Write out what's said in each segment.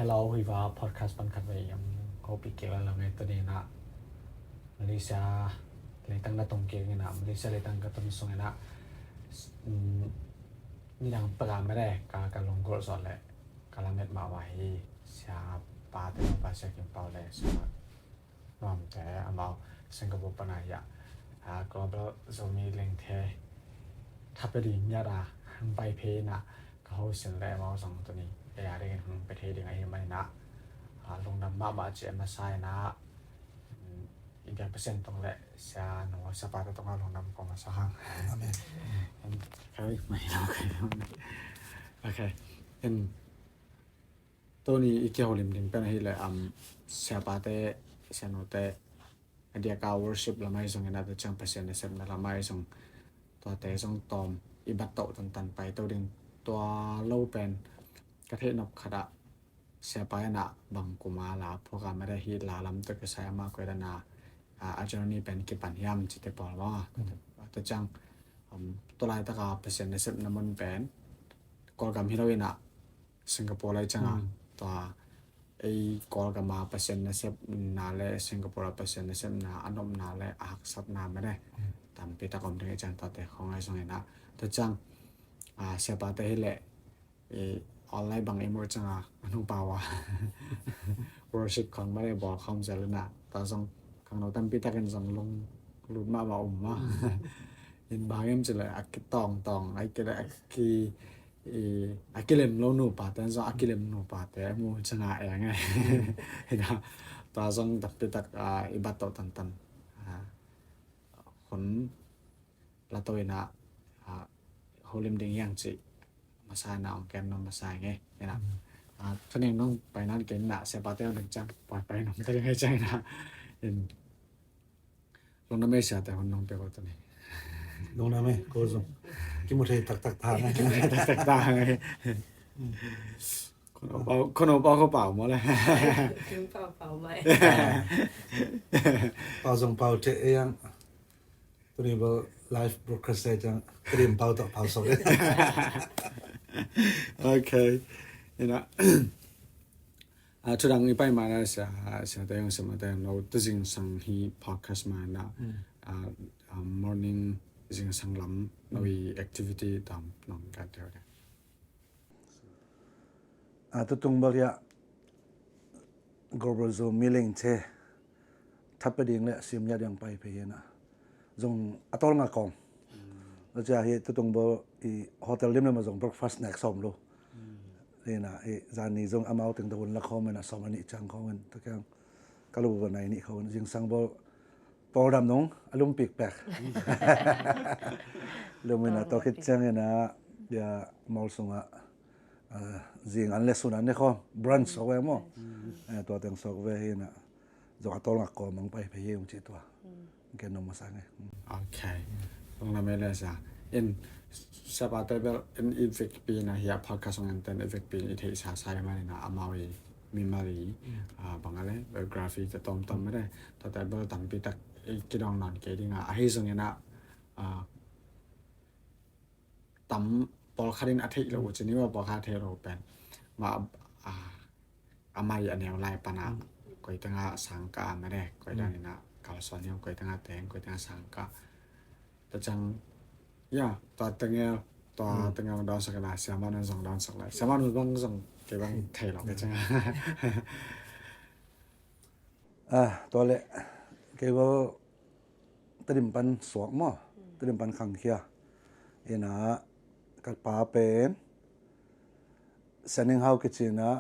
Hello Viva podcast ban khat vai am copy ke la ngai to ni na Malaysia le tang na tong ke ni na Malaysia le tang ka to ni song na ni nang pra ma de ka long go so le ka la met ma wa hi sia pa te pa sia kim pa le so nom te amao Singapore pa na ya global zomi leng the thap di nya da bai phe na ka ho sin le ma song to ni ya deไปเทดิงไอ้ไม่นะลงน้ำมาเจมาใส่นะอีกอย่างเปอร์เซ็นต์ตรงแหละเสียหนูสปาร์ตตรงนั้นลงน้ำกองมาสักเขาไม่เราโอเคเป็นตัวนี้อีกเกี่ยวลิมดิงเป็นอะไรเสียปาร์ตเสียหนูแต่เดียกาวอร์ชิปละไม่ส่งนะแต่จังเปอร์เซ็นต์เสร็จละไม่ส่งตัวแต่ส่งตอมอีบัตโตตันไปตัวดึงตัวโลเป็นกระเทศนกขดาเสียไปนะบังกุมาลาพวกเราไม่ได้ฮิตลาลำตึกใช้มากกว่านาอาจารย์นี่เป็นกิปันยามจิตปอลว่าแต่จังตัวลายตะกาเปอร์เซ็นต์ในสิบน้ำมันเป็นกอลกัมฮิโรวินะสิงคโปร์เลยจังตัวไอ้กอลกัมมาเปอร์เซ็นต์ในสิบนาเลสิงคโปร์เปอร์เซ็นต์ในสิบนาอันนมนาเลอักษัตริย์นาไม่ได้ตามปีตะกอมถึงจังตัวแต่ของไอ้สมัยนะแต่จังเสียไปแต่ให้แหละออนไลน์บางเอมอร์จังนุ่งเปล่าวะ worship ของไม่ได้บอกคำเจริญนะตอนส่งข้างเราตั้งปีตะกันส่งลงรุ่นมาบ่อุ่มว่ายินบางเอ็มจะเลยอักตองไอ้ก็ได้อักเล่มลงหนูป่าแต่ส่งอักเล่มหนูป่าแต่มูชนะเองไงเห็นไหมตอนส่งตัดปีตะอิบัตโตตันคนละตัวนะโฮลิมดิ้งยังจีมาใส่หน้าองแกนนำมาใส่ไงนะท่านเองต้องไปนั่นเก่งหนาเสียปาเต้ถึงจังปล่อยไปน้องไม่ได้ให้ใจนะเห็นลงน้ำไม่เสียแต่คนน้องไปก็ตัวนี้ลงน้ำไม่โกซงกิมุเทตักทางไงกิมุเทตักทางไงคนเอาเปล่าเขาเปล่าหมดเลยเปล่าไหมเปล่าส่งเปล่าเจ๊ยังตัวนี้บอกไลฟ์บล็อกเกอร์จังเตรียมเปล่าต่อเปล่าส่งโอเคนี่นะทุกครั้งที่ไปมาแล้วเสียแต่ยังสมัยแต่เราตัดสินสั่งที่ podcast มานะmorning ตัดสินสั่งล้ำเรามี activity ตามน้องกันเดียวกันตัวตรงบริยะ global zoom milling เชทับไปดิ่งเลยสิมยายังไปเพียนะจงอัตโนมัติกองเราจะเห็นตัวตรงบริโฮเทลริมเลยมาจง breakfast snack สมรู้นี่นะจานนี้จงเอามาถึงตะวันละเขามันนะสมัยนี้จังเขามันตะแกงกะลูวันไหนนี่เขาจึงสั่งบอปอดำน้องอารมณ์ปีกแปลกเรื่องมันนะตัวคิดจังเนี่ยนะเดี๋ยวมอลส่งอ่ะจิงอันเลสุนันเนี่ยเขาบรันช์เอาไว้มั้งตัวเต็งสอกไว้เห็นนะจงอัตโนมัติก็มังไปเยี่ยมจิตตัวแกนนมาสั่งไงโอเคตรงนั้นไม่เลยจ้ะseperti efek pina hiap podcast nganten efek pina itu saya mana na amawi mimari bangale biografi te tomไม่ได้แต่เบอร์ตัมปีตักกิดองนอนเกดิงอาฮิสงนะตัมปอลคารินอาทิตย์เราจะนี่ว่าปอลคาเทโรเป็นมาอามัยอันเดียวไล่ปานะก๋วยเตี๋ยวสังกาไม่ได้ก๋วยเตี๋ยวนี่นะกาลส่วนนี้ก๋วยเตี๋ยวแตงก๋วยเตี๋ยวสังกาแต่จังya tengah daun sekelah siapa yang song daun sekelah siapa yang bang song kebang thai lok kecang ตัวเละเกี่ยวกับตริมปันสวกมั้งตริมปันขังเขียนะกับป้าเป็นเส้นเฮาคิดจีนะ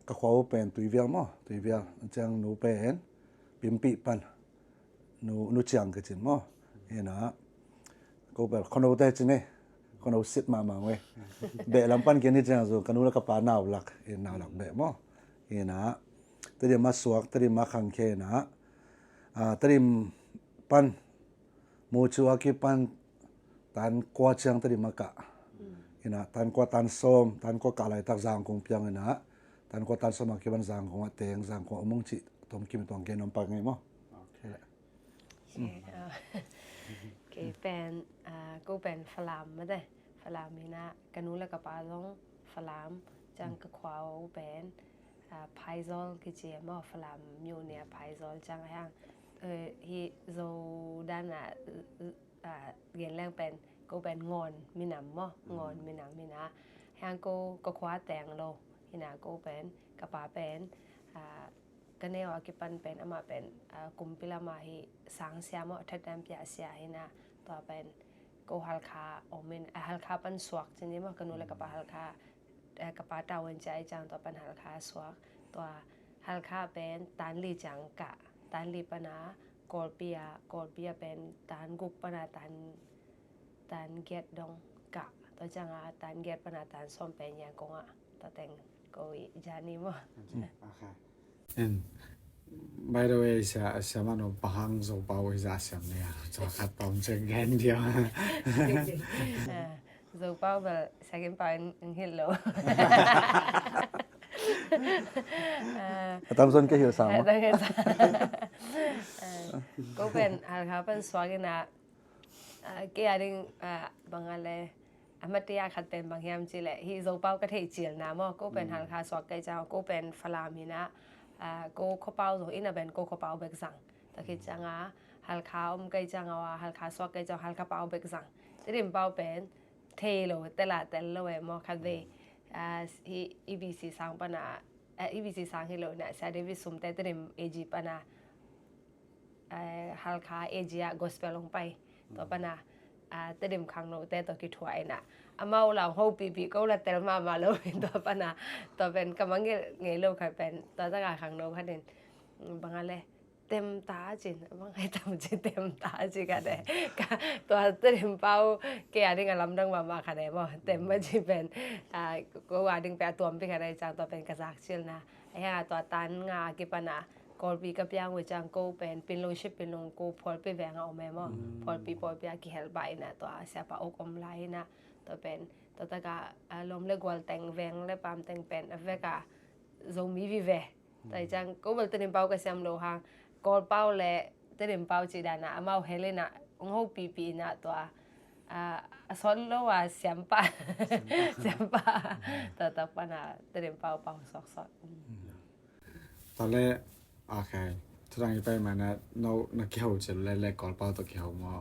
กับขวาเป็นตุยเวียมั้งตุยเวียจังหนูเป็นปิมปีปันหนูจังคิดจีมั้งนะก็แบบคนเอาแต่จีเนี่ยคนเอาสิทธิ์มาเว้ยเบะลำปันเกี่ยนี่จังสู้กันนู้นกับป้าหนาวหลักหนาวหลักเบะมั้งนะตริมมาสวกตริมมาขังเขียนะตริมปันมูชัวกีปันตันกวาดเชียงตริมมากะนะตันกวาดตันส้มตันกวาดกะไหลตักจางคงเพียงนะตันกวาดตันสมัครกีบันจางคงเตียงจางคงอมงจิตอมกิมตองเกนอมปังไงมั้งเป็นกูเป็นฝรั่งไม่ได้ฝรั่งมีนะกันนู้นแล้วก็ปลาล้องฝรั่งจังกะขวาวเป็น ไพซอลกิเจมอฟลามมิวเนี่ยไพซอลจังฮังฮีโซด้านเรียนแรงเป็นก็เป็นงอนมีหนำมองอนมีหนำมีนะฮังก็คว้าแต่งโลฮินาก็เป็นกระป๋าเป็นก็แนวกิปันเป็นอามาเป็นกุมพิลามาฮีสังเสียมอทัดดัมพิอาเสียฮินาตัวเป็นก็ฮัลคาโอเมนฮัลคาเป็นสวกจริงๆมั้งก็นู่นเลยกับฮัลคากระป๋าตาวันใจจังตัวเป็นฮัลคาสวกตัวฮัลคาเป็นตันลีจังกะตันลีปนากอลเปียเป็นตันกุกปนาตันเกียดดงกะตัวจังตันเกียดปนาตันส้มเป็นยังกงตัวแต่งก็จานี่มั้ง Okay. And by the way, sa mano pahang so bawo sa siam niya. So katong segen dia. Dù bao giờ sẽ kiếm bao anh hello. Tamson ke hiểu sao mà Cô bên hal bên xóa cái na cái anh bằng ale amatia khát bên bằng hiểm chỉ lệ hi dù bao cái thể chiều nào mà cô bên hal khá xóa cái cháu cô bên phàm hi na cô khó bao rồi in là bên cô khó bao bếc rằng tại khi chẳng hal khá cái chẳng hal khá xóa cái cháu hal khá bao bếc rằng thế điểm bao bên thế lo tê lo em mà khát về EBC sang pana EBC sang hello na sa David sumte trim AG pana halka AG gospel long pai to pana trim khang no te to ki thuai na amau lang ho pi ko la tel ma lo to pana to ben kamang nge lo khai pen to ta ga khang no khaden bangale tem ta chin bang hai tam chi tem ta chi ka de ka to trim pau ke ani nga lam dang ma kha de mo tem ma chi ben ko wa ding pe tuam pe kha dai chang to ben ka sak chil na ai ha to tan nga ki pana kol pi ka pyang we chang ko pen pin lo ship pin long ko phol pe ve nga o me mo phol pi pol pya ki hel bai na to sia pa ok om lai na to pen to ta ka lom le gwal teng veng le pam teng pen ve ka zo mi vi ve tai chang ko bal tin pau ka siam lo hang Call bao lệ tới điểm bao chỉ đàn à mau Helena ông hô pi na to son lo xiam pa ta pa na tới điểm bao sok ตอนแรกโอเคทุกทางไปมานะนักเกี่ยวจะแรกก่อนเป้าตัวเกี่ยวมา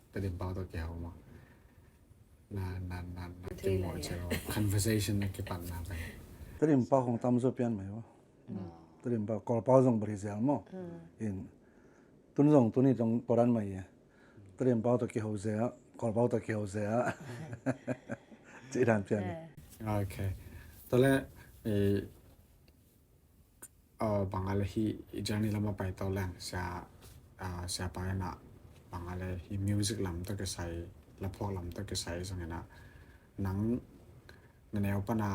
แต่เดินเป้าตัวเกี่ยวมานานเกี่ยวหมดเชียว conversation นักเกี่ยวปั่นมาไป trim bao không tam so pian mai wa trim bao kol bao jong Brazil mo in tun jong tuni jong poran mai trim bao to ki ho ze kol bao to ki ho ze chỉ đàn pian โอเคตอนแรกบางอะไรที่จานี่เรามาไปตอนแรกเสียไปนะบางอะไรที่มิวสิกลำต้องก็ใส่และพวกลำต้องก็ใส่ส่วนนั้นหนังแนวปนา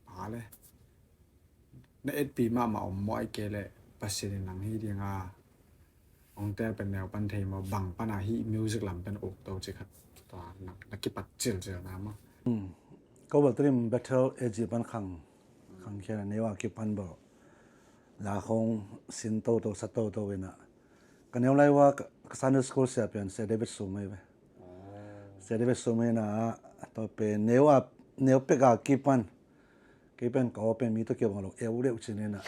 อะไรในปีมาเอาหมอยเกลปัสสิหนังที่ดีงาองแต่เป็นแนวปันเทมาบังปนาที่มิวสิกลำเป็นอกตัวจิครับตัวนักกิปัดเจอนะมั้ง ก็บอกตรีม battle age ปันขังแค่นั้นว่าคิดปันบอกลาคงสินโตสัตโตเวนะกันเอาไรว่าซันเดอร์สคูลเสียเป็นเซเดวิดซูไม่ไปเซเดวิดซูไม่นะต่อเป็นเนวเป็กกิปันก็เป็นมีตัวเกี่ยวกับเราเอวเร็วชินนะนะ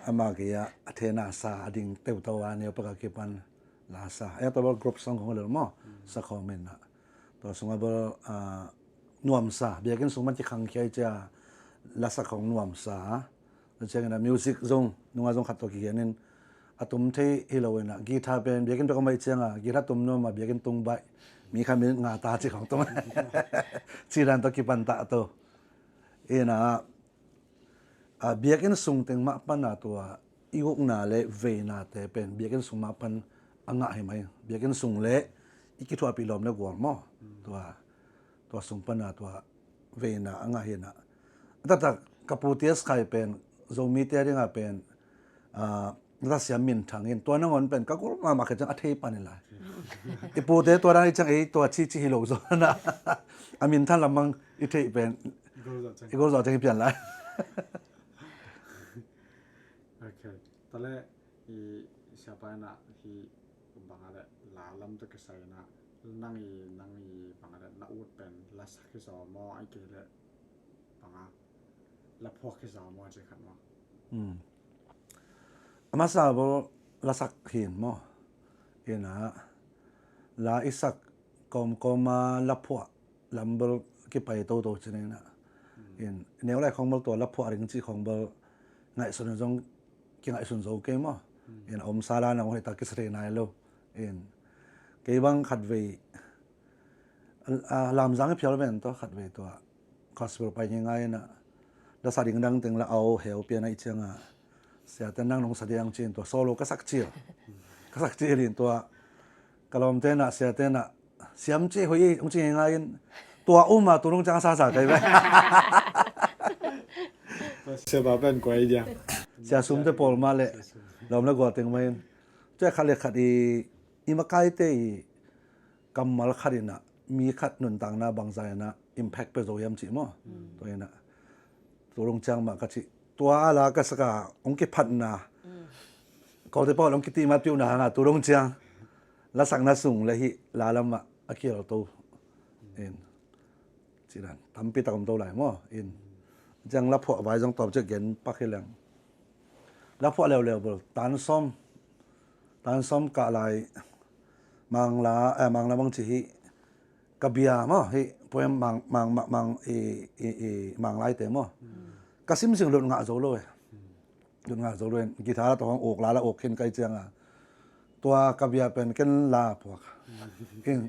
อามาเกียเทนาซาดิ่งเต้าตัวเนวเป็กกิปันลาซาตัวกรุ๊ปสังของเรามั้งสักคอมเมนต์นะตัวสมมตินวมซาเบียกันสมมติขังแค่จะลาสักของนวมซาแล้วเช่นนั้นมิวสิกซงนัวซงขัดตัวกี่ยันอะตุมเทฮิโลเวนะกีตาร์เป็นเบียกันตัวก็ไม่เชื่องกีตาร์ตุมนัวมาเบียกันตุงใบมีคำมีงาตาจิของตัวจีรันตัวกี่ปันตะตัวนะเบียกันส่งเต็งมาปันนาตัวอีกนาเล่เวนาเตเป็นเบียกันส่งมาปันอ่างให้ไหมเบียกันส่งเล่อีกที่ตัวปีลมเล่กว่ามั้งตัวส่งปันนาตัวเวนาอ่างเห็นนะแต่กับปูเตียสใครเป็นโซมีเตียยังเป็นรัสเซียมินทางเห็นตัวนั่งคนเป็นก็มาขึ้นจังอัฐิปันนี่แหละอีปูเตียตัวนั้นจังตัวชี้ฮิโลโซนะอามินท่านละมังอีเทเป็นอีกก็จะเปลี่ยนละโอเคตอนแรกอีเสียไปนะที่บางอะไรหลาลำตะกใส่นะนั่งอีบางอะไรน่าอุดเป็นลักษณะที่สองมอไอเกลเลยบางอะ ละพวกที่สามว่าจะขัดว่า masa bo la sak hin mo ina la isak koma la phwa lambel ki pai to chine na in neu lai khong bol to la phwa ring chi khong bol ngai sun jong ki ngai sun zo ke mo in om sala na ho ta ki sre na lo in ke bang khat ve lam jang phial ven to khat ve to gospel pai ngai na da sa ding dang teng la au heu pia na i changa sia ta nang nong sa diang chin to solo ka sak chi rin to kalom te na sia te na siam chi hoi ong chi ngai in to uma to rong chang sa kai ba เชื่อว่าเป็นกว่าอีเดีย sia sum te pol ma le lom la go teng mai che khale khadi i ma kai te kamal khadina mi khat nun tang na bang za na impact pe zo yam chi mo to ina to rong chang ma ka chi to ala ka saka ong ki phat na ko te pol ong ki ti ma piu na nga to rong chang la sang na sung la hi la lam ma akil to in chi dan tam pi ta kom to lai mo in jang la pho vai jong top che gen pa khilang la pho lew lew bol tan som ka lai mang la bang chi hi ka bia mo hi poem mang lai te mo ka sim sing lot nga zo lo e lot nga zo lo en guitar to hong ok la ok khin kai chang a tua ka bia pen ken la pho in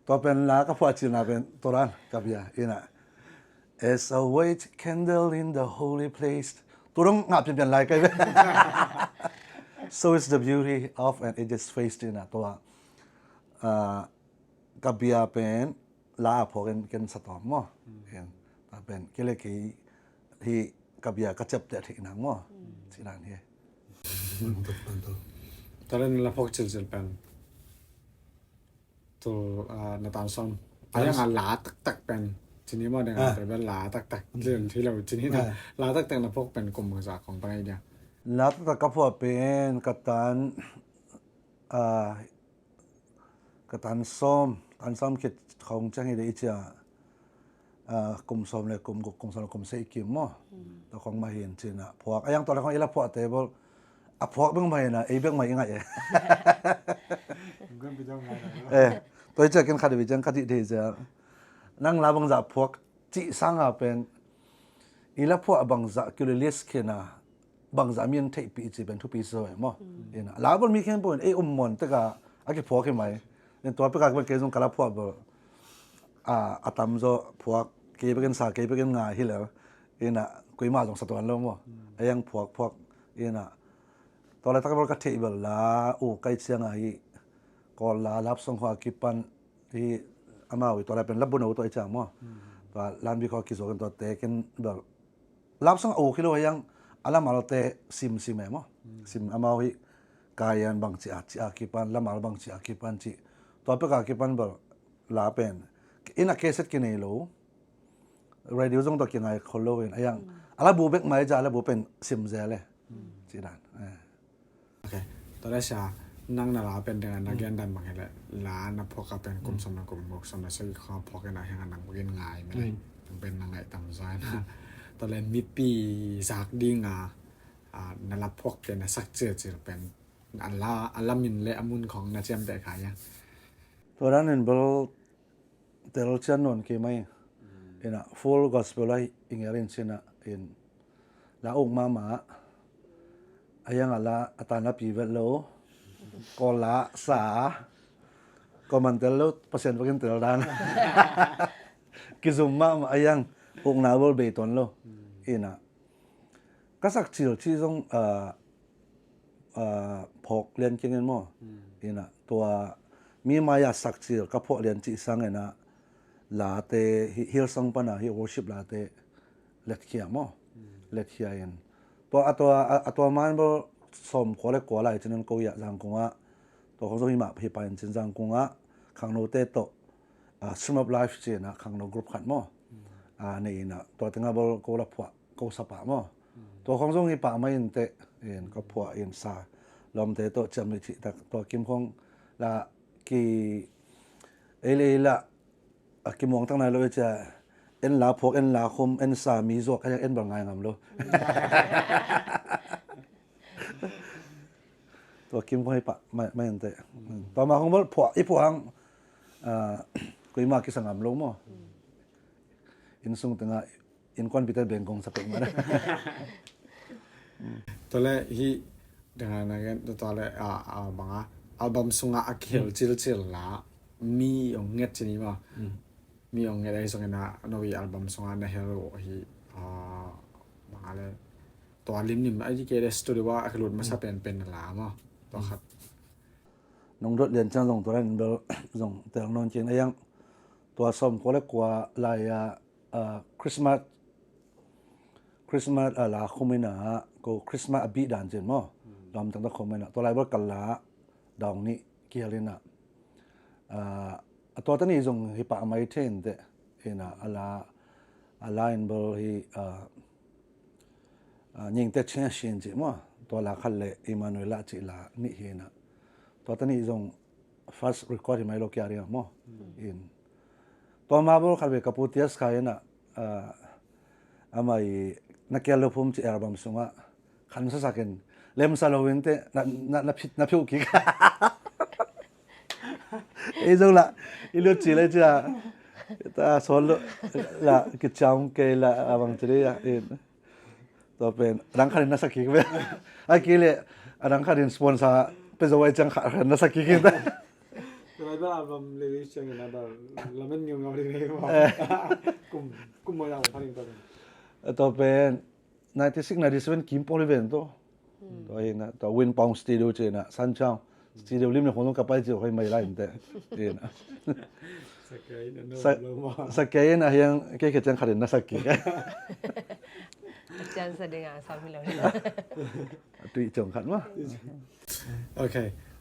to pen la ka pho chi na pen to ran ka bia ina as a white candle in the holy place turong nga pen lai kai so is the beauty of an age's face in a to ka bia pen la pho ken sa tom mo ken ta pen kele ki hi ka bia ka chap te thi nang mo chi ran he ตอนนั้นละพวกจิลเป็นตัวนาตาลส้มอันนี้งานหลาตักเป็นทีนี้ว่าเนี่ยแต่เป็นหลาตักเรื่องที่เราทีนี้นะหลาตักละพวกเป็นกลุ่มมือจากของประเทศเนี่ย la ta ka pho pen katan som khit khong chang hi de cha kum som le kum som se kim mo to khong ma hin china phok ayang to la khong ila pho table a phok beng mai na e beng mai ngai e ก็ไปจ้องงาน tôi chắc cái khát vị chân khát thị thế giờ năng lá bằng dạ phuộc chị sang à pen ila phuộc bằng dạ kêu list kia na bằng dạ miên thấy bị chỉ bên thu bị rồi mà ina lá bằng mi khen point mòn tất cả cái phuộc cái mày nên tôi bây giờ cái dùng cái lá phuộc bờ atam zo phuộc cái bên sa cái bên ngà hi lỡ ina quý mà dùng sát tuần luôn mà ayang phuộc ina tôi lại tao cái thấy bờ lá cái chiang aiก็ลาลับส่งหัวกิปันที่อามาวิตัวอะไรเป็นรับบุญเอาตัวไอ้จ่างมั้งว่าลานบิคอกิโซกันตัวเตกันแบบรับส่งโอคิโลยังอาลามาเราเตซิมเอ๋มั้งซิมอามาวิกายันบังจีอากิปันละมาบังจีอากิปันจีตัวเป็กอากิปันแบบลาเป็นอินักเคสกินเอโลเรดิโอส่งตัวกินไงคนโลเองยังอาลาบูเบกไม่จ่าอาลาบูเป็นซิมเซเลยจีดันโอเคตอนแรกชานั่งนาลาเป็นเดือนนักเรียนดันบางแหละล้านนะพวกเขาเป็นกลุ่มสมรกลุ่มบกสมรสิ่งเขาพอกันได้แห่งนังเรียนง่ายไม่ได้เป็นนังไงต่ำซ้ายนะตอนแรกมีปีสักดิ้งนั่นละพวกเป็นสักเจือเป็นอันละมินและอมุนของนาเจียมแต่ขายยัง ตัวนั้นเห็นบอลเตลชันนนกี่ไหมเห็นอะ full gospel ไอ้อิงเอรินเชนะเห็นแล้วองค์มาอายังอะไรอาตานาปีเวลโลก็ละสาก็มันเตลล์เปอร์เซ็นต์เป็นเตลดานกิซุมมาอายังองค์นาบอลเบตอนโลเห็นอะก็สักชิลที่ต้องพกเรียนเก่งกันมั้งเห็นอะตัวมีมายาสักชิลก็พกเรียนจีสังเงนะลาเตฮิลสังปนาฮิวอร์ชิปลาเตเล็ดเขียมั้งเล็ดเขียเองตัวมันบอสมขอเล็กกว่าอะไรฉะนั้นก็อยากจังกงอ่ะตัวของสมิมาพิพายจริงจังกงอ่ะขังโนเตโตstream of life เจนะขังโนกรุ๊ปขัดมั้งนี่นะตัวถึงบอลก็รับผัวก็สปะมั้งตัวของสมิปะไม่ยินเตเองก็ผัวเองซาลมเตโตจำเลยที่แต่ตัวกิมคงละกี่เอเลละกิมมองตั้งนานเราจะ en la phok en la khom en sa mi zo ka en bal ngai ngam loตัวคิมก็ให้ปะไม่เห็นแต่ต่อมาของบอลผัวอีผัวหังกุยมากิสังามลงมั้งอินซุงตั้งอินควันปีเตอร์เบงกงสเปกมาได้ ตอนแรกที่ดังนั้นกันตอนแรกบางอัลบั้มส่งอาเคิลจิลละมีองเงจนี่มั้งมีองเงอะไรส่งกันนะโนวีอัลบั้มส่งอันเฮโร่ที่บางอะไรตัวลิมนิมไอ้ที่เกเรสตัวเดียวว่าอักลุนมาซาเป็นหลามั้งตัวครับน้องรถเรียนช่างส่งตัวนั้นเบลส่งแต่น้องจริงไอ้ยังตัวส้มก็เล็กกว่าลายคริสต์มาสลาคมนะก็คริสต์มาสอบีด่านเจนมั้งลำตั้งแต่คมนะตัวลายบอลกันละดาวนี้เกี่ยวเลยนะตัวตั้งนี้ส่งฮิปะไม่เทนเดเอ็นะอะไรอินเบลฮียิงแต่เชียงเชียงจีมั้งตัวละคันเลยอิมานุเอลจีละนี่เฮนะตัวตั้งนี้ส่ง first record ที่ไม่รู้กี่อะไรมั้งอินตัวมาบอกคันเบกับพูดที่สกายนะอามาอีนักเรียนเราพุ่มจีอัลบั้มส่งว่าขันสักกันเล่มซาโลวินเต้นับผิวกี่ไอ้ส่งละอีลูจีเลยจ้ะแต่สอนละกิจจามเกล่ะบางทีอ่ะอินตัวเป็นรังคารินนัสกิกเว้ยไอ้กี่เลยรังคารินสปอนเซอร์เป็นตัวไอ้จังคารินนัสกิกกันทำไมเป็นอัลบั้มเลวิชังกันนะแบบเราไม่ยุ่งกับเรื่องนี้มั้งกุมมวยาวพันธุ์ตัวเป็น96 97คิมโพลิเวนตัวเองนะตัววินปองสตูดิโอเจนะซันช่างสตูดิโอริมเนี่ยคนต้องกลับไปเจอให้ไม่ได้เหมือนแต่เองนะสักแกนนะยังแค่จังขัดนะสักแกอาจารย์แสดงอ่ะสามีเราตุยจงขัดมั้งโอเค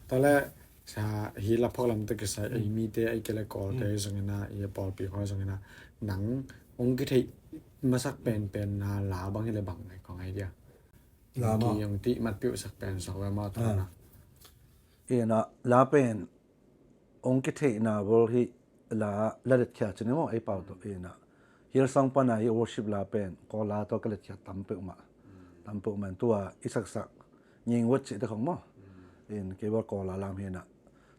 ตอนแรกชาฮีลาพอลำตึกใส่ไอ้มีเตไอ้เกล็ดกอลเตส่งเงินนะไอ้ปอลปีคอยส่งเงินนะหนังองค์กิที่มาสักเป็นนาลาบางที่เลยบังไงของไอเดียลามาอย่างที่มัดปิ้วสักเป็นสักวันมาตัวนะเอ็นะลาเป็นองค์กิที่นาบอลที่ลาเด็ดแค่ชนิดว่าไอ้เป่าตัวเอ็นะเฮียสังปนาฮีวอร์ชิปลาเป็นก็ลาตัวก็เล็ดแค่ตั้มเปิ่มาตัวอิสักยิงวัดจิตของมั้งเอ็นเกี่ยวกับก็ลาลามเฮนะ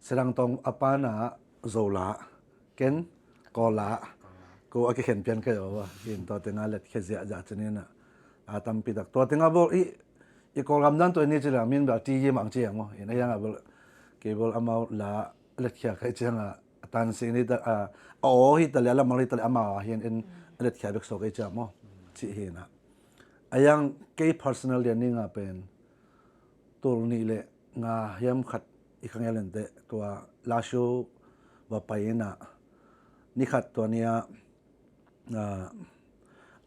แสดงตรงอปานาโซลาเกนก็ลาก็อาจจะเห็นเปลี่ยนกันว่าเห็นตัวเต็งอะไรแค่เสียจากนี้นะตั้มปิดตัวเต็งบอกอีกกำนันตัวนี้จะมีแบบที่ยี่มังเจียงมั้งเห็นยังบอกเกี่ยวกับอามาละเล็ดแค่ใครเจียงตันสิ่งนี้แต่ฮิตเลยละมันฮิตเลยอามาเห็นเล็ดแค่เบกโซกันเจียงมั้งที่เห็นนะยังเกี่ยว personal เรียนนี่เป็นตัวนี้เลยงาเยี่ยมขัดอีกครั้งเล่นเตะตัวลาชูว่าไปนะนี่ขัดตัวเนี้ย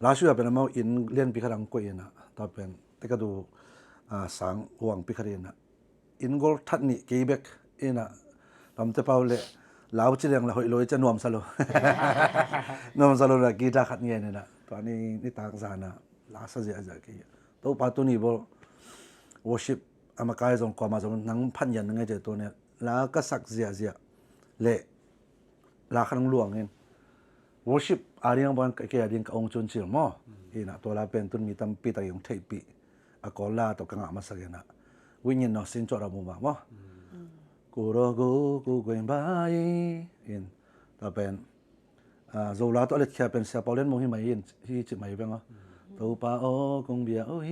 ลาชูเป็นอะไรอินเลี้ยนพิคารังกุยนะตัวเป็นแต่ก็ดูสังห่วงพิคารีนะอินกอลทัดนี่เกี่ยบกนะลำเตปาเลลาวจีเรียงละหอยลอยจะนวมสโลนวมสโลละกีตาขัดเงี้ยนี่นะตัวนี้นี่ต่างสานะลาสเสียจากกี่ตัวปัตตุนี่บอลวอร์ชิปอามาไกายส่งความมาส่งนังพันยันนังไงเจตัวเนี่ยแล้วก็สักเสียเละลาขันหลวงเองวอร์ชิปอารียงบอลแก่อารียงกับองค์จุนเชื่อมั้งอีน่ะตัวลาเป็นตุนมีตั้มปีตายงเทปีอากอลาตัวกังอามาสักนะวิญญาณนอสินจอรามุมามั้งกูรอกูกวนบายอินตัวเป็นโซลาตัวเล็กแค่เป็นเสียเปล่าเล่นมงที่ไม่ยินที่จิตไม่เป็นอ่ะตัวป้าโอกงเบียโอ้ย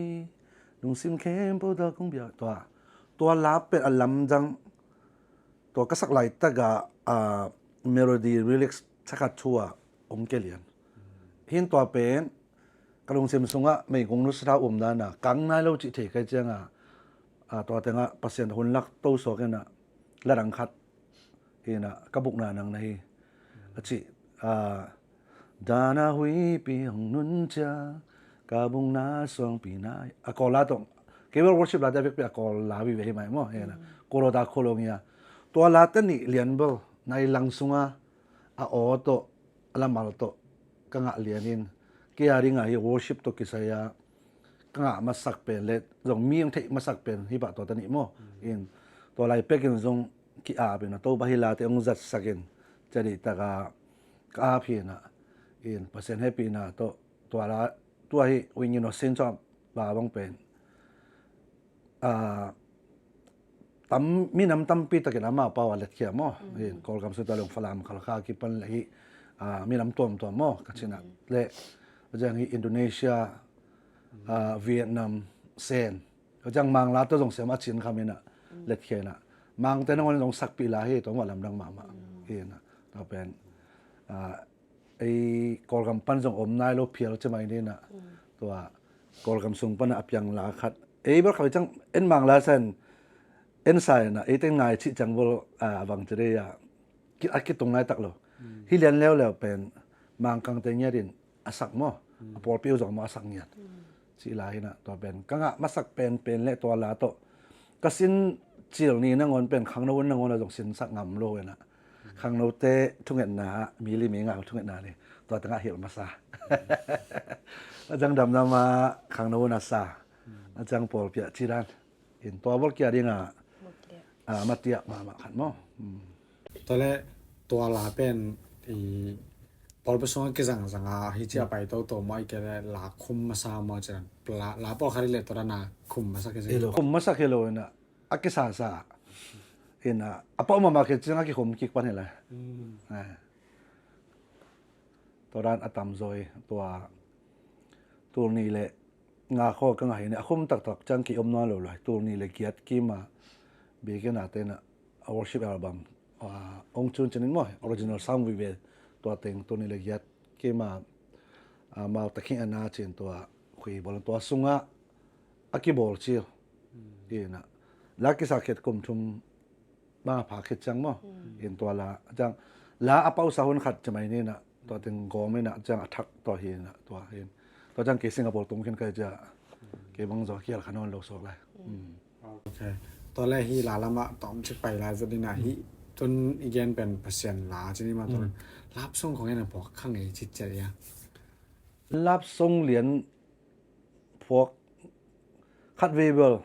ลุงซิมเข้มปูดกงเบียตัวลาเป็นอัลลัมจังตัวก็สักไหลแต่ก็เมโลดี้รีลิกซ์ชักชัวองเกลียนหินตัวเป็นกระลุงซิมซุงะไม่คงรู้สึกว่าด้านน่ะกังนายเราจิตเทกจังตัวแต่งเปอร์เซ็นต์หุ่นลักโตโซกันน่ะและดังคัดเห็นกระบุกนานังในจิดานาหุยปีของนุนจากระบุงนาสวงปีนายกอลาตงเกี่ยวกับวอร์ชิปลาจะเป็นกอลาวิเวไหมมั้งเห็นโคโรดาโคโลเงียตัวลาตันนี่เลียนเบลในลังซุงโอโตละมาลโตกังเลียนินเกี่ยริงไอ้วอร์ชิปตัวกิสยากังมาสักเป็นเล็ดตรงมีอย่างที่มาสักเป็นฮิบะตัวตันนี่มั้งเห็นตัวลายเป็กกันตรงกี่อาเป็นตัวบาฮิลาเตองจัดสักกันจะได้ตากาพีนะ อินเปอร์เซ็นต์ให้ปีหน้าตัวละตัวให้วิญญาณเส้นชอบบาบังเป็นตั้มมีน้ำตั้มปีตะเกียบมาเปล่าเล็ดเขียมอเห็นกอลกำสุดตะลงฝรั่งขลักกิปันเลยมีน้ำตัวมอกันชินะเละก็จะมีอินโดนีเซียเวียดนามเซนก็จะมังลาตัวตรงเสียมาชินคำนี้นะเล็ดเขียนะมังแต่นั่งวันตรงสักปีละให้ตัวว่าลำดังมาเห็นนะเราเป็นไอ้กอลกำปั้นส่งอมนายโลเพียเราจะมาเนี่ยนะตัวกอลกำส่งปั้นอับยังลาขัดบอกเขาจังเอ็นมังลาเซนเอ็นไซนะไอ้ตั้งไงที่จังบอลบางจะได้คิดตรงไหนตักโลฮิเลียนแล้วเป็นมังกังเตียดินอาศักมั้งพอพิวจงมาอาศักเนี่ยสิลายนะตัวเป็นกังมาสักเป็นเละตัวลาโตก็สินจีเหล่านี้นั่งงอนเป็นขังโน้นนั่งงอนเราจงสินสักงำโลยนะขังโนเตทุ่งเงินนามีลิมีงาทุ่งเงินนาเนี่ยตัวตั้งเหี่ยวมาซาอาจารย์ดำนำมาขังโนนาซาอาจารย์ปอลเปียจีรันเห็นตัวบอลเกียร์ดีงามาเตียมาขันมั้งตอนแรกตัวลาเป็นพอประสงค์ก็สังฮิจิอาไปตัวไม่แก่ลาคุมมาซามาจันลาพอคาริเลตัวนั้นคุมมาสักแค่คุมมาสักแค่โลนะอักษรซาเห็นนะapaมาเก็ตจังกี่คุมกี่ปันเหรอตัวร้านอัตมซอยตัวนี้เลยงาข้อก็ไงเนี่ยคุมตักจังกี่นั่นเลยตัวนี้เลยเกียรติกี่มาเบกันอาเตนะ worship album องค์ชุนชนิดมั้ย original sound vive ตัวเต็งตัวนี้เลยเกียรติกี่มาตะกี้อันน่าเช่นตัวคุยบอลตัวสุงะอากิบอลชิลนะลักกี้สักเก็ตคุมชุมบ้าผาเก็ตจังมั้งเห็นตัวละจังละอาเป้าสาวน์ขัดจะไม่เนี่ยนะตัวเต็งกอไม่นะจังอัทักตัวเห็นนะตัวเห็นตัวจังเกสิงคโปร์ตรงกันก็จะเก็บังจอเกี่ยวขนอนโลกโซกเลยโอเคตอนแรกฮีลาละมาตอมชิไปลาจะดีนะฮีจนอีกอย่างเป็นเปอร์เซ็นต์ลาจะนี่มาตอนรับส่งของเนี่ยบอกข้างในจิตใจอะรับส่งเหรียญพวกคัดเวเบิล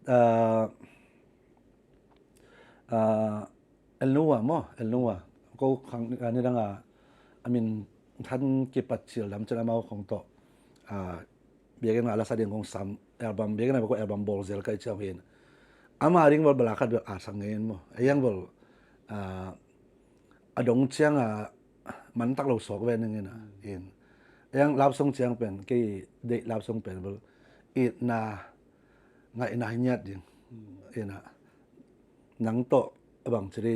เอลนัวมั้งเอลนัวก็ครั้งนี้ดังI mean ท่านเก็บปัจจัยลำจะนำเอาของต่อเบียกันมาละแสดงของซ้ำอัลบั้มเบียกันมาบอกว่าอัลบั้มบอลเซลก็จะเห็นอามาริ่งบอลบลาคัดแบบสังเกตมั้งยังบอลดงเชียงมันตักเราสอกเว้นนึงนะเห็นยังรับส่งเชียงเป็นกี่เด็กรับส่งเป็นบอลอีน่าไงน่าเงียบจริงเห็นนะหนังโตบางที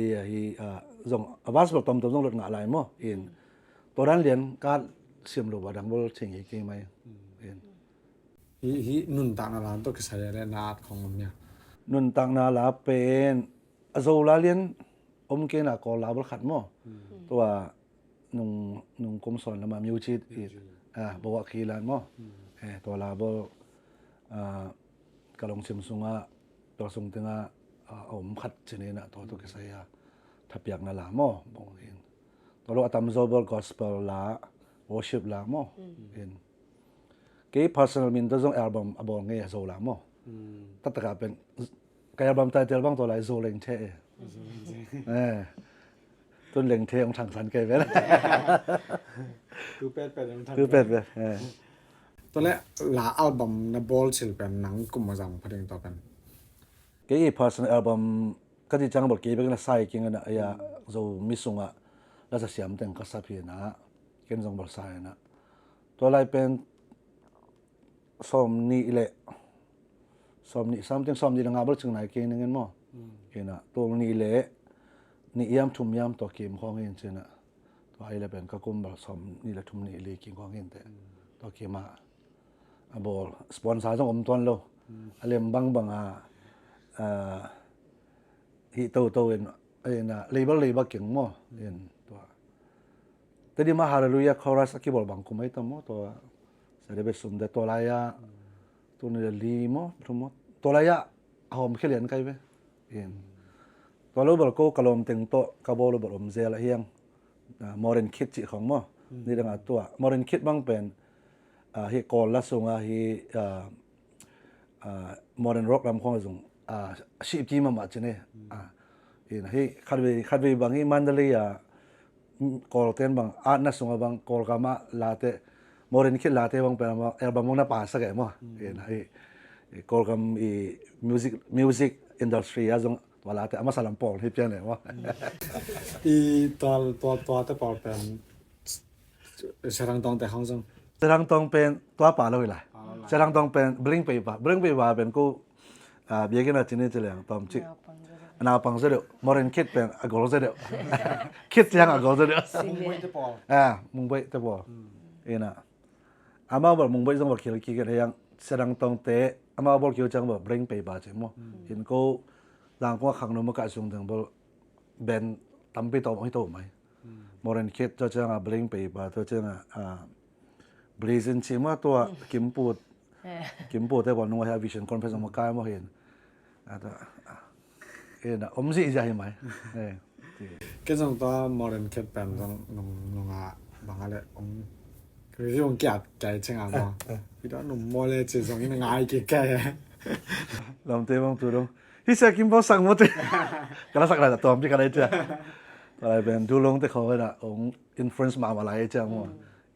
ส่งวาสแบบตอมส่งรถงาอะไรมั้งเห็นตัวนั้นเรียนการเสียมโลบดังบอลเชียงอีกกี่ไหมเห็นฮีนุ่นต่างนาราตัวกิจการและนาดของมันเนี่ยนุ่นต่างนาราเป็นโซลาเลียนอมเกน่ะก็ลาบลขัดมั้งตัวนุ่งกรมสอนแล้วมามิวชิดอีกบอกว่าขี้ลานมั้งตัวลาบกระลงเสียมสุงะตัวสุงตึงอมขัดเช่นนี้นะตัวกิจการทับอยากนั่นละมั้งบอกเห็นตัวเราทำโซเบอร์กอสเปลละวอร์ชิปละมั้งเห็นกี่ personal มินตัวส่งอัลบั้มอัลบั้มเงี้ยโซละมั้งตัดตะการเป็นกี่อัลบั้มไตเติลบ้างตัวไรโซเล็งเช่ต้นเล็งเทของทางสันเกยไปแล้วคือเป็ดตอนแรกลาอัลบั้มนับบอลศิลป์เป็นหนังกลุ่มมาจังพอดีต่อกันกี่ personal album ก็ที่จังบอกกี่เป็นใส่กิ่งนะไอ้ยาโซมิสุงะแล้วจะเสียมแต่งกัสพีนะเกินจงบอกใส่นะตัวไรเป็นสมนี่แหละสมนี่ something สมนี่ละงาบลจึงไหนเก่งนึงเงินมั้งเห็นนะตัวนี่แหละนี่ยามทุ่มยามตัวเกมของเห็นเช่นนะตัวไอ้ละเป็นก็กุมแบบสมนี่ละทุ่มนี่เลยกิ่งของเห็นแต่ตัวเกมมาบอลสปอนเซอร์ต้องอมต้นโลอะไรบังฮิโตเห็นไอ้น่ะเลเบลเก่งมั้งเห็นตัวแต่ดีมาฮาเลลูยาคอรัสกี่บอลบังคุไม่ตั้มมั้งตัวเสด็จไปสุ่มแต่ตัวไรอะตัวนี้ลีมั้งทั้งหมดตัวไรอะหอมขี้เหรียญใครไปเห็นตัวรู้บอลก็กระลมเต็งโตกระโบลูบอลอมเซลเฮียงมอร์เรนคิดจิของมั้งนี่ดังตัวมอร์เรนคิดบ้างเป็นฮิกอลละส่งฮิมอร์เรนร็อกลำของส่งชิปจีมาเจเน่เห็นฮิคัดเวบางฮิมันเดลี call ten bang at na sunga bang call kama late morin kit late bang pa album mo na pasa kay mo ai call kam i music industry azong wala te ama salampol hip yan mo อีตัวแต่ปอเป็นเสรังตองแต่ห้องซึ่ง serang tong pen tua pa lo ila serang tong pen bling pe pa pen ko biagin na chini chile tom chi na pang se de morin kit pen agol se de kit yang agol se de มุ้งไม่แต่ปอ mung bai te bo ina ama bol mung bai jong bol khil ki ke yang serang tong te ama bol kyo chang bo bring pe ba che mo in ko lang ko khang no ma ka sung dang bol ben tam pi to mai to mai morin kit cho chang a bring pe ba to chang a blazin chi ma to kim pu te bol no ha vision conference ma ka mo hin ata ina si ja hi mai ก็ส่งตัวโมเดลแคทเป็นส่งลงอ่ะบางอะไรคือที่ผมเกลียดใจเชิงอ่ะมั้งพี่ตัวหนุ่มโมเลจิส่งยังไงกี่แก่ lam te bang tu dong hi sa kim bo sang mo te kala sak la tom ji kala cha ta ben du long te kho na ong influence ma ma lai cha mo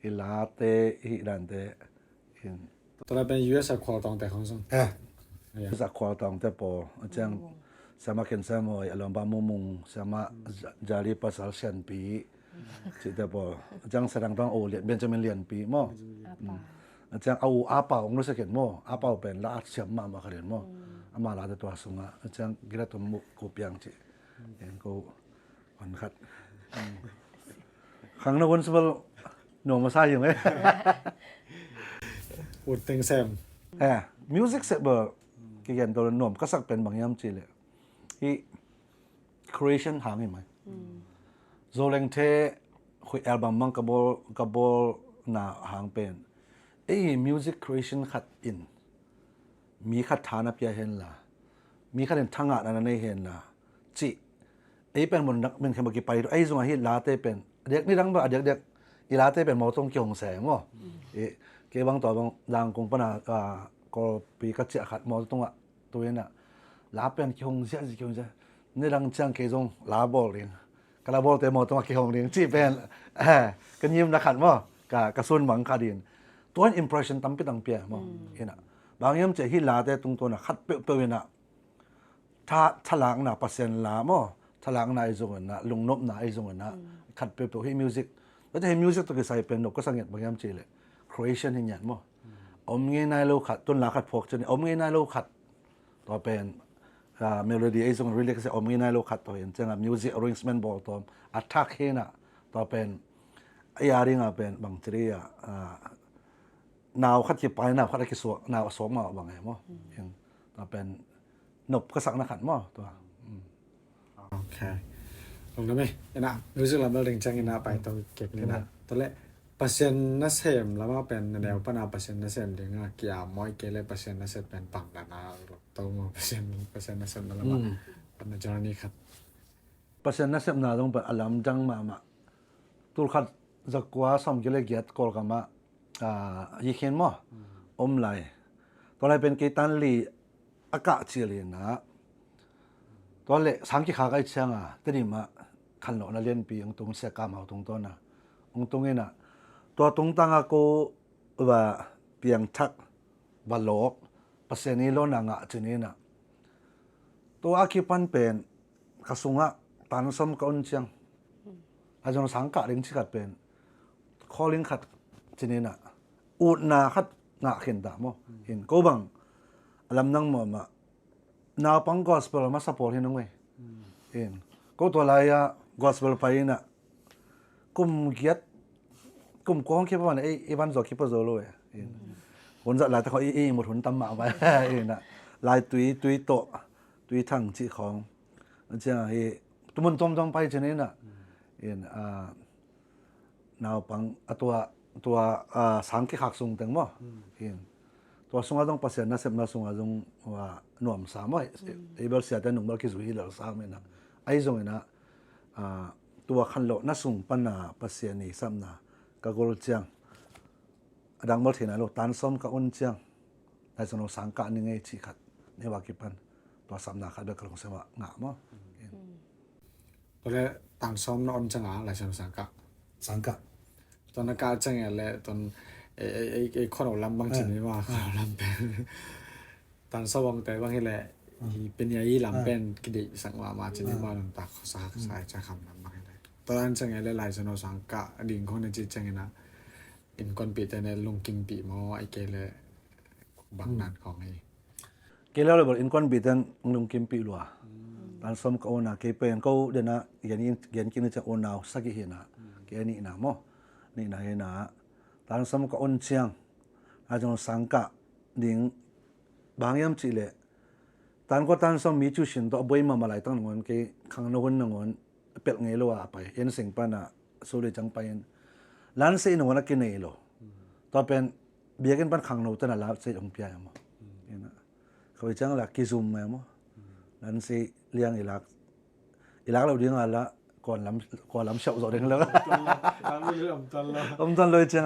i la te hi dan te in ตัวเราเป็น US ควอตองแต่ของส่ง sa kwa tong te po chang sama ken sa mo alom ba mo mung sama jali pasal sian pi chi te po chang sarang tong o lian benjamin lian pi mo chang au apa ong lo sa ken mo apa pen la siam ma ma karen mo ama la te to sunga chang gira to mu ko piang chi en ko on khat khang na won sbal no ma sa yong e อุดเต็งแซม music se ba ki gen to nom ka sak pen bang yam chi le hi creation hang hi mai zoleng the khui album mang ka bol na hang pen music creation khat in mi khat thana pya hen la mi khat en thanga na nei hen la chi pen mon nak men khama ki pai ai zunga hi la te pen dek ni rang ba dek i la te pen mo tong kyong se mo ke bang to bang dang kong pa na ko pi ka cha khat mo tong a tu na la pen kyong sia ni rang chang ke jong la bol ring ka la bol te mo tong a kyong ring chi pen kan yim na khat mo ka sun bang ka dinตัวimpression ตั้มไปตั้งเปียมั้งเห็นอ่ะบางอย่างจะฮิลาแต่ตรงตัวน่ะขัดเปรี้ยน่ะถ้าทลางน่ะเปอร์เซ็นต์ลามั้งทลางน่ะไอ้ตรงนั้นน่ะลุงนบน่ะไอ้ตรงนั้นน่ะขัดเปรี้ยให้มิวสิกแล้วจะให้มิวสิกตัวที่ใส่เป็นนกก็สังเกตบางอย่างจีเลย creation เห็นอย่างมั้งอมเงี้ยนายโลขัดต้นลาขัดพวกจนอมเงี้ยนายโลขัดตัวเป็นเมโลดี้ไอ้ตรงรีเลกซ์อมเงี้ยนายโลขัดตัวเห็นจังมิวสิก arrangement บอกตัว attack เห็นน่ะตัวเป็นไอ้ยาริงอ่ะเป็นบางทีอ่ะนาวขัดจีไปนาวขัดกี่สวกนาวสวกมาบางไงมั้งยังตัวเป็นนบกระสักนักขัดมั้งตัวโอเคลงได้ไหมนะรู้สึกเราเรื่องจังนะไปต้องเก็บนี่นะตอนแรกเปอร์เซ็นต์นัสเซมแล้วว่าเป็นแนวปนาเปอร์เซ็นต์นัสเซมเดี๋ยวงาเกี่ยวมอยเกลเปอร์เซ็นต์นัสเซมเป็นปังดานาตัวเปอร์เซ็นต์นัสเซมแล้วว่าเป็นจานี้ครับ เปอร์เซ็นต์นัสเซมนาต้องเป็นอลัมจังมาตุลขัดจะกว่าสมกิเลเกียรติกอลกันมายี่เขียนมั้งไหลตอนแรกเป็นกีตันลีอากาศเฉลี่ยนะตอนแรกสังเกตขาไอ้เชียงแต่นี่มาขันหลอกนักเรียนปีองตรงเสียกามเอาตรงต้นองตรงนี้นะตัวตรงตั้งก็ว่าเพียงทักบาลอกเปอร์เซ็นต์นี้ล้นงะจีนี้นะตัวอาคิปันเป็นกระสุงตานสมกับอุ่นเชียงอาจารย์สังกัดเรื่องที่ขัดเป็นข้อลิงขัดจีนี้นะอุดนาขัดงะเห็นตามเห็นก็บังลำนั่งมานาปังกอสเปลมาสปอร์ตให้น้องเว้ยเห็นก็ตัวลายกอสเปลไปน่ะกุมเกียรติกุมกองคิดว่าไอ้วันจอคิดว่าโซโล่เห็นคนจะลายแต่เขาหมดหุนตั้มมาไปเห็นน่ะลายตุยโตตุยทั้งจีของนั่นเจ้าเฮ้ตุมันต้มไปเช่นนี้น่ะเห็นนาปังตัวสังเกตหักสูงแต่งมั้งเห็นตัวสงฆ์ต้องเปอร์เซ็นต์นะเสพน่าสงฆ์ต้องว่าหน่วมสามไอ้เบลเสียแต่หนุ่มเบลคิดสุยเหลือสามนะไอ้ตรงนี้นะตัวขันโลน่าสูงปัญหาเปอร์เซ็นต์นี่ซ้ำนะก็กลเจียงดังเบลที่ไหนโลตันซ้อมกับอุ่นเจียงแต่สนองสังกัดนี่ไงชีขัดในว่ากี่ปันตัวซ้ำนะขัดเบลกลงเสว่าหงามั้ง ตอนแรกต่างซ้อมนอนจังหวะอะไรสังกัด สังกะ ตอนนักการจังไงแหละตอนไอ้คนเราลำบางชนิดว่าคนเราลำเป็นตอนสว่างแต่บางทีแหละเป็นยัยลำเป็นกิเลสสังวามาชนิดว่าลำตาสาสายจะคำลำบางทีตอนนั้นจังไงหลายๆชนสังกะดิ่งคนในจิตจังไงนะอินคนปีแต่ในลงกิมปีมอไอเกลเลยบางนัดของไอ้ เกล้าเลยบอกอินคอนบิดันลงกิมปีลัวตอนสมก็โอนาเกเป็นก็เดนะยันกินจะโอนาวสักกี่นะเกนี่นะมั้งนี่นะเห็นนะตอนสมก็โอนเชียงอาจจะสังกะดิ่งบางยามจีเลยตอนก็ตอนสมมีจุดสินตัวบ่อยมาหลายตั้งงอนเกขังนวนงอนเป็ดเงยลัวไปยันสิงปานะสุริจังไปยันล้านเสียนงอนกินเงยลัวต่อเป็นเบียกันปันขังนวตันละเสียองเปียมั้งนี่นะเขาไปจังหลักกิซุมมั้งล้านเสียเลี้ยงอีหลักเราเลี้ยงอะไรก่อนล้ำเฉาตัวเองแล้วตอนเลยจัง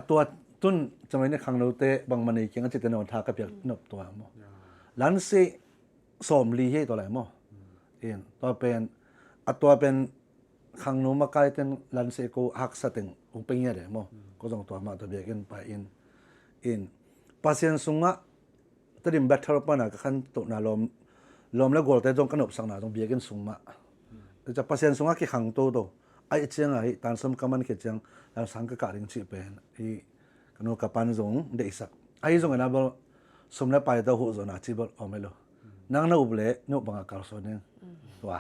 ตัวตุนจะไม่เนี่ยขังนวเตะบางมันอีกยังจิตนอนทากับอย่างนบตัวมั้งล้านเสียสมลีให้ตัวไหนมั้งเองตัวเป็นตัวเป็นขังนวมาใกล้เต็นล้านเสียกูหักสติงอุปนิยะเดมั้งก็ต้องตัวมาตัวเบียกันไปอินภาษาสุงะแต่ดิมแบทเทอร์ปานะก็ขันตุนาลมแล้วกอลแต่จงขนบสังนาจงเบียกันสุงะแต่จะภาษาสุงะกี่ขังโตโตไอ้เชียงไอ้ตานสมกำมันเกี่ยงแล้วสังกัดการิงชีเป็นไอ้ขนมกับปันจงเด็กสักไอ้จงนะบอลสมแล้วไปตัวหัวจงนะจีบอลเอาไม่รู้นั่งน่าอุบเล่นู่บังอาการส่วนนึงว้า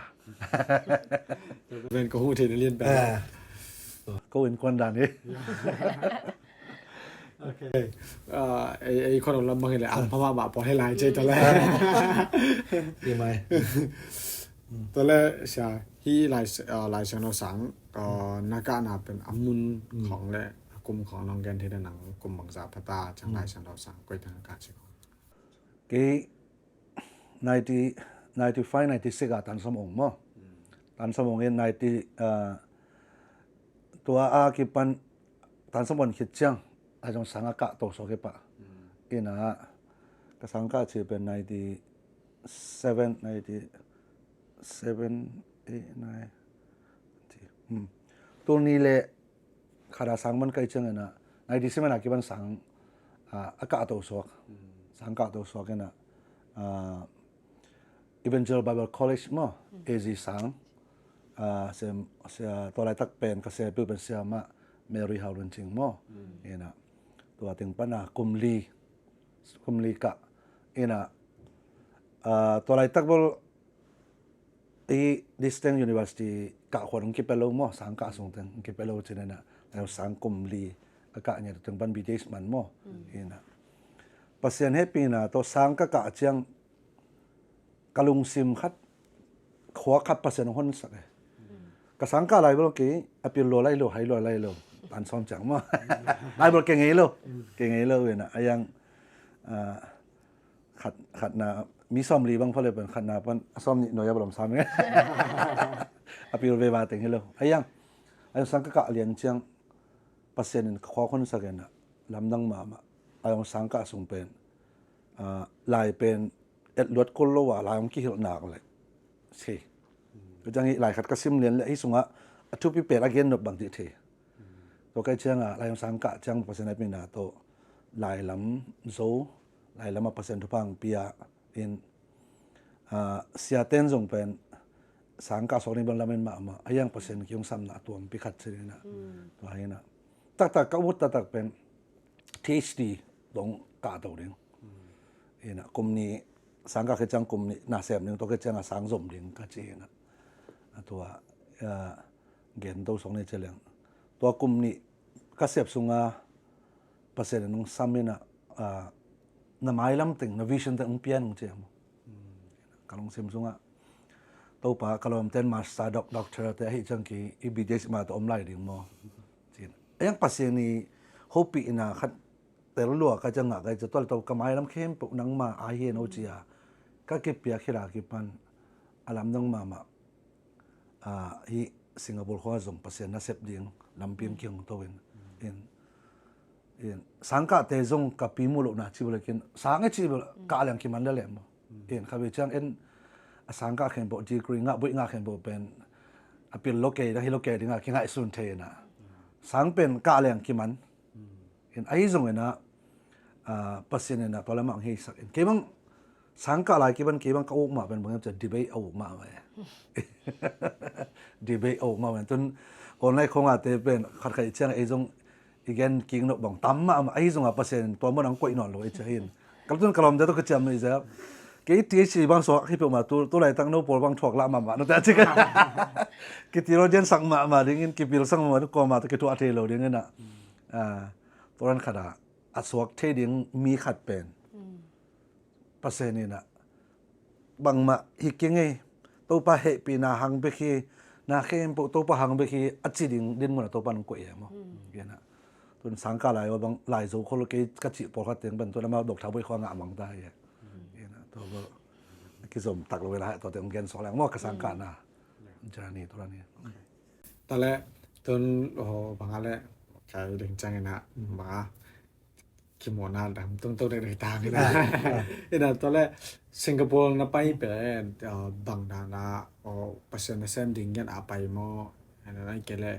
เป็นก็หูเทนเรียนแบบก็เป็นคนดันนี่โอเคไอ้คนเราลำบางทีแหละเพราะว่าบาปอให้ลายใจตอนแรกดีไหมตอนแรกใช่ที่ลายชนสังก็นักการนาเป็นอัมมุนของแหละกลุ่มของน้องแกนที่ได้หนังกลุ่มบางสาพัตตาจังลายชนสังก็ทางการใช่ไหมกี่95 96ตันสมองมั้งตันสมองเองตัวอาคิปันตันสมองคิดจังอาจจะสังกัดตัวสกิปะอินะก็สังกัดชื่อเป็น97 ตัวนี้เลยขาดสังมันใกล้จังนะ97อาคิปันสังอากาศตัวสกสังกัดตัวสกนะEvangel Bible College มั้งAZ สังเสียตัวอะไรตักเป็นก็เสียเป็นเสียมาเมรี่ฮาวล์จริงมั้งนี่นะตัวถึงปัญหากุมลีกะนี่นะตัวอะไรตักบอลDistinct University กะคนองค์กิเปโลมั้งสังกัดส่งถึงองค์กิเปโลจริงนะแล้วสังกุมลีอากาศเนี่ยถึงปันบีเดสมันมั้งนี่นะปัสยานให้ปีน่ะตัวสังกัดกะเชียงกลุงซิมคัดขวาคัดปัสยานคนสักเลยกสังกัดอะไรบ้างกี่อภิโลไล่โลไฮโลไล่โลตันซ้อมจังมั้งไล่บอลเก่งไงโลเลยนะยังขัดนะมีซ้อมรีบ้างเพราะเลยเป็นขัดนะเพราะซ้อมนี่หน่อยบอลซ้ำไงอภิโลเวบาเต็งไงโลยังสังกัดเลี้ยงเชียงปัสยานขวาคนสักเลยนะลำดังมาสังกัดส่งเป็นลายเป็นลวดคนโลว่าลายของกี่หนักเลยใช่ก็จังนี้ลายขัดกระซิมเลียนเลยที่สุงะทุบพิเปรอาเกนนบบางทีเทตัวใกล้เชียงลายของสังกัดจังเปอร์เซ็นต์เป็นโตลายลำโซลายลำมาเปอร์เซ็นต์ทุพังปีอินเสียเต้นส่งเป็นสังกัดสองนี้บนลำเป็นมายังเปอร์เซ็นต์กี่องศาหนาตัวพิคัดเช่นนะตัวนี้นะตักก็วุฒิตักเป็นTHD ตรงกาตัวเองนี่นะกลุ่มนี้สังกัดจังกลุ่มนี้น่าเสียบหนึ่งตัวจังสังสมเองก็เจนะตัวเกณฑ์ตัวสองนี้เจริญตัวกลุ่มนี้ก็เสียบสุงาเปอร์เซ็นต์นึงซ้ำนี่นะน้ำไม้ลำตึงน้ำวิชันตึงเปียนเจียมกำลังเสียบสุงาตัวป่ากำลังเต้นมาสตาร์ด็อกเตอร์แต่ให้จังกี้อีบีเดสมาตัวอมไล่ดิ่งมั้งจีนยังเปอร์เซ็นต์นี้ฮอปปี้นะคัดแต่ละลัวก็จะงะก็จะตัวกำไม้ลำเข้มปุกนังมาอาเฮนโอจีอาก็เก็บเปียขี้รากิปันอารมณ์นังมาฮีสิงคโปร์เขาส่งเปอร์เซ็นต์น่าเสพดิ้งลำเพียงเกี่ยงตัวเองสังกัดเตจงกับปีมุลนะชิบุลกินสังเกตชิบุลกาลยังกิมันได้เลยมั้งข้าพเจ้าสังกัดเข็มบอกจีกรีงะบุยงะเข็มบอกเป็น เป็นโลเกนะฮิโลเกดิงะคิงะสุนเทนะสังเป็นกะแรงกิมันเห็นไอ้จงนะปัสเซนนะตัวละมังเฮสักเกบังสังกะลายกิบันเกบังก็ออกมาเป็นบางอย่างจะดีเบตออกมาไว้ดีเบตออกมาเหมือนจนคนในคงอาจจะเป็นขัดขัดเชียงไอ้จงอีกอย่างกิงนกบังตั้มมาไอ้จงปัสเซนตัวมันอังกุยนอนเลยจะเห็นกับจนกลมจะต้องกระจำเลยจ้ะcái tiếng chỉ bằng số khi mà tôi lại tăng nấu bột bằng thuốc lạ mà nó ta chứ cái tiếng nó dân sang mà đến cái biểu sang mà nó qua mà cái thuốc thế rồi đến nèตัวนั้นขนาดอัศวกเทดิงมีขัดเป็นเปอร์เซ็นต์นี่นะบางมาฮิกยังไงตัวปะเหปีนาหังไปคีนาเข้มตัวปะหังไปคีอัจฉริงดินมันตัวปันกุยมั้งเงี้ยนะตัวสังกัดอะไรว่าบางหลายสูคนละกี่กัจจิปอดขัดเตียงเป็นตัวนั้นมาดกเท้าไปควางอ่างได้ตัวก็คิดสมตักลงเวลาตัวเต็มเกณฑ์สองแรงมากกระสังการนะจานี่ตัวนี้ตอนแรกตอนโอ้บางอะไรใครเรื่องจังนะมาคิมวนาดำต้องได้ตามนี่นะนี่ตอนแรกสิงคโปร์นะไปเป็นบางนานะประชาชนดิ่งกันอาไปมออันนั้นเกล้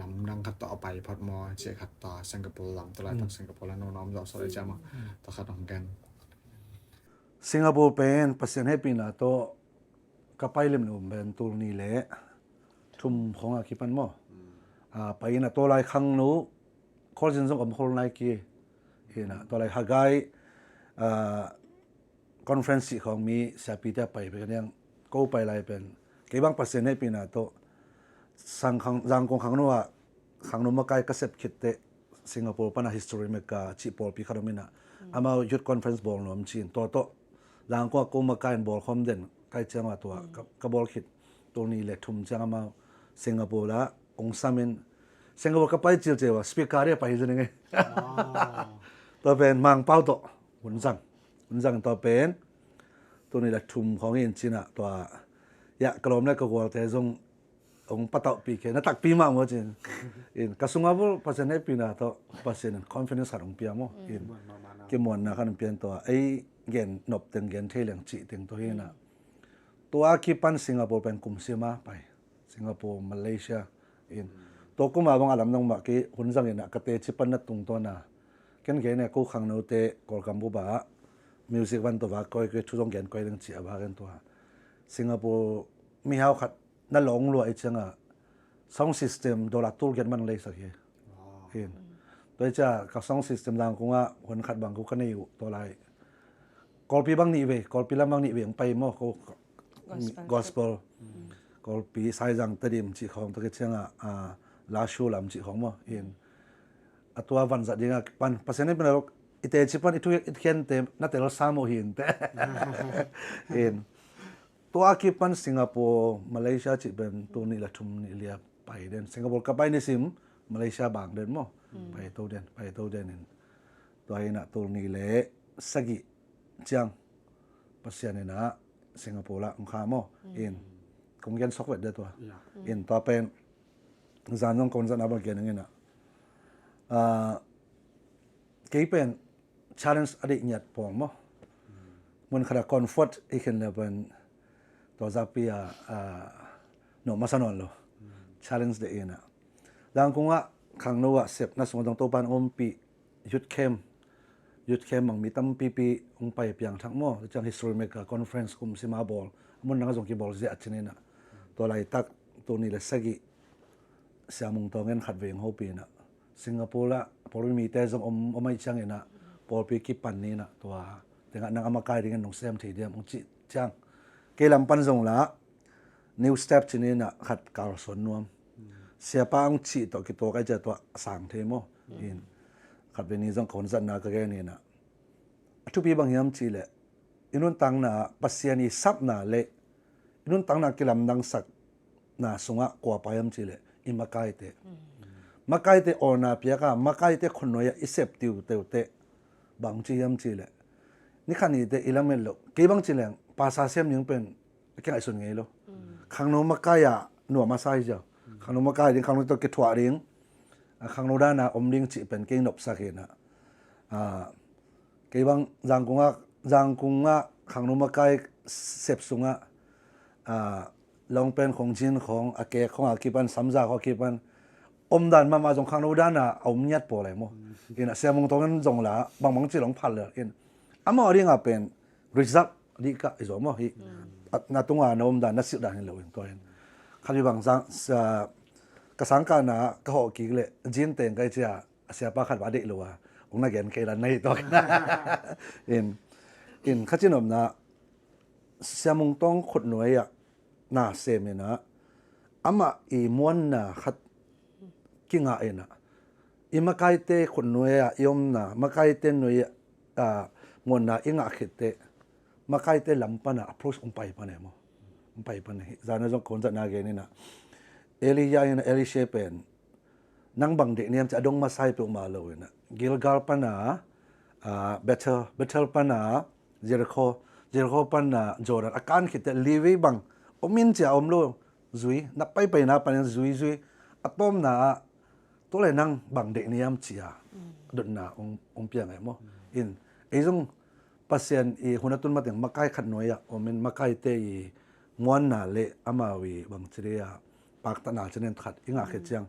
ลำนั่งขัดต่อไปพอดมอเช็คขัดต่อสิงคโปร์ลำตลาดสิงคโปร์แล้วน้องๆเราสอนจะมาต่อขัดของกันสิงคโปร์เป็นเปอร์เซ็นต์ให้ปีน่ะโตก็ไปเล่มหนุ่มเป็นตัวนี้แหละทุ่มของอาคิปันมั่ไปน่ะตัวลายขังนู้คนสินส่งกับคนลายกี่เห็นน่ะตัวลายฮากายคอนเฟรนซ์ของมีเสียปีเดียไปกันยังก็ไปลายเป็นกี่บางเปอร์เซ็นต์ให้ปีน่ะโตสังขังจังกงขังนู้ขังนู้มาใกล้กระเซ็บคิดเตสิงคโปร์ปัญหา history เมกาชิปอลปีคาร์มิน่ะอามาหยุดคอนเฟรนซ์บอลหนุ่มจีนตัวโตหลังก็มาใกล้บอลคอมเด่นใกล้เจ้ามาตัวกับบอลคิดตัวนี้แหละทุ่มจังมาสิงคโปร์ละองศามินสิงคโปร์ก็ไปเจียวสปีกเกอร์เนี่ยไปจนยังไงตัวเป็นมังเป้าตัวหุ่นจังตัวเป็นตัวนี้แหละทุ่มของอินจีน่ะตัวยะกลมเนี่ยก็กลัวแต่ทรงองปัตตาปีแค่นักตักปีมาหมดจริงอินกระสุนอาวุธปัจจัยในปีน่ะตัวปัจจัยนั้นคอนฟิเดนซ์ของปีมั้งอินเกี่ยมวนนะคันเปลี่ยนตัวไอ้เงินนบเต็งเงินเที่ยงจีเต็งตัวเองนะตัวอาคิปันสิงคโปร์เป็นกลุ่มเสียมาไปสิงคโปร์มาเลเซียอินตัวก็มาบางอารมณ์น้องมากี่หุ่นจังเงินนะกระเตจิปันนัดตรงตัวน่ะเกินเงินเนี่ยกูขังโนเตกอลกัมบูบะมิวสิกวันตัวว่าก้อยชุดตรงเงินก้อยเรื่องจีอาบากันตัวสิงคโปร์มีเฮาขัดนั่นหลงรวยจังอ่ะซองซิสเต็มโดราตูลเงินมันเลยสักทีอินโดยจะกับซองซิสเต็มหลังกูว่าหุ่นขัดบางกูก็ไม่อยู่ตัวไรกอลปีบางนี่เว้ยกอลปีละบางนี่เว้ยไปมั่วเขากอสเปลกอลปีสายจังตะดิมจีของตะเกียงลาชูลำจีของมั่วเห็นตัววันจัดยังปันภาษาเนี่ยเป็นอะไรอิตาลีปันอิทุอิตเขียนเต็มนั่นแต่เราสามโมเห็นแต่เห็นตัวอาคิปันสิงคโปร์มาเลเซียจีเป็นตัวนี้ละทุ่มนี่เลียไปเดินสิงคโปร์ก็ไปในซิมมาเลเซียบางเดินมั่วไปตัวเดินตัวนี้นะตัวนี้เลยสกิจังปัสยานี่นะสิงคโปร์ละองคาโมอินคงยันซอกเวดเดือตัวอินต่อเป็นจานน้องคนจะนับเกี่ยงนี่นะเกี่ยเป็น challenge อดีตเนี่ยผมมั้งมันขนาดคอนฟอร์ตอีกคนเนี่ยเป็นตัวจับปีโนมาสนนโล challenge เดียนะดังคงว่าขังโนว่าเสพนักสมองตัวปันอมปียุดเข้มมังมีตั้มปีองไปเปียงทั้งหมดจัง history maker conference กุมสิมาบอลมันนั่งส่งกีบอลเสียชนิดน่ะตัวไรตักตัวนี้เลยสักกี่เสียมุงตัวเงินขัดเวงหัวปีน่ะสิงคโปร์ละพอมีแต่ส่งไม่ช่างเองนะพอปีกีปันนี้น่ะตัวแต่งานนั่งอามาไกลดิ้งน้องเซมทีเดียมองจิจังเกลัมปันส่งละ new step ชนิดน่ะขัดการสนนวมเสียป้าองจิตัวกี่ตัวก็จะตัวสั่งเทโมอินขัดเป็นนี้ต้องคนสันนาก็แค่นี้นะทุกปีบางอย่างจีเละอินุนตังนาปัสยานีซับนาเละอินุนตังนากิลำดังสักนาสุงะกว่าไปยามจีเละอิมาไกเตโอนาเปียกามาไกเตคนน้อยอิเซปติวเตวเตบางจียามจีเละนี่ขันนี้เตอิลาเมลโลกี่บางจีเละภาษาเสียมยังเป็นแค่ไอส่วนไงโลขังโนมาไกยะหนัวมาไซเจ้าขังโนมาไกดิ้งขังโนตัวเกตถวาดิ้งขังโนด้านะอมดิ้งจีเป็นเก่งนบสักเห็นนะกี่บางจังกุงะขังโนมาไกเสพสุงะ ลองเป็นของจินของอาเกของอากิปันสัมจาของอากิปันดันมาจงข้างโน้ด้านน่ะเอาเมียดปอเลยมั้งอินเสียมงตรงนั้นจงละบางทีลงพันเลยอินอาเรื่องเป็นริซับดีก็อิสระมั้งฮีนัดตรงนั้นดันนัดสิดานเลยตัวเองข้าที่บางสังกสังการน่ะก็หอกิเลยจินเต็งก็จะเสียปากขัดบาดเด็กเลยว่าองค์นักเรียนเคยรันในตัวอินข้าที่นมนะเสียมงต้องขดหน่วยอ่ะน่าเสียมีนะอีม้วนน่ะขัดกิงอ่ะเองนะมาใกล้เตะคนหน่วยยอมนะมาใกล้เตะหน่วยงวนนะอิงอ่ะคิดเตะมาใกล้เตะลำปะนะ approach ไปปะเนี่ยมั้งไปปะเนี่ยจานนั้นคนจะน่าเกนี่นะเอลียาเอลิเชเป็นนังบังเด็กเนี่ยจะดงมาใส่เปล่ามาเลยนะกิลกาลปะนะเบเทลปะนะเจริโคปะนะจอร์แดนอาการคิดเตะลีวีบังมินจะโลจุยนับไปนะปะเนี่ยจุยอะตอมนะตัวเลยนั่งบังเด็กนี่ยามเชียดุนนะองเปียงไงมั้งไอ้ตรงปัสเซียนหัวหน้าตุนมาถึงมาใกล้ขัดหน่วยมันมาใกล้เตยม้วนน่ะเละอามาวีบางทีปากตนาจะเน้นขัดอิงอาเขจัง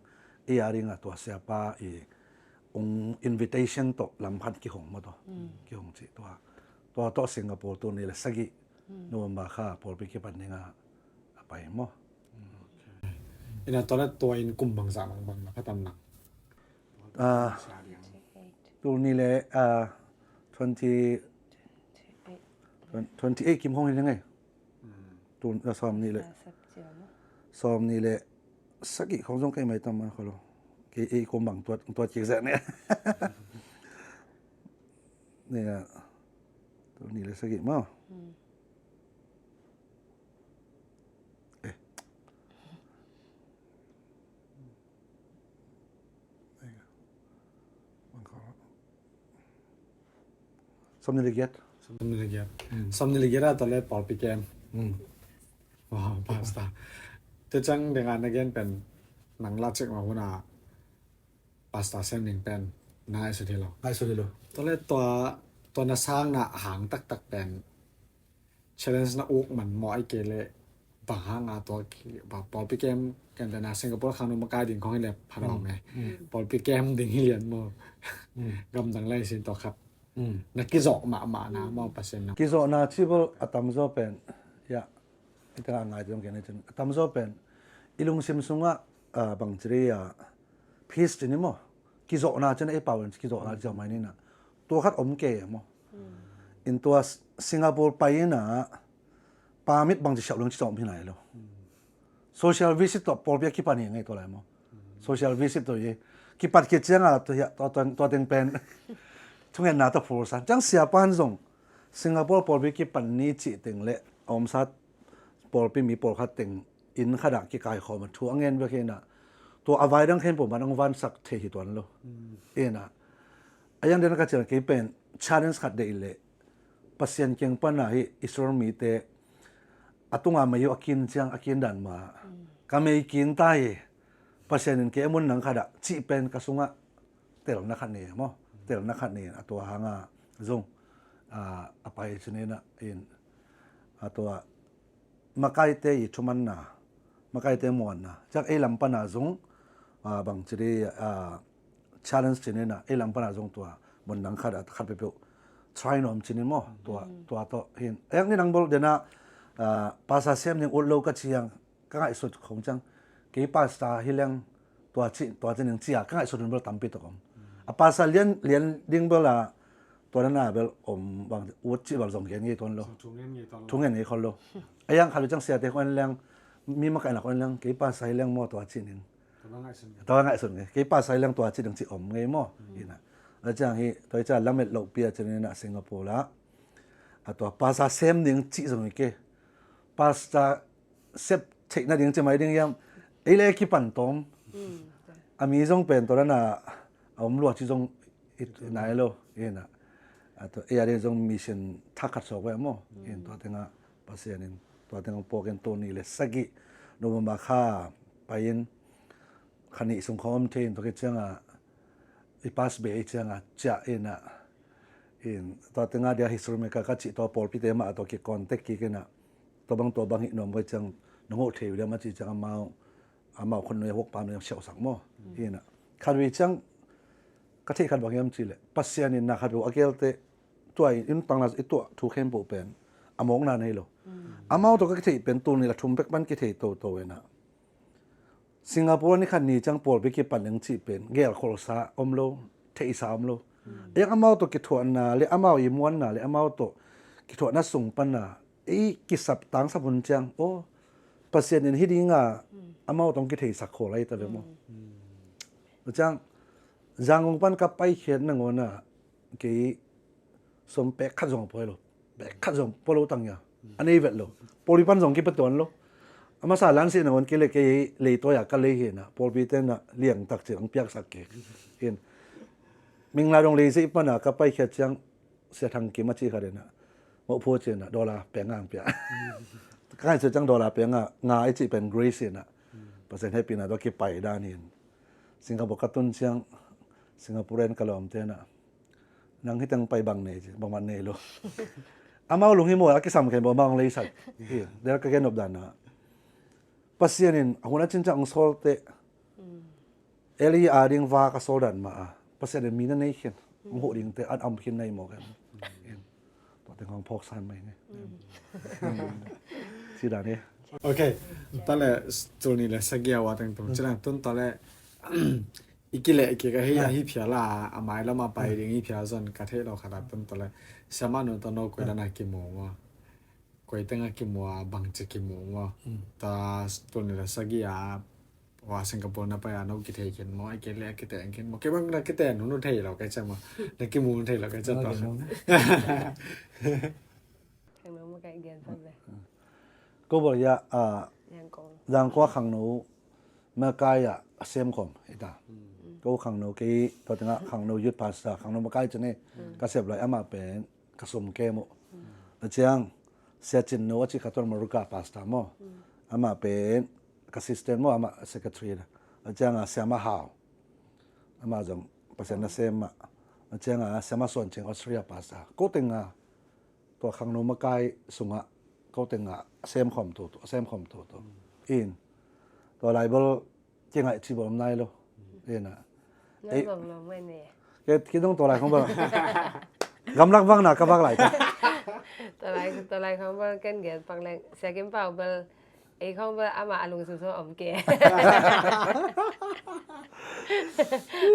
อาริงอ่ะตัวเสียป้าองอินวิเทชันตกลำพันกี่หงมาตัวกี่หงจีตัวสิงคโปร์ตัวนี้เลยสักกี่โนวันบาค่าพอไปเก็บปันนี่งาไปมั้งอินตอนแรกตัวอินกลุ่มบางสามบางพัฒนาตัวนี้เลย28กิมห้องยังไงตัวซ้อมนี่เลยซ้อมนี่เลยสักกี่ของจงใครไม่ทำมาเขาหรอกกลุ่มบางตัวจีแสเนี่ยเนี่ยตัวนี้เลยสักกี่มั้งสมนิริเกตตอนแรกปอลปีเกมว้าวพาสต้าแต่จังเด็กงานนักเรียนเป็นหนังลาดเช็คมาว่าพาสต้าเส้นหนึ่งเป็นนายสุดที่เราตอนแรกตัวน่ะสร้างน่ะหางตักเป็นเชลเลนส์น่ะอุกมันหมอไอเกเลยบางหางตัวแบบปอลปีเกมกันแต่นะสิงคโปร์ครั้งนู้นมากายดิ่งของให้เล็บพาราไหมปอลปีเกมดิ่งให้เรียนมั้งกำลังไล่สินต่อครับนักกิจอกมานะมองเปอร์เซ็นต์นะกิโซนาชิบอัตมโซเป็นอิตางานจงเกณฑ์จนอัตมโซเป็นอิลุงซิมซุงบางทีพีซนี่มั้งกิโซนาจนป่าวกิโซนาจะไม่นี่นะตัวขัดเกย์มั้งอินตัวสิงคโปร์ไปนะปามิดบางทีชาวลงที่จอมพินัยแล้วโซเชียลวิสิตตัวปอลเบียคิปันยังไงตัวอะไรมั้งโซเชียลวิสิตตัวยี่คิปันคิดจังตัวเต็งเป็นทุกอย่างน่าจะฟูสันจังเสียปันส่งสิงคโปร์ปอลบิกิปันนี้จีติงเละอมสัตปอลบิมีปอลขัดติงอินขนาดกี่กายขอมาทัวเงินไปแค่น่ะตัวอวัยดังเห็นผมมันต้องวันสักเที่ยวตัวนั้นเลยน่ะไอ้ยังเดินก็จะกี่เป็น challenge ขัดเดย์เละปัสยันเก่งปันน่ะฮิอิสรามีเตะตุงอามาอยู่อากินจังอากินดันมาก็ไม่กินตายปัสยันเกี่ยมุนหนังขนาดจีเป็นกระสุงเตะหลังนักขันเนี่ยมั้งเตลนักขันนี่ตัวหางจงไปชนิดน่ะตัวมาใกล้เตยชุมันน่ะมาใกล้เตยมวนน่ะจากลำปนาจงบางทีchallenge ชนิดน่ะลำปนาจงตัวบนหนังขัดไปเปล่า try นอมชนิดมั้งตัวเห็นอย่างนี้นังบอกเดี๋ยวนะภาษาเสียมยังอุดโลกเชียงก็ง่ายสุดของจังกี่ภาษาฮิเลงตัวจีนึงเชียก็ง่ายสุดเป็นตั้มปิดตัวผมpasal lian ding belaตัวนั้นเบลบางอุดจีบางสงเกนยี่ตนโลทุ่งเงินยี่คนโลไอ้ยังขัดจังเสียแต่คนเลี้ยงมีมากันหลักคนเลี้ยงกี่ป้าใส่เลี้ยงหม้อตัวจีนึงตัวง่ายสุดไงกี่ป้าใส่เลี้ยงตัวจีนึงจีไงหม้อนี่นะแล้วจังฮีตัวจะลำเม็ดโลกเปียจีนึงนะสิงคโปร์ละตัวภาษาเซมดิ้งจีสมัยเกภาษาเซฟเทคนาดิ้งจะไม่ดิ้งยังไอ้เล็กกี่ปันตอมมีจงเป็นตัวนั้นลวดที่จงไหนโลน่ะตัวเรื่องจงมิชชั่นทักขัดสอบไว้มั้งตัวเต็งภาษาเนี่ยตัวเต็งโปรแกรมตัวนี้เลยสักกี่โนมันมาค่าไปขณิสงครามเทนตัวเจ้าปัสเบย์เจ้าจะน่ะตัวเต็งเดียร์ฮิสโตรเมกาจิตัวปอลพิเตมาตัวกี่คอนเทคกี่น่ะตัวบางหินนมไว้จัง น้องโอเทียวเดี๋ยวมาจีจังอามาคนเนี่ยหกปามเนี่ยเฉียวสังมั่วที่น่ะขัดวิจังก็ที่ขัดบางอย่างจีเลยปัสยานินนะขัดดูอาเกลเตตัวอินตังนัสอีตัวถูกเข้มโปเป็นอามองนานให้โลอามาตัวก็ที่เป็นตัวนี่แหละทุ่มเป็กมันก็ที่โตเองนะสิงคโปร์นี่ขันนี้จังปอลไปเก็บปันยังจีเป็นเกลโคลซาอมโลเทอิสาอมโลยังอามาตัวกิถวนน่ะเลยอามาอีมวนน่ะเลยอามาตัวกิถวนน่ะส่งปันน่ะกิสับตังสับหุนจังโอ้ปัสยานินฮิดิ้งอามาต้องกิเทสักโคไรแต่เดิมจังจางงปันกับไปเขียนนั่งวันน่ะกี่สมเป็กขัดส่งพอยโลเป็กขัดส่งพอโลตังยาอันนี้เวทโลพอลิปันส่งกี่ประตูนโลอามาสาลันสินั่งวันกี่เล็กเลยตัวอยากกันเลยเห็นนะพอปีเต้นน่ะเลี้ยงตักเสียงเปียกสักเกเห็นมิงลาดงเลยสิปันน่ะกับไปเขียนจังเสียทางกี่มาจีกันเลยนะหมอพูดเจนน่ะดอลลาร์เปียงอ่างเปียก็ให้เสียจังดอลลาร์เปียงอ่ะงาไอจีเป็นกรีซน่ะเปอร์เซ็นต์ให้ปีน่ะตัวกี่ไปด้านนี้สิงคโปร์กระตุ้นเชียงสิงคโปร์เรนกะลอมเตนะนังให้ตั้งไปบางเนจบางวันเนโลอามาลุงฮิโมอากิสัมเคนบางเลยสักเดี๋ยวก็แค่นบดานะปัสยานินอาคนนั้นจริงจังโซลเตเอลีอาดิงวากโซลดันมาปัสยานินมีนั่นเองเขียนหัวดิ่งเตอัดอัมขินในหมอกันตัวแต่ของพอกซันไหมเนี่ยสิดานี่โอเคตอนแรกตัวนี้แหละสักยาวตั้งตัวฉะนั้นต้นตอนแรกอีกเลยอีกก็ให้ยาฮิพิลาอามาแล้วมาไปเรื่องฮิพิลาส่วนกระเทศเราขนาดต้นตอนแรกสามัญตอนเราคุยด้านกิโมงว่าคุยตั้งกิโมงบางจะกิโมงว่าแต่ตัวนี้แหละสักยาว่าสิงคโปร์นับไปอ่ะนกกิเทกินมั้งไอ้เกลี่ยกิเทกินมั้งแค่บางนักกิเทนนู่นไทยเราก็จะมานักกิโมงไทยเราก็จะต่อข้างนู้นมาไกลเกินไปเลยก็บอกยายังก็ขังหนูเมื่อกายเซมคอมไอ้ตาก็ขังหนูกี่ตัวตั้งขังหนูยุดภาษาขังหนูเมื่อกายจะเนี่ยก็เสียบเลยอามาเป็นกระสมเกมแล้วเชียงเสียจินโนจิขัดตัวมารุกาภาษาโมอามาเป็นกสิสเตนโมอามาเซกเทรีแล้วเชียงเสียมาฮาวอามาจงภาษาเซมแล้วเชียงเสียมาส่วนเชียงออสเตรียภาษาก็ตั้งตัวขังหนูเมื่อกายสุงะก็ตั้งเซมคอมตัวเซมคอมตัวอินตัวไลเบิลจริงไงที่บอกนายโลเอ็นะเอ้ยบอกเราไม่เนี่ยคิดต้องตัวไรของบ้างกำลังฟังนะกำลังไหลตัวไรของบ้างกันเกี่ยวฟังแรงเสียกินเปล่าเบลไอ้ของเบลอามาลุงสุดๆอมเกะ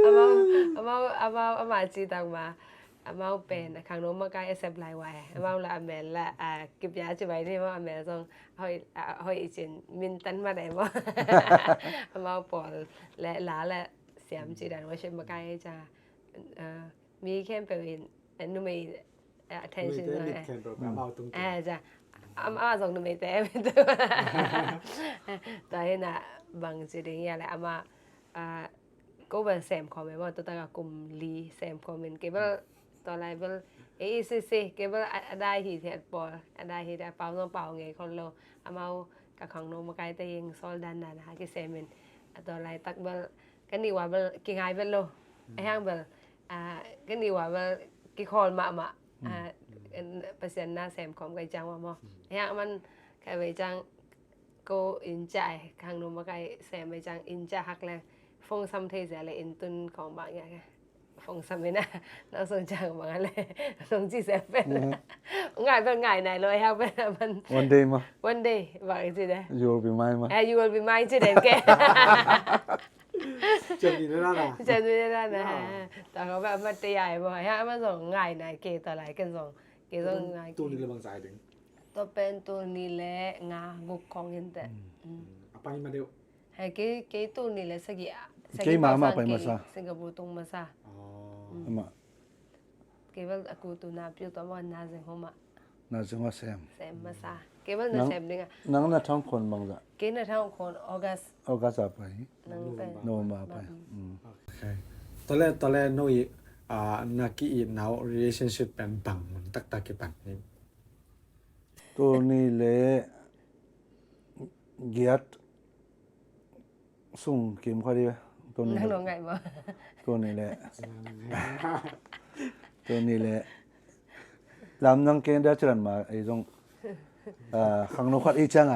อามาจีตังมาอามาเป็นข้างโน้มมาใกล้เซฟไลไว้อามาละอเมริละกิบยาจะไปที่ว่าอเมริกาเขาอีจินมินตันมาได้บ่อามาปอลและหลาและเสียมจีดันว่าเช่นมาใกล้จะมีแค่เป็นนุ่มattention จะอาส่งนุ่มแต่เป็นตัวแต่เห็นน่ะบางจีดิ่งอย่างไรอามาก็เป็นเซมคอมเมนต์ว่าตัวตากลุ่มลีเซมคอมเมนต์เก็บตัวอะไรเป็นซีเก็บได้หีเทียดปอได้หีได้เป่าต้องเป่าไงคนเราอามากับของโนมาไกลแต่ยังโซลดันนะคะกิเซมินตัวอะไรตักเบลกันดีว่าเบลกิงไงเบลโลไอ้ห้างเบลกันดีว่าเบลกิคอลมาเปอร์เซ็นต์หน้าเซมของไกจังว่ามั้งไอ้ห้างมันไกจังก็อินใจข้างโนมาไกลเซมไกจังอินใจหักแรงฟงซัมเทเสอะไรอินตุนของบางอย่างฟงซัมไม่น่าเราสนใจบางอะไรสนจีเซฟเป็นง่ายเป็นง่ายไหนเลยครับเป็นมัน one day มา one day บอกอีกทีเด้ you will be mine มา you will be mine จีเด็กแกจะมีได้นะจะมีได้นะแต่เขาแบบมันใหญ่บ่อยฮะมันส่งง่ายนะเกต่อไหลกันส่งเกส่งง่ายตัวนี้เลยบางสายถึงตัวเป็นตัวนี้แหละงากุกของยันแต่ไปมาเดียวให้เกตัวนี้แหละสักอย่างเกมาไปมาซะสิงคโปร์ตรงมาซะมาเกว่ากูตัวนาพิวตัวมันนาจึงหัวมาน่าจะว่าแซมมาซะเกว่าน่าแซมดึงนังน่าท้องคนบางจ้ะเกน่าท้องคนออกัสไปนังเป็นโนมาไปโอเคตอนแรกโน้ยนักกีฬา relationship เป็นบังมันตักกี่ปันนี่ตัวนี้เลยเกียรติส่งเกมเขาดีไหมตัวนี้นั่งลงไงบ่ตัวนี้แหละลำนังเกณฑ์ได้จนมาไอ้ตรงข้างนอกขัดอีจัง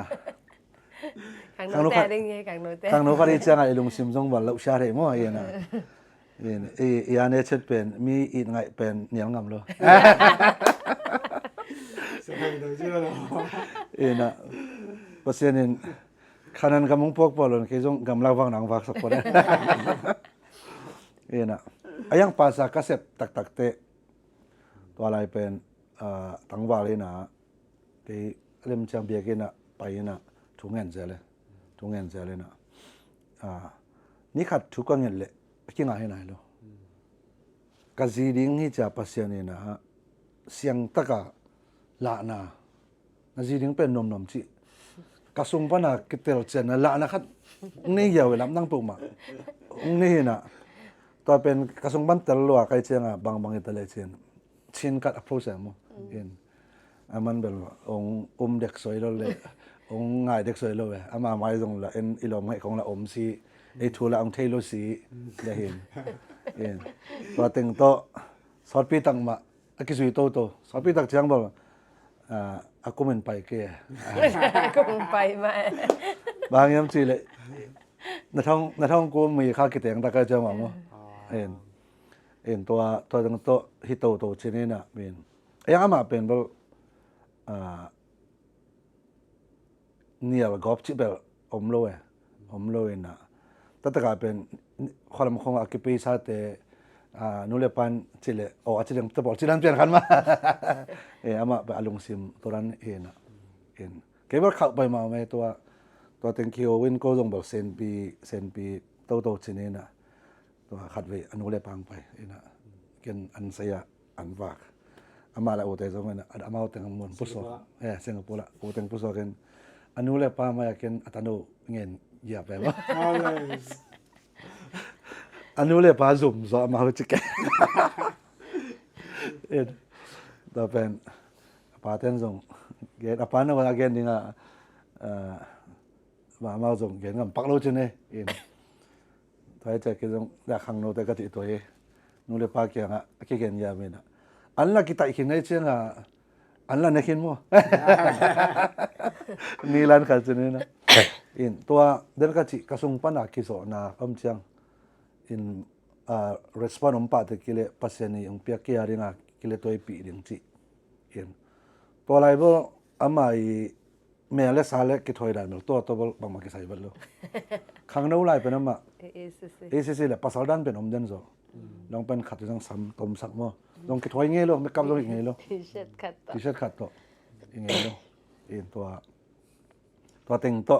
ขังโนแต่ได้ไงขังโนแต่ ทางโน้นก็ได้จ้างไอ้ลุงซิมซงบอลเราชาเรมั่วเองนะเอ็นอีอันนี้เช็ดเป็นมีอีกไงเป็นเหนียวงำเลย ใช่เราเชื่อเรา เอ็นนะเพราะฉะนั้นขนาดกำลังพวกบอลคือจงกำลังฟังหนังฟังสักคนเอ็นนะไอ้ยังภาษากระเสพตักเตะตัวอะไรเป็นตั้งวาเลยนะที่เริ่มจำเบียกินนะไปนะทุ่งเงินเจเลยทุ่งเงินเจเลยนะนี่ขัดทุกคนเงินเลยกินอะไรไหนลูกกะจีดิ้งที่จะภาษาเนี่ยนะเสียงตะกะละนะจีดิ้งเป็นนมจีกระสุนปนักกิเตลเจนละนะครับนี่ยาวเวลานั่งปุ่มนี่นะตัวเป็นกระสุนปันเตลลัวใครเชียงบางอิตาลีเชียนชินกัด approach มั้งเห็นมันเป็นว่าเด็กสวยเลยง่ายเด็กสวยเลยมาไม่ตรงละอีหลอมให้ของละสีไอ้ทัวละเทโลสีจะเห็นตัวเต็งโตสอดปีตังมากิสุยโตสอดปีตังจังบอกaku main pai ke aku main pai ma bang yam chi le na thong ko mi kha ki teng ta ka cha ma mo en to dang to hi to chi ne na min ayang ama pen bol nial gop chi bel om lo na ta ka pen kholam khong akipi sa te nule pan chile o achilem to bol chilan pen khan ma ama ba alung sim toran na ke bor khau pai ma me to thank you win ko jong bol sen pi to chine na to khat ve anule pang pai na ken an saya an wak ama la o te jong na ama o teng mon puso singapore la o teng puso ken anule pa ma ken atano ngen ya pe ma anule pa zoom zo ma ho chike da pen pa ten zong ge apa na wa gen dinga ma zong gen ngam pak lo chine thai cha ke zong da khang no te ka ti to e nule pa ke nga ke gen ya me na an la ki tai khin nei chenga an la ne khin mo ni lan ka chine naตัวเดินกะจิกระทรวงปัญหาคิโซนาจังresponse ปาตะกิเลปัสยานีเปียกเกียริงากิเลตัวปีดิงจิตัวไรบ่อามาเมลเลสาเลกิถอยได้ตัวบลบางมากิใส่บลลูข้างนู้นไรเป็นอามาเอซีเลยภาษาด้านเป็นเดนโซลองเป็นขัดจังซ้ำต้มสักมั้งลองกิถอยเงี้ยลูไม่กลับลงอีกเงี้ยลูทีเชิดขัดตัวเงี้ยลูตัวเต็งโต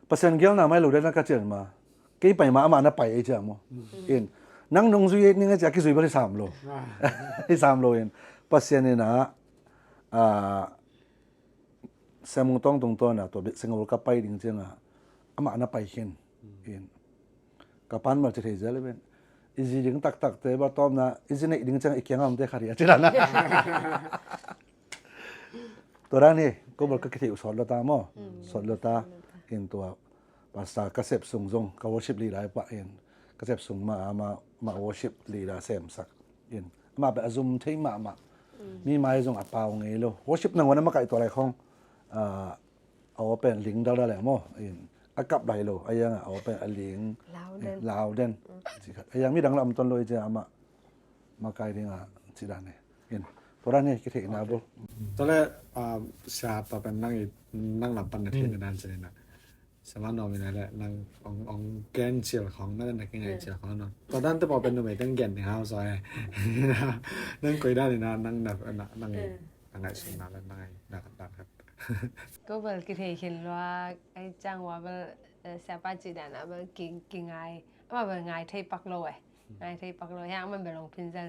เปอร์เซ็นต์เกี่ยวน่ะไม่รู้ได้นักเรียนมากี่ไปมาอามาน่ะไปไอ้เจ้ามั้งนั่งนงซุยนี่ก็จะกี่ซุยบริ3 โลที่3 โลเปอร์เซ็นต์นี่นะเสมุตรงตัวน่ะตัวสิงคโปร์กับไปจริงๆอามาน่ะไปเห็นกับปันมาจะเทเจเลยเป็นอีจีดึงตักเตะบอลตอมนะอีจีนี่ดึงจังอีกอย่างมันได้ขายจีรันนะตัวนั้นนี่ก็บอกก็คิดว่าสอนเราตามมั้งสอนเราตาตัวภาษากระเสพสูงกับวอร์ชิปลีได้ปะกระเสพสูงมาวอร์ชิปลีได้เสมสักมาแบบซุ่มที่มามีไม้จงอัปเปาไงลูวอร์ชิปหนึ่งวันนั้นมาไก่ตัวอะไรของเอาเป็นลิงได้แล้วมั้งอากับได้ลูไอ้ยังเอาเป็นลิงลาวเด่นไอ้ยังมีดังลำต้นเลยจะมาไก่ดิ้งสิด้านนี้ตัวนั้นนี่คิดเห็นนะบุตอนแรกชาต่อเป็นนั่งหลับปันนาทีกันนานเลยนะสามารถนอนไปไหนแหละนั่งองแกนเชียร์ของนั่นนักยังไงเชียร์ของนอนตอนนั้นจะบอกเป็นหนุ่มตั้งแกนในห้าวซอยนั่งคุยได้เลยนะนั่งแบบนั่งไงสุนัขแล้วนั่งดักครับก็เบลกิเทคินว่าไอ้จังว่าเบลเสียป้าจีดานะเบลกินไงว่าเบลไงเทปักโลไงเทปักโลย่างมันเบลลงพินจัง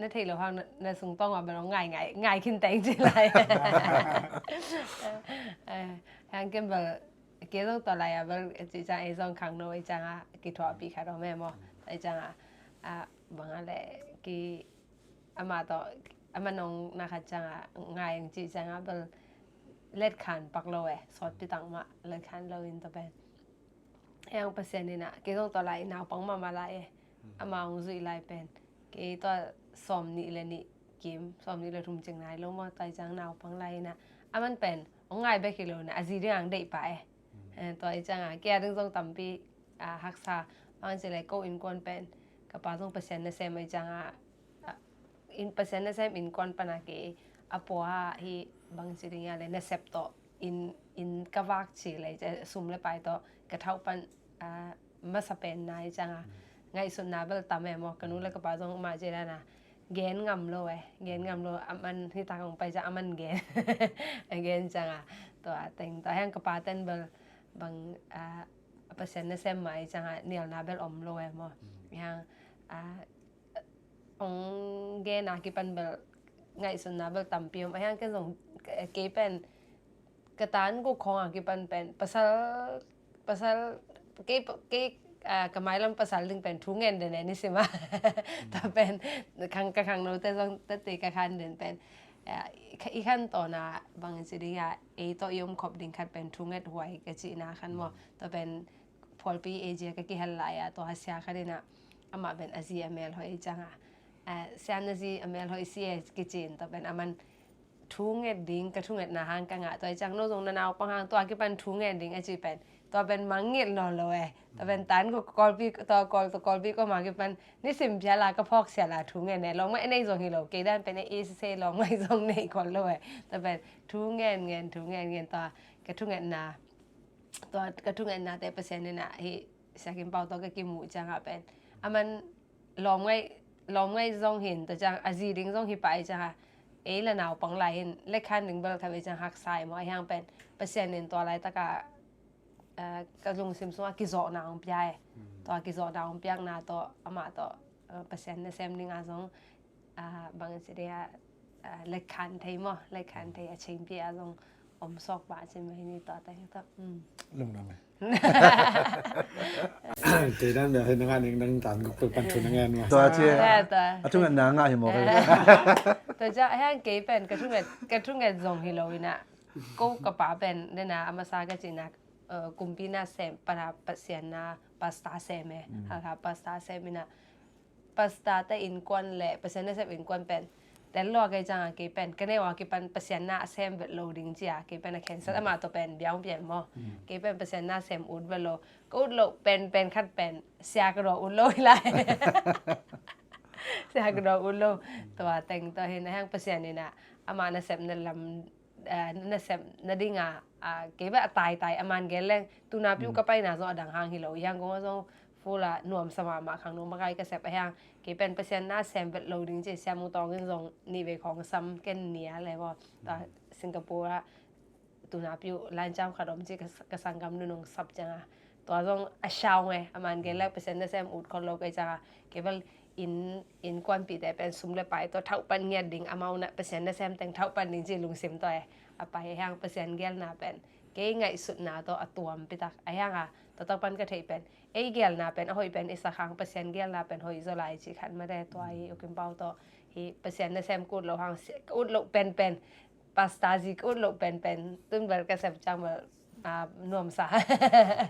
นั่นเทเราห้องนั่นส่งต้องว่าเบลลงไงขึ้นแต่งจีไรทางกินเบลเกี่ยวตัวอะไรเบลจีจังไอ้ส่งขังโนไอ้จังกิถอปีขาดแม่มอไอ้จังบางอะไรกิมาต่อมานงนะคะจังไงจีจังเบลเล็ดขันปักโลสอดไปตังมาเล็ดขันเราอินตะเป็นยังเปอร์เซ็นต์นี่นะเกี่ยวตัวไรนาวปังมาไล่มาองซุยไล่เป็นเกี่ยวตัวสอมนี่เลยนี่เกมสอมนี่เลยทุ่มจังไหนลงมาไต่จังนาวปังไล่นะมันเป็นง่ายไปกี่โลนะอาจีเรื่องได้ไป ตัวไอ้จังแกดึงทรงต่ำปีฮักษาบางสิเลยก็อินกวนเป็นกับปาต้องเปอร์เซ็นต์ในเซมไอ้จังอินเปอร์เซ็นต์ในเซมอินกวนปนักอปัวฮีบางสิริยาเลยในเซปโตอินกวักชีเลยจะซุ่มเลยไปต่อกระเท่าปันมาสเปนนายจังไงสุนนาเบลตามแม่หมอกันนู้นแล้วก็ปาต้องมาเจริญนะเกณฑ์งำโลเกณฑ์งำโลมันที่ตาของไปจะมันเกณฑ์เกณฑ์จังตัวแต่งตัวแห้งกระปาเต้นเบลบางเปอร์เซ็นต์ในเซมไหมจังเนียลนาเบลอมโลหมอยังองเกณฑ์นาคิปันเบลไงสุนนาเบลตามปีมยังก็ส่งเกเป็นกระตานกูของคิปันเป็นpasal ke kemailan pasal ding pen thungen den ni sima ta pen khang no te song te ka den pen ikhan to na bang siringa to yom khop ding khat pen thunget huai ka chi na khan mo to pen pholpi asia ka ki hal ya to hasya khadina ama ben azia mel hoi changa sian azi amel hoi si ki chin to pen aman thunget ding ka thunget na hang ka nga to chang no song na naw pang hang to ki pan thunget ding a chi penตัวเป็นมังเงียนอนเลยตัวเป็นตันก็กอลปีตัวกอลปีก็มากี่ปันนี่สิมพิลาก็พอกเสียละทุ่งเงินเนี่ยลองไม่ในส่งฮิโลเกดันเป็นเอเซลองไม่ส่งในคนเลยตัวเป็นทุ่งเงินตัวกระทุ่งเงินนาตัวกระทุ่งเงินนาแต่เปอร์เซ็นต์เนี่ยนะเฮ้สักกินเปล่าตัวก็กินหมูจังอ่ะเป็นมันลองไม่ส่งเห็นตัวจังอาจีดิ้งส่งฮิไปจังอ่ะแล้วหนาวปังไหลเห็นเล็กขันหนึ่งเบลทำให้จังหักสายมั้งยังเป็นเปอร์เซ็นต์เนี่ยตัวอะไรตะกะก็ลงซิมส่วนกิจนาองพี่ตัวกิจนาองพี่นาตัวอามาตัวเปอร์เซ็นต์ในเซมลิงอาซงบางสิ่งที่เล็กขันเทมอเล็กขันเทชิงพี่อาซงอมซอกบาใช่ไหมนี่ตัวแต่ก็ลุงทำไมเกดันแบบเห็นงานเองดังตันก็เปิดปันทุนงานมาตัวเชี่ยทุ่งเงินนางง่ายหมดเลยตัวจะให้เก๋เป็นกระทุ่งเงินส่งฮิโลวินะก็กระป๋าเป็นเนี่ยนะอามาซาก็จีนักkumpina sem para pasiana pasta seme ha pasta semina pasta ta in kwan le pasiana sem in kwan pen ten lo ga jang ke pen kane wa ke pan pasiana sem vet loading ja ke pen cancel ama to pen biang pian mo ke pen pasiana sem ud velo ko ud lo pen khat pen sia ka ro ud lo lai sia ka ro ud lo to teng to hin hang pasiana na ama na sem na lam na sem na dinga ke ba tai aman geleng tu na piu ka pai na zo adang hang hilo yang ko zo fula nuam sama ma khang no ma kai ka sep hang ke pen percent na sem vet loading je sia mu tong gen zong ni ve khong sam ken nia le bo ta singapore tu na piu lan jam khadom je ka sangam nu nong sap janga to zong a shaw nge aman geleng percent na sem ut kon lo kai janga ke bal in kwan pi te pen sum le pai to thau pan nge ding amount na percent na sem teng thau pan ding je lung sim toไปยังเปอร์เซ็นต์เกลนาเป็นเก่งไงสุดนาตัวตัวมปิตักยังตัวต้องปันก็ถือเป็นเกลนาเป็นหอยเป็นอีสักครั้งเปอร์เซ็นต์เกลนาเป็นหอยโซไลจีขันมาได้ตัวอุกิมเปาตัวฮีเปอร์เซ็นต์ในเซมกูดเราหางกูดเราเป็นพาสต้าจีกูดเราเป็นตุ้มแบบกระเซ็บจังแบบนวมสา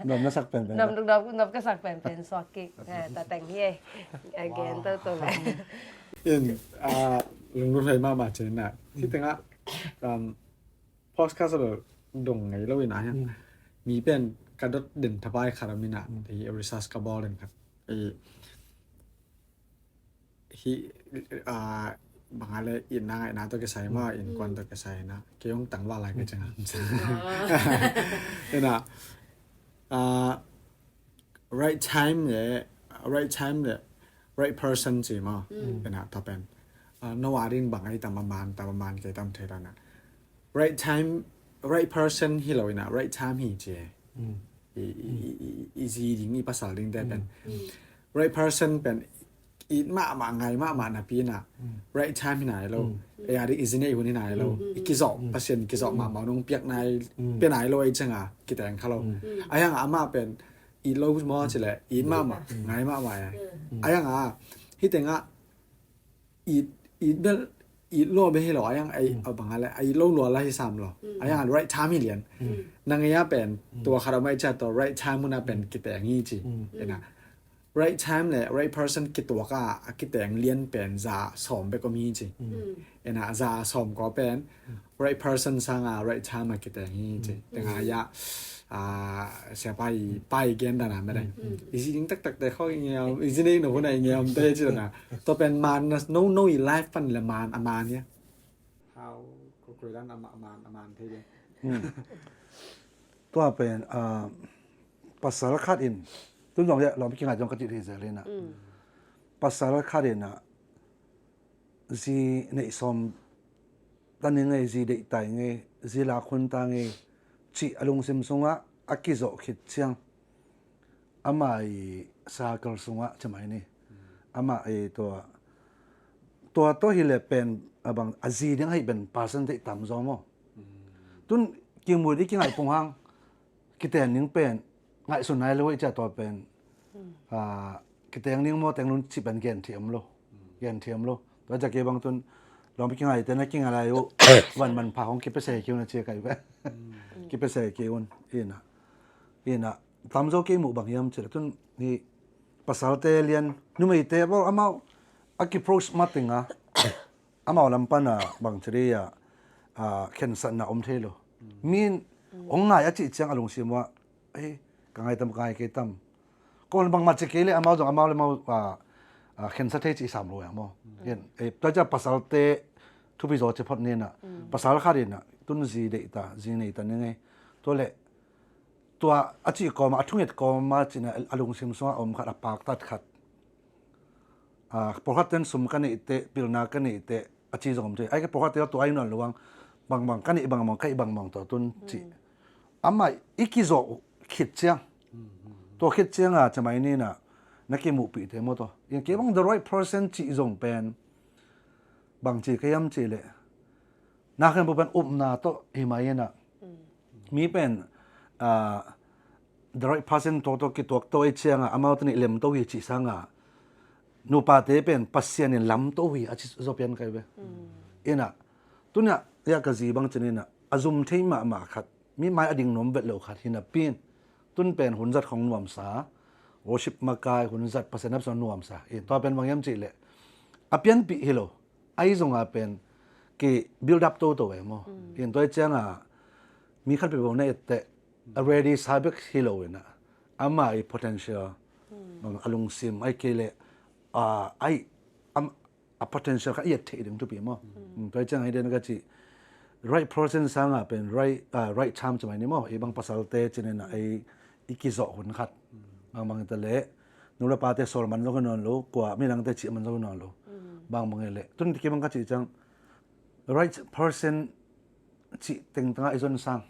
นวมก็สักเป็นนวมก็สักเป็นสวากิกแต่แต่งเย่เกนตัวแบบลุงรุ่นไทยมาเจนน่ะที่ตั้งอ่ะพอสคาสเราดงไงเราเห็นนะฮะมีเป็นกระดดเด่นทบายคารามินะที่เอริซัสกับบอลเลยครับบางอะไรอินนะตัวแกใส่มาอินกวนตัวแกใส่นะเกี่ยงต่างว่าอะไรกันจังเนี่ยนะright time เนี่ย right person สิมาเป็นนะถ้าเป็นนวารินบางไอ้ตามประมาณเกี่ยตามเทระนะright time right person ที่เราเนี่ย right time ที่เจeasy ดิ้งอีภาษาดิ้งได้เป็น right person เป็นอีมาไงมานะพี่น่ะ right time ที่ไหนเราอะไรอีสิเนี่ยคนที่ไหนเรากิจอกเปอร์เซ็นต์กิจอกมาน้องเปียกนายเป็นไหนเราไอ้จังอ่ะกิจแต่งเขาเราไอ้ยังอามาเป็นอีโลมอจะเลยอีมาไงมาไอ้ยังที่แต่งอ่ะอีเบลอีโลไม่ให้หรอยังเอาบางอะไรไอ้โลนัวไล่ซ้ำหรอไอ้ยังright time ไม่เรียนนางเงี้ยเป็นตัวคาราไม่จัดตัว right time มันเป็นกิจแต่งงี้จีนะ right time เลย right person กิจตัวก็กิจแต่งเรียนเป็นจะสอบไปก็มีจีนะจะสอบก็เป็น right person sang right time มาkita ni je dengan ayat siapa pai game dah nak ada isi jing tak kau ingin isi ni nak pun ingin am teh je na to pen man no life pan le man aman ya how คุยกันอามันเท่ดีตัวเป็นภาษาละคัดอินตุ้งยองเนี่ยเราไม่กินอะไรจงกระจิตที่เจริญนะภาษาละคัดอินนะจีในสมตอนนี้ไงจีเด็กตายไงจีลาคนตายไงจีอารมณ์ซิมซงะอากิโซคิดเชียงอามาไอสากลซงะใช่ไหมนี่อามาไอตัวฮิเลเป็นบางอาจีเนี่ยให้เป็นภาษาที่ต่ำจอมตุนกิมบุรีกินไงปงหังกิเตนนิ่งเป็นไงส่วนไหนเลยจะตัวเป็นกิเตนนิ่งโมแต่งนุ่นชิเป็นเกณฑ์เทียมโลตัวจากเก็บบางตุนลองไปกินไงแต่นั่งกินอะไรอยู่วันมันพาของกิไปใส่คิวนะเชียร์ไก่ไปกิไปใส่คิวนี่นะทำโจกิมุบางยามเจอตุนนี่ภาษาเตเลียนนุ่มไอเตบอกอามาอากิโปรสมาติงอ่ะอามาลำปันอ่ะบางทีเข็นสันนะอมเทโลมีนองง่ายอาจิจังอารมณ์เสียว่าเฮ้ยกังไงตั้มก่อนบางมาจิเกลี่ยอามาเลยมาเข็นสัตเทจิ300อ่ะมั้งเห็นตัวจะภาษาเตทุกปีโจจะพอดเนี่ยนะภาษาข้าเด่นนะตุนจีเดต้านี่ไงตัวเละตัวอาจิกอมาทุ่งเอ็ดกอมาจินะอารมณ์เสียว่าอมขัดปากตัดขัดพอขัดเต้นสมกันนี่เตะปิลนากันนี่เตะอาชีพของผมไอ้ก็พอขัดเตะตัวไอ้นั่นระวังบางกันนี่บางใครบางตัวตุนจีอามาอีกิโซคิดเชียงตัวคิดเชียงจะไม่นี่นะนักเกมุปีเทมตัวยังเก็บบาง the right person จีจงเป็นบางจีก็ย้ำจีเลยนักเรียนเป็นอุปนาโตหิมายนะมีเป็นthe right person ตัวกิตัวไอเชียงอามาตัวนี้เล่มตัววิจิสังนูปาเตเป็นปัสเซียนลำตัววิอาชิโซเปียนใครเว้ยนะตัวเนี้ยอยากจะจีบางชนิดนะอาจุมเทมาขัดมีไม้อดิ่งนมเบ็ดเหลวขัดหินปีนตุนเป็นหุ่นจัดของนวมสาโอชิปมากายหุ่นจัดภาษานับสนนวมสาตัวเป็นบางยามจีเลยอาเปียนปีฮิโลไอซงอาเป็นกี่ build up ตัวเองมั้งตัวเจ้ามีขั้นเป็นบางเนี่ยแต่ already สาบกฮิโลนะอามาไอ potential บางอารมณ์ซิมไอเกลี่ยไอpotential ก็ยัดเทียงทุกปีมั้งตัวเจ้าไอเดนก็จี right person สร้างเป็น right time จะไหมนี่มั้งไอบางภาษาเตจเนี่ยนะไออีกิโซหุ่นขัดบางตัวเละนูราปาเตสอลมันก็นอนรู้กว่าไม่นั่งเตจิมันก็นอนรู้บางเละตุนที่บางก็จีจัง right person จีติงตั้งไอซอนสร้าง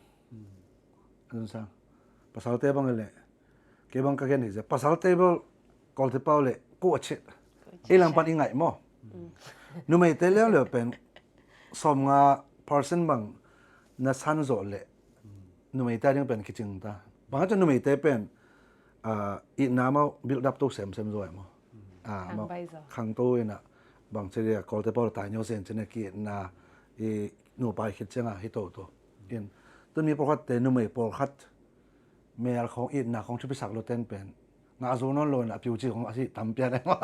ภาษาเตบางเละเก็บบางก็แค่นี้จะภาษาเตบกอลเทปเอาเละกูอัดเช็ดไอหลังปันยังไงมั้งนูไม่เตเลี้ยงเลยเป็นสมงา person บางนัดสันโซเละนูไม่เตยังเป็นคิดจริงตาบางทีนูไม่เตเป็นอีน้ำมา build up ตัวเสมด้วยมั้งมาขังตัวน่ะบางทีเรียกกอลเทปเอาตายโยเซนเจเนกี้น่ะอีนูไปคิดจังฮิโตตัวอินตัวนี้พอคัดแต่นูไม่พอคัดเมลของอีน่ะของชุดพิสักโลเทนเป็นงาซูนอนโลน่ะผิวจีของอาชีพทำเปียได้มั้ง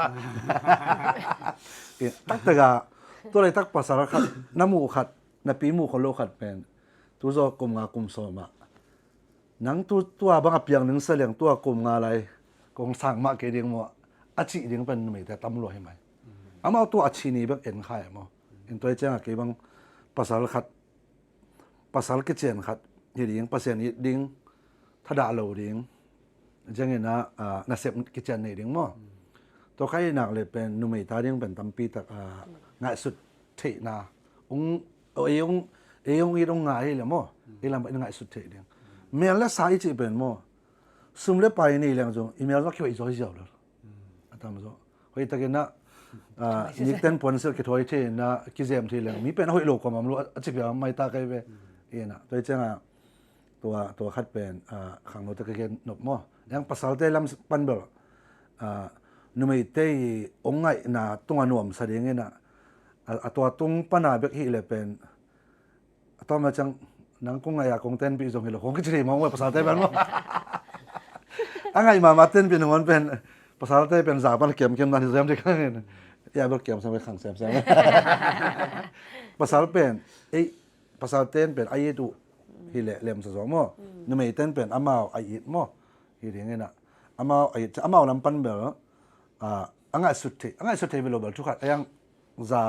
ตักแต่กะตัวเลยตักภาษาคัดน้ำมูขัดน้ำปีมูของโลขัดเป็นตัวโจกุมงากุมโซมานังตัวบางอับยังหนึ่งเสียงตัวกลุ่มงาอะไรกองสั่งมาเกดียงมัวอาชีเดียงเป็นไม่แต่ตำรวจให้ไหมอามาตัวอาชีนี้แบบเอ็นข่ายมั้งเอ็นตัวเจ้าเกี่ยบางภาษาขัดภาษากิจเจนขัดยี่ดิ้งภาษายี่ดิ้งถ้าด่าเราดิ้งจังเงี้ยนะน่าเสพกิจเจนนี่ดิ้งมั้งตัวใครหนักเลยเป็นนุ่มตาดิ้งเป็นตั้มปีตักง่ายสุดเทน่าอีต้องง่ายเลยมั้งอีลำเป็นง่ายสุดเทดิ้งเมลและสายจีเป็นมั้งสุ่มเล็บไปนี่เรื่องจงอีเมลก็คิดว่าอีจอยเสียวเลยทำมั้งเฮ้ยตะกี้นะนี่เต้นปนเสือคิดว่าอีเทน่ะกิจเจมทีเรื่องมีเป็นห้อยโลกความรู้อาชีพอย่างไม่ตาใครไปเอ็นะตัวเจ้าตัวคัดเป็นขังโนตะกี้นกมั้งยังภาษาเตลำปันเบลนุ่มเตยองไงน่ะตรงอันวมแสดงเงี้ยน่ะตัวตรงปัญหาเบกฮีเลยเป็นตอนมาจังนังคงไงคงเต้นปีจงเฮโลคงคิดถึงมองว่าภาษาไทยเป็นมั้งอันไงมาเต้นปีหนึ่งวันเป็นภาษาไทยเป็นจากบ้านเกี่ยมนั่นที่เซมที่ข้างเนี่ยอย่าบอกเกี่ยมสมัยขังเซมภาษาเป็น ภาษาเต้นเป็นไอ้ดูฮิเลเลมสะสมมั้งนุ่มไอ้เต้นเป็นอามาไอ้มั้งฮิเรียงเงี้ยนะอามาไอ้อามาลำปันเบลอังไงสุดที่เวลาเบลทุกข์ยังจะ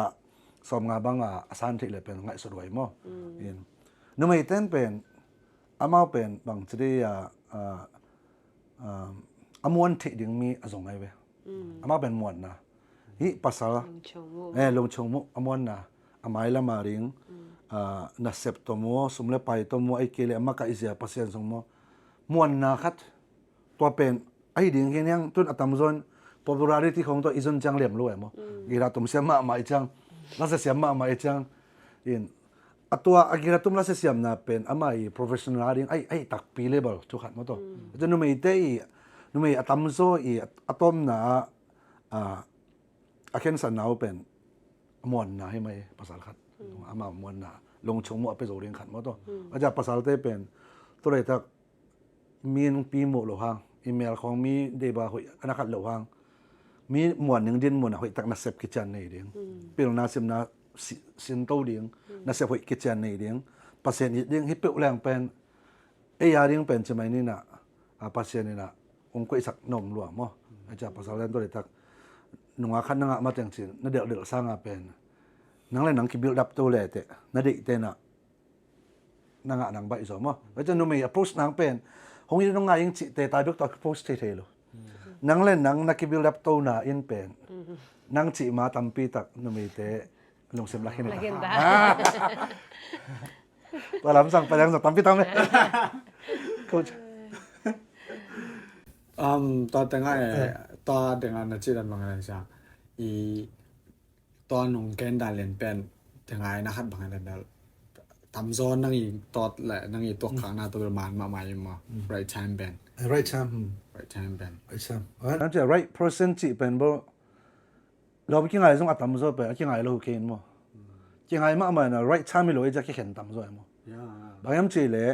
สมงาบังสันที่เลยเป็นไงสุดไว้มั้งนุ่มไอ้เต้นเป็นอามาเป็นบางทีอามวนที่ดิ่งมีส่งไงเว้ยอามาเป็นมวนนะฮิภาษาลงชงมุอามวนนะอามาละมาริงนับตัวมัวสมเลไปตัวมัวไอ้เกลี่ยมากับอิเสียภาษาสมมัวมวนนะคัดตัวเป็นไอ้ดิ่งเงี้ยตุนอัตมซอน popularity ของตัวอีจนจังเลี่ยมรู้ไหมมั้งกีฬาตุ่มเสียมาอีจังลักษณะเสียมาอีจังตัวกีฬาตุ่มลักษณะเสียมน่ะเป็นอามาอี professional ดิ่งไอ้ตักปีเลเบลทุกขัดมั้งตัวจะนุ่มอีเต้นุ่มอีอัตมโซอีอัตอมน่ะอาเคนสันน่าเป็นมวนนะให้ไหมภาษาขัดอามามวนนะลงชงมัวไปโจเรียงขัดมั้งตัวอาจารย์ภาษาเต้เป็นตัวเลยตักมีนปีโมโลหังอีเมลของมีเดบาหุยอนาคตโลหังมีมวนหนึ่งดินมวนหุยตักนักเสพกิจจันในเดียงเป็นนักเสพนาสินโตเดียงนักเสพหุยกิจจันในเดียงภาษาเดียงฮิปเปิลแรงเป็นยาเดียงเป็นใช่ไหมนี่นะภาษานี่นะองค์กุยสักนมหลวงมั้งอาจารย์ภาษาเล่นตัวเลยตักหนุ่งอาคันนังมาจังสินนั่นเดือดสร้างเป็นนังเล่นนังคิบิลดับตัวเลยเตะนั่นเด็กเตะน่ะนังนังใบสมมั้งแล้วจะนุ่มมี approach นังเป็นหงยี่น้องงายังจิเตตายดุกตัว approach เทลูนังเล่นนังนักคิบิลดับตัวน่ะอินเป็นนังจิมาตั้มปีตักนุ่มมีเตลงเสมลักเห็นไหมตัวลำสั่งไปยังสั่งตั้มปีตั้มเลยโค้ชตอนแต่งไงตอนแต่งงานนัดจีนบางอะไรจ้ะตอนหนุ่มแกนดาเล่นเป็นแต่งไงนะครับบางอะไรแบบทำโซนนั่งอีตอดแหละนั่งอีตัวข้างหน้าตัวประมาณมาright time band right time right time band right time นั่นจะ right person จีเป็นบ่เราไม่กินอะไรต้องอัดทำโซเป็นกินอะไรเราเก่งมั้งกินอะไรมากมัน right time ไม่รู้จะแค่ทำโซมั้งบางอย่างจีเลย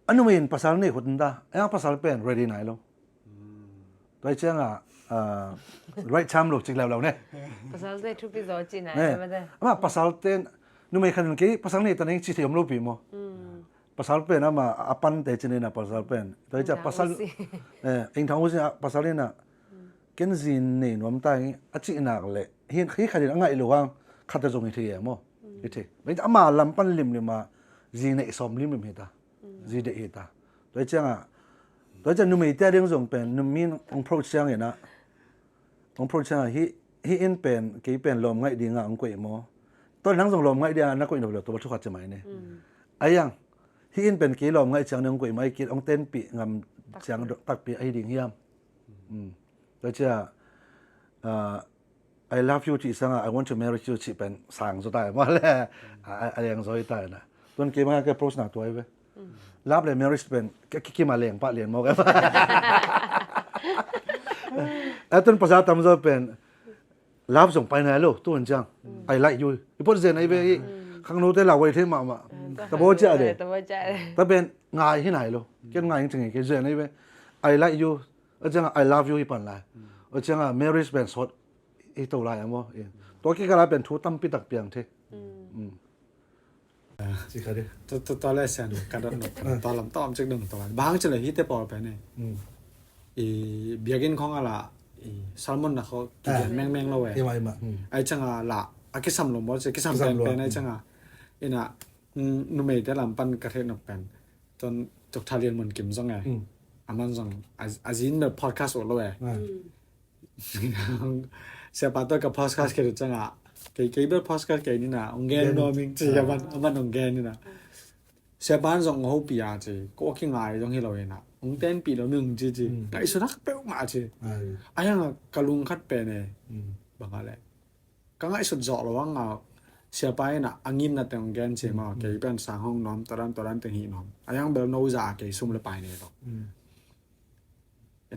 อันนู้นเป็นภาษาเนี่ยคนนั้นยังภาษาเป็น ready ไหนแล้วตัวเจ้าright time ลูกจริงแล้วเราเนี่ยภาษาเต้ทุกปีโซจีน่ะไม่ได้ภาษาเต้นนุ่มไอ้คนนี้ภาษาเนี่ยตอนนี้จิตยมรูปีมั้งภาษาเป็นนะมาอปันเตจินนะภาษาเป็นตัวเจ้าภาษาเองทั้งหมดภาษาเนี่ยนะเกินจีนเนี่ยน้ำตาอัจฉริยะเลยเห็นขี้ขัดยังไงหรือว่าขัดจะจงอีกทีมั้งอีกทีไม่จะมาลำปันลิมเลยมาจีนเนี่ยสมลิมเหตุจีนเดเหตุตัวเจ้านุ่มไอ้เต้เรื่องจงเป็นนุ่มมีองค์พระเจ้าเนี่ยนะองค์พระเจ้าที่อินเป็นกี่เป็นลมไงดีงาองค์กุยมั้งตอนนั้นส่งลมไงเดียนักกุยหนุ่มเหลือตัวทุกข์จะไหมเนี่ยไอ้ยังที่อินเป็นกี่ลมไงเชียงนึงกุยไม่กี่องเต้นปีงำเชียงตักปีไอ้ดิ่งเฮียมแล้วจะI love you ที่สั่ง I want to marry you ที่เป็นสั่งสุดท้ายมาแล้วอะไรอย่างสุดท้ายนะตอนกี่มาแค่ approach หนักตัวไอ้เว้ยรับเลย marriage เป็นกี่มาเลี้ยงปะเลี้ยงมั้งกันแล้วตอนภาษาตามจะเป็นรับส่งไปไหนลูกตัวนี้จัง I like you อีพอดีเจนไอ้เว้ยข้างโน้นแต่เราไว้ที่มาแต่บอกจะเลยแต่เป็นง่ายที่ไหนลูกแค่ง่ายจริงๆแค่เจนไอ้เว้ย I like you จัง I love you อีปันไรจัง marriage เป็นสดอีตัวไรอ่ะมั้งตัวกี่กระไรเป็นทูตั้มปีตักเปียงเท่สิครับดิตอนแรกเสียงการดนตอนลำต้อมจึงดึงตัวบางจังเลยที่เตปอลไปเนี่ยเบียกินของอะไรแซลมอนนะเขากินแมงเราเว้ยไอ้จังละกิซัมลงบ่จะกิซัมเป็นไอ้จังน่ะนุ่มเอเดลำปันกระเทนเป็นจนจบทาเรียนเหมือนกิมซังไงมันซังอาจินแบบพอดแคสต์เราเว้ยเสียปาตัวกับพอดแคสต์กันจังกี่แบบพอดแคสต์กันนี่นะองเกนโนมิงจีมันองเกนนี่นะเสียบ้านส่งเขาปีอาจีก็คิดง่ายตรงที่เราเองนะองเต้นปีละหนึ่งจีแต่อีสุนัขเปรี้ยวมาจีไอ้ยังกะลุงคัดเป็นเนี่ยบางอะไรก็ง่ายสุดจอดระวังเสียไปน่ะอันยินน่ะแต่องเกนเสียมาเกี่ยเป็นสางห้องน้ำตอนนั้นแต่หีน้ำไอ้ยังแบบโน้จ่าเกี่ยซุ่มเลยไปเนี่ยหรอก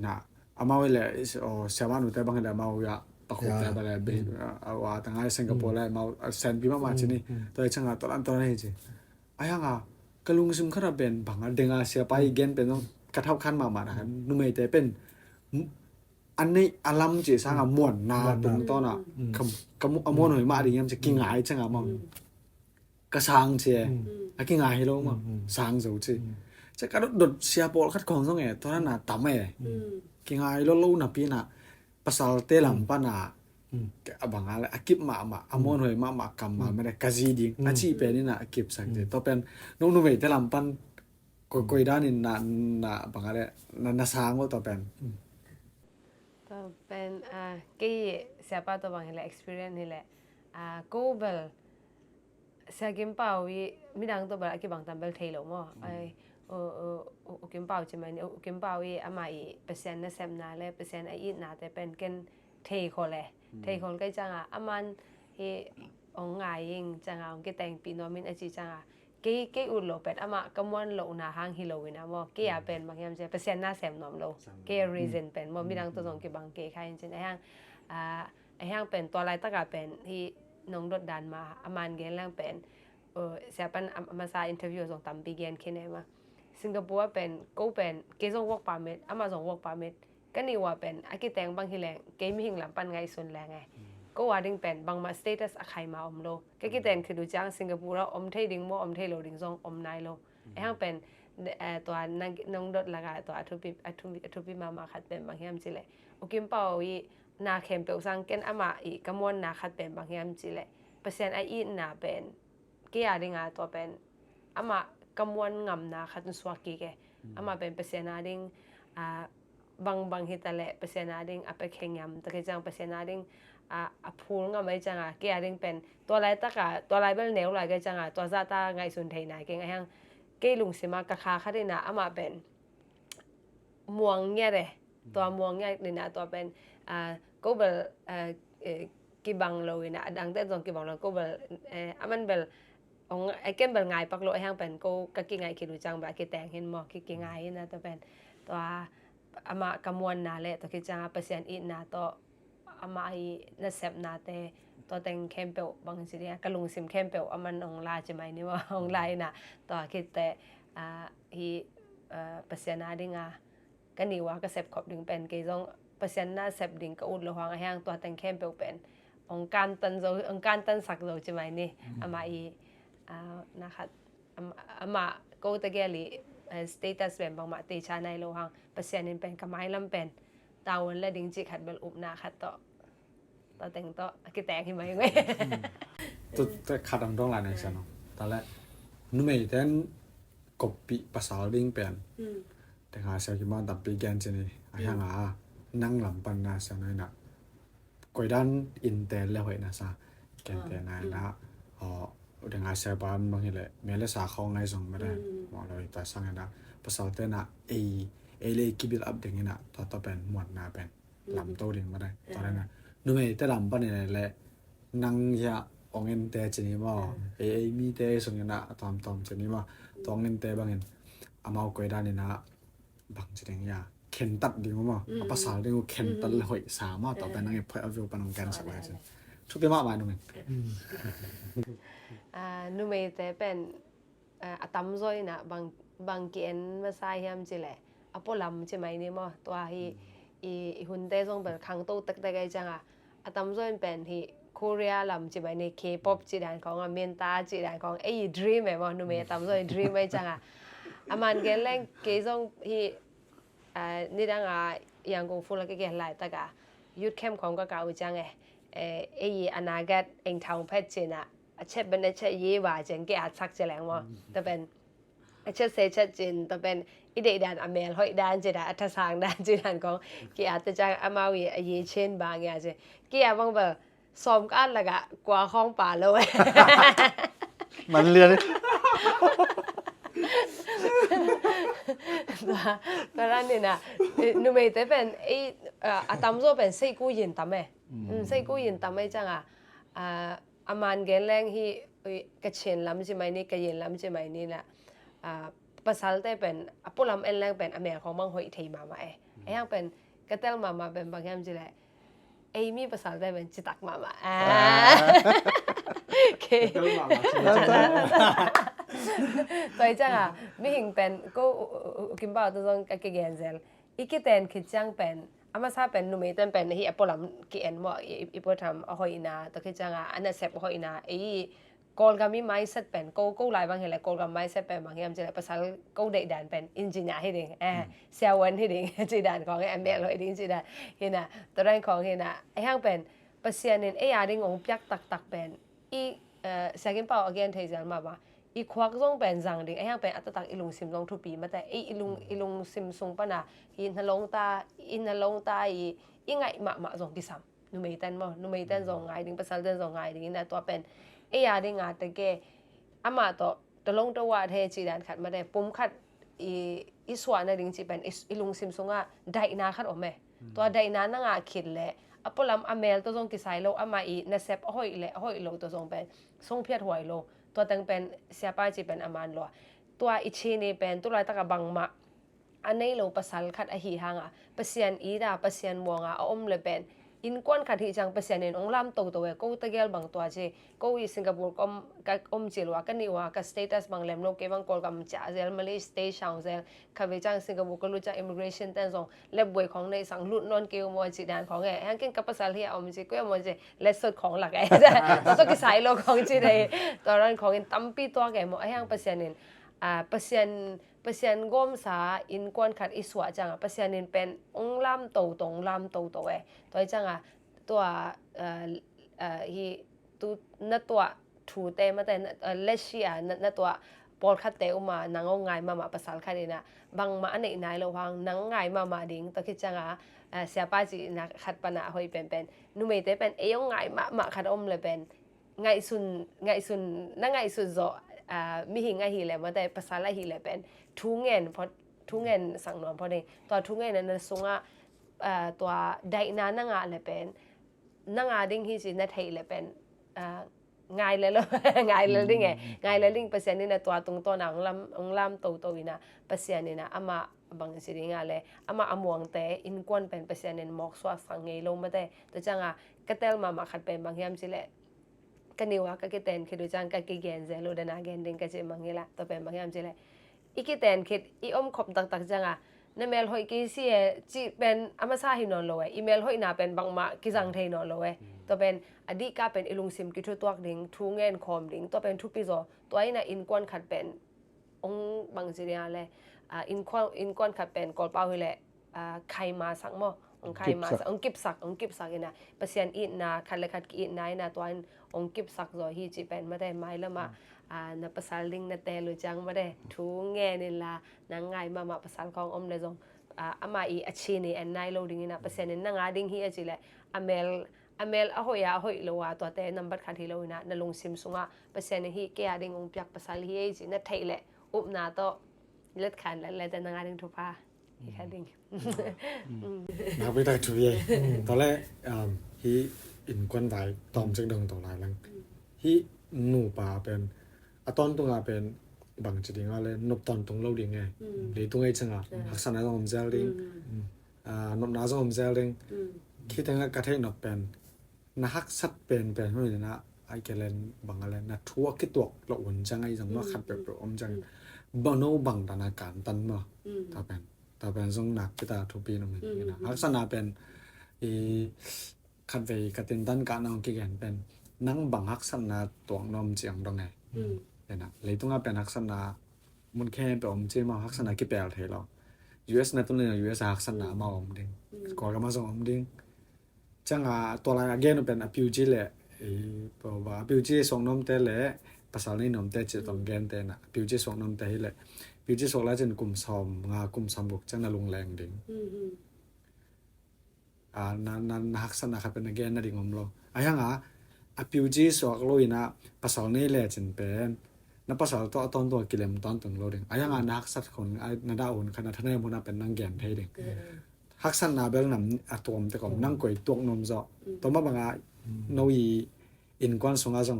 น่ะอามาเวลเสียบ้านหนูแต่บางทีมาว่าตะคุบแต่บางทีว่าตั้งแต่สิงคโปร์เลยมาเซนปีมาจีนี่ตัวช่างตอนนั้นจีไอ้ยังกะลุงซึมขนาดเป็นบางเด้งเสียไปเกนเป็นต้องกระทับขั้นมานะครับนุ่มแต่เป็นอันนี้อารมณ์จีสร้างม้วนนาตรงต้นคำม้วนหน่อยมาดิยังจะกินหายจังมั้ง ka sang che aki nga hi lo ma sang zo che cha ka dot sia pol khat khong song e to na tam e ki nga lo lo na pi na pasal te lam pa na abang ala akip ma amon hoi ma kam ma me ka ji ding na chi pe ni na akip sang de to pen no no me te lam pan ko da ni na bang ala na sang lo to pen ตัวเป็นกี่เสียป้าตัวบางเหละ experience นี่แหละกูเบลเสียกิมเป่าวิมิดังตัวเบลกี่บางตันเบลเทลมั้งไอกิมเป่าใช่ไหมเนี่ยกิมเป่าวิอามาอีเปอร์เซ็นต์นะเซมนาเลยเปอร์เซ็นต์ไออีนาแต่เป็นกันเทคนเลยเทคนก็จังอามันเฮองไงยิงจังองกี่แต่งปีนอมินไอจีจังกี่อุดโลเป็ดอามาก็ม้วนโลนาหางฮิโลวินะมั้งกี่เป็นบางอย่างจะเปอร์เซ็นต์น่าเซมนอมโลกี่ reason เป็นมั้งมิดังตัวสองกี่บางกี่ใครจริงๆไอ้ห้างเป็นตัวลายตะกาเป็นที่น้องรถดันมาอามันเกนแรงเป็นเสียเป็นมาซาอินเทอร์วิวส่งตามปีเกนแค่ไหนมาสิงคโปร์เป็นกูเป็นเกส่ง work permit อามาส่ง work permit ก็นี่ว่าเป็นอากิแตงบางทีแรงเกมหิงหลังปันไงส่วนแรงไงก็ว่าดิ้งเป็นบางมา status อะใครมาอมโลก็กิแตงคือดูจังสิงคโปร์แล้วอมเทดิ้งโมอมเทโลดิ้งส่งอมนายโลไอ้ห้างเป็นตัวน้องรถละกาตัวอัทุพิมาขัดเป็นบางอย่างจิเลยโอกิมเป่าอีนาเข้มเปลวสังเกตอามาอีกมวลนาขัดเป็นบางอย่างจิเลยเปอร์เซ็นต์ไออีนาเป็นกี่อย่างดิ้งตัวเป็นอามากมวลงำนาขัดสวากีแกอามาเป็นเปอร์เซ็นต์นาดิ้งบางฮิตแหละเปอร์เซ็นต์นาดิ้งไปแข่งยำแต่ก็จังเปอร์เซ็นต์นาดิ้งพูดงำไม่จังกี่อย่างดิ้งเป็นตัวไรตะกะตัวไรเบลเนวไรก็จังตัวซาตาไงสุนเทนายเก่งไอ้ยังกี่ลุงสิมากะคาขัดดินะอามาเป็นม่วงเนี่ยเลยตัวม่วงเนี่ยดินะตัวเป็นก็เบลกี่บังเลยนะดังแต่ตรงกี่บังเราก็เบลมันเบลองไอ้เกมเบลไงปักโลไอ้ห้างเป็นก็กี่ไงคิดดูจังแบบกี่แต่งเห็นหมอกี่ไงนะตัวเป็นตัวอามากำมวลนาเลยตัวกี่จังเปอร์เซ็นต์อีนาตัวอามาอีน่าเสพนาแต่ตัวแต่งแคมเปลบางสิ่งเนี่ยกระลุงซิมแคมเปลมันองลาใช่ไหมนี่ว่าองลานะตัวกี่แต่ฮีเปอร์เซ็นต์นาดิ้งก็นี่ว่าก็เสพขอบดึงเป็นกี่จงเปอร์เซ็นต์น่าเสพดิ้งก็อุดระวังไอ้ห้างตัวแต่งแคมเปลเป็นองการตันโจองการตันสักโจใช่ไหมนี่อามาอีนะคะอามาก็ตะเกียลีสเตตัสเป็นบางมาตีชาในโลหังเปอร์เซ็นต์นี่เป็นกำไมลำเป็นตาวันและดิ้งจิขัดเบลอุบนาขัดต่อแต่งต่อกี่แต่งขึ้นมาอย่างไงตัวขัดอันตรงหลายในเซนเนาะตอนแรกนุ่มเอเดนกบปีภาษาดิ้งเป็นแต่หาเสียกี่บ้านตับปีแกนเจนี่ไอ้ห่างนั่งหลังปันนาเสียน้อยน่ะกวยด้านอินเตอร์แล้วเหรอนะซะแกนเตนายนะเดี๋ยวหาเสียบ้านบางทีเลยเมื่อเลสาเขาไงส่งไม่ได้มองเลยแต่สั่งนะภาษาเตน่ะเอเลยกิบิลอัพเด้งนี่น่ะต่อเป็นหมวดนาเป็นลำโตเด้งไม่ได้ตอนนั้นนะนุ่มเอแต่ลำปันนี่แหละนั่งยาองเงินเตจนี่ว่ามีเตส่งนี่น่ะตอมจนี่ว่าตองเงินเตบางเงินเอามากวยด้านนี่นะบางจริงยาเข็นตัดดีมั้งภาษาเรียกว่าเข็นตัดเลยหอยสามารถต่อไปนั่งเพื่อเอาวิวปนองกันสักวันทุกที่มากมายนุ่มนุ่มแต่เป็นตั้มซอยนะบางเกียนมาใส่ยามจิแหละอพอลำใช่ไหมนี่มั้งตัวหุ่นเต้ส่งเป็นขังตู้ตักแต่ไงจังตั้มซอยเป็นที่เกาหลีลำใช่ไหมนี่เคป๊อปจีนของเมียนตาจีนของดรีมไหมมั้งนุ่มตั้มซอยดรีมไหมจังมันเกลแรงเกส่งที่นี่ดังยังคงฟูลก็เกี่ยหลายตะกะยุดเข้มของก็เก่าจังอนาคตเองทางเพชรจีน่ะเช่นเป็นเช่นยี่ว่าจังเกี่ยชักจะแรงมั้งแต่เป็นเช่นเช่นจีนแต่เป็นอีเดียด้านอเมริกาด้านจีนอัฐสางด้านจีนของเกี่ยแต่จังอามาวียี่เช่นบางอย่างจีเกี่ยบางแบบซ้อมกันแล้วก็กว่าห้องป่าเลยมันเรียนตอนนั้นนี่นะนุ่มแต่เป็นตั้มโซเป็นใส่กู้ยินตั้มใส่กู้ยินตั้มจังอามันเกลแรงที่กระเช็นลำใช่ไหมนี่กระเย็นลำใช่ไหมนี่แหละภาษาแต่เป็นปุ่นลำเอ็นแรงเป็นอเมริกของบางหอยไทยมายังเป็นกระเตลมาเป็นบางอย่างจีแหละมีภาษาแต่เป็นจิตักมาโอเคตัวจังไม่เห็นเป็นก็กินบ่าวตัวจงกับเกนเซลอีกแต่คิดจังเป็นอามาซาเป็นนุ่มแต่เป็นที่อพอลำเกนว่าอีพอทำหอยนาตัวคิดจังอันนั้นเสพหอยนา กอลก็มีไม้เซตเป็นกูหลายบางเห็นแหละกอลก็ไม้เซตเป็นบางอย่างจะภาษากูได้ด่านเป็นอินจิเนียร์ให้ดิเซลวันให้ดิจีด่านของไอ้แม่เราไอ้ดิจีด่านเห็นนะตัวแรกของเห็นนะไอ้ห้างเป็นภาษาเนี่ยไอ้ยาดิงงพิกตักเป็นอีเสียงเปล่า again เทจันมาอีควักซ่งเป็นจังดิไอ้ห้างเป็นอัตตักอีลุงซิมซงทุปีมาแต่อีลุงซิมซงปะนะอินทลงตาอีไงมาซงกิซัมนูไม่ตันมั้งนูไม่ตันซงไงดิภาษาเดินซงไงดินะตัวเป็นไอ้ยาดิงอาตะเกอามาต่อตะลงตะว่าเทจีดันขัดมาได้ปุ่มขัดอีสวานดิงจีเป็นอีลุงซิมซงอ่ะได้นาขัดออกไหมตัวได้นานั่งอ่ะคิดแหละอพอลำอเมลตัวซงกิไซโลอามาอีเนเซปห้อยแหละห้อยโลตัวซงเป็นซงเพียรหวยโลตัวตั้งเป็นเสียป้าจีเป็นอามันโลตัวอิชีนี่เป็นตัวไรตะกบังมาอันนี้โลภาษาขัดอหิหังอ่ะภาษาอีดาภาษามัวงอ่ะอมเลยเป็นอินกวนขัดที่จังภาษาเนี่ยองลำตัวกูตะเกลบางตัวเจกูอีสิงคโปร์ก็จิลว่ากันนี่ว่าก็สเตตัสบางเลมโลเกบังกอลกัมจ่าเซลมาเลสเตชันเซลข้าพเจ้าสิงคโปร์ก็รู้จักอิมิเกรชันแต่ส่งเล็บบวยของในสังลุดนอนเกลมวยจีดานของแกฮังกินกับภาษาที่เอามันจีก็มันจีเลสสุดของหลักไอ้ตัวก็สายโลของจีได้ตอนนั้นของอินตั้มปีตัวแกมั้งไอ้ฮังภาษาเนี่ยภาษากรมสาอินกวนขัดอิสวะจังภาษาเนี่ยเป็นองลำตัวตรงลำตัวตัวจังตัวฮีตัวนั่นตัวถูเตมาแต่เลชีอ่ะนั่นตัวปอลคัดเตอมานางง่ายมาภาษาคัดนี่นะบางมาอันไหนนายระวังนางง่ายมาดิ้งตัวคิดจังเสียป้าจีนักขัดปนะหอยเป็นนุ่มเตเป็นง่ายมาขัดเลยเป็นง่ายสุดนั่งง่ายสุดจ่อมีหิงง่ายหิเลยมาแต่ภาษาละหิเลยเป็นทุ่งเงินพอทุ่งเงินสั่งนอนพอดีตัวทุ่งเงินนั้นส่งตัวได้นานั่งเลยเป็นนั่งดิ้งที่จีนัดให้เลยเป็นง่ายเลยล่ะง่ายเลยดิ้งง่ายเลยดิ้งภาษานี่นะตัวตรงๆนะองลำตัววินะภาษานี่นะอามาบางสิ่งอะไรอามาอมวงแต่อินกวนเป็นภาษานี่หมอกสวาสังเกตลงมาแต่ตัวจังกระเตลมาขัดเป็นบางอย่างสิแหละกันนี่ว่าก็คิดเต็นคิดดูจังก็กี่เกณฑ์เจลูเดน่าเกณฑ์ดิ้งก็จะบางอย่างละตัวเป็นบางอย่างสิแหละอีคิดเต็นคิดอีอมขบตักจังนั่นเมลหอยกี่สิจีเป็นอามาซาฮินอนโลเออีเมลหอยน่าเป็นบางมากิจังเทนอนโลเอตัวเป็นอดีตก็เป็นอิลุงซิมกิทุตัวดิ้งทุ่งเงินคอมดิ้งตัวเป็นทุกปีโซตัวไอ้น่ะอินกวนขัดเป็นองบางสิ่งอะไรอินกวนขัดเป็นกอลเป้าให้แหละใครมาสักมั้งองใครมาสักองกิบสักอีน่ะเปอร์เซ็นต์อีน่ะขัดเลยขัดอีน่ะน่ะตัวองกิบสักโซฮีจีเป็นไม่ได้ไม่ละมานับภาษาลิงนับแต่รู้จังไม่ได้ทุ่งเงินนี่ละนั่งง่ายมาภาษาของอมเลยจงอามาอีอาชีนี่อันนายโลดิ้งน่ะเปอร์เซ็นต์นั่งดิ้งฮีอาชีเลยอเมลahoy lo wa to te number khan thilo ina na lung sim sunga pasen hi ke ading ong pyak pasal hi ji na thaile up na to let khan la ta na ding thupa hi khading นักวิจัยช่วยตอนแรกฮีอินกวนไว้ตอมจึงดงต่อหลายลังฮีหนูป่าเป็นตอนตรงเป็นบางจุดดิ่งอะไรนบตอนตรงเราดิ่งไงหรือตรงไอ้จังหักษณะตรงอมเซลดิ่งนบน้าตรงอมเซลดิ่งคิดถึงกระเทยนบเป็นนักสัตว์เป็นนู่นนี่นะไอ้แกเลนบางอะไรนะทั่วคิดตัวเราอุ่นจังไอ้จังว่าขัดแบบอมจังบ่โนบังตนาการตันมาถ้าเป็นทรงหนักพิตาทุปีนั่นเองนะลักษณะเป็นขัดเวกตินตันการนองกิเกนเป็นนั่งบังลักษณะตัวน้อมเจียงตรงไหนเนี่ยนะเลยต้องเป็นลักษณะมันแค่เป็นอมเจียมาลักษณะกี่แปลเทเรา US ในตัวนี้ US ลักษณะมาอมดิ้งก่อนก็มาส่งอมดิ้งจังตัวอะไรเกนเป็นอภิวจิเลยเพราะว่าอภิวจิส่งน้อมเตะเลยภาษาในน้อมเตะจะต้องเกนเตะนะอภิวจิส่งน้อมเตะเลยพิจิตรส่งแล้วจนกลุ่มซอมกลุ่มซอมบุกจังน่าลงแรงดิ่งนั้นหักษณะครับเป็นแกนน่าดิ่งอมโลยังพิจิตรส่งลุยนะภาษาในเลยจนเป็นนับภาษาตัวต้นตัวกิเลมต้นถึงโลดิ่งยังนักสัตว์คนนาดาอุ่นขนาดท่านเนี่ยมันเป็นนั่งแกนไทยดิ่งหักษณะเบลนำอะตอมแต่ก่อนนั่งก๋วยตัวนมจ่อตัวมาบางโนยอินกวนส่งอาจง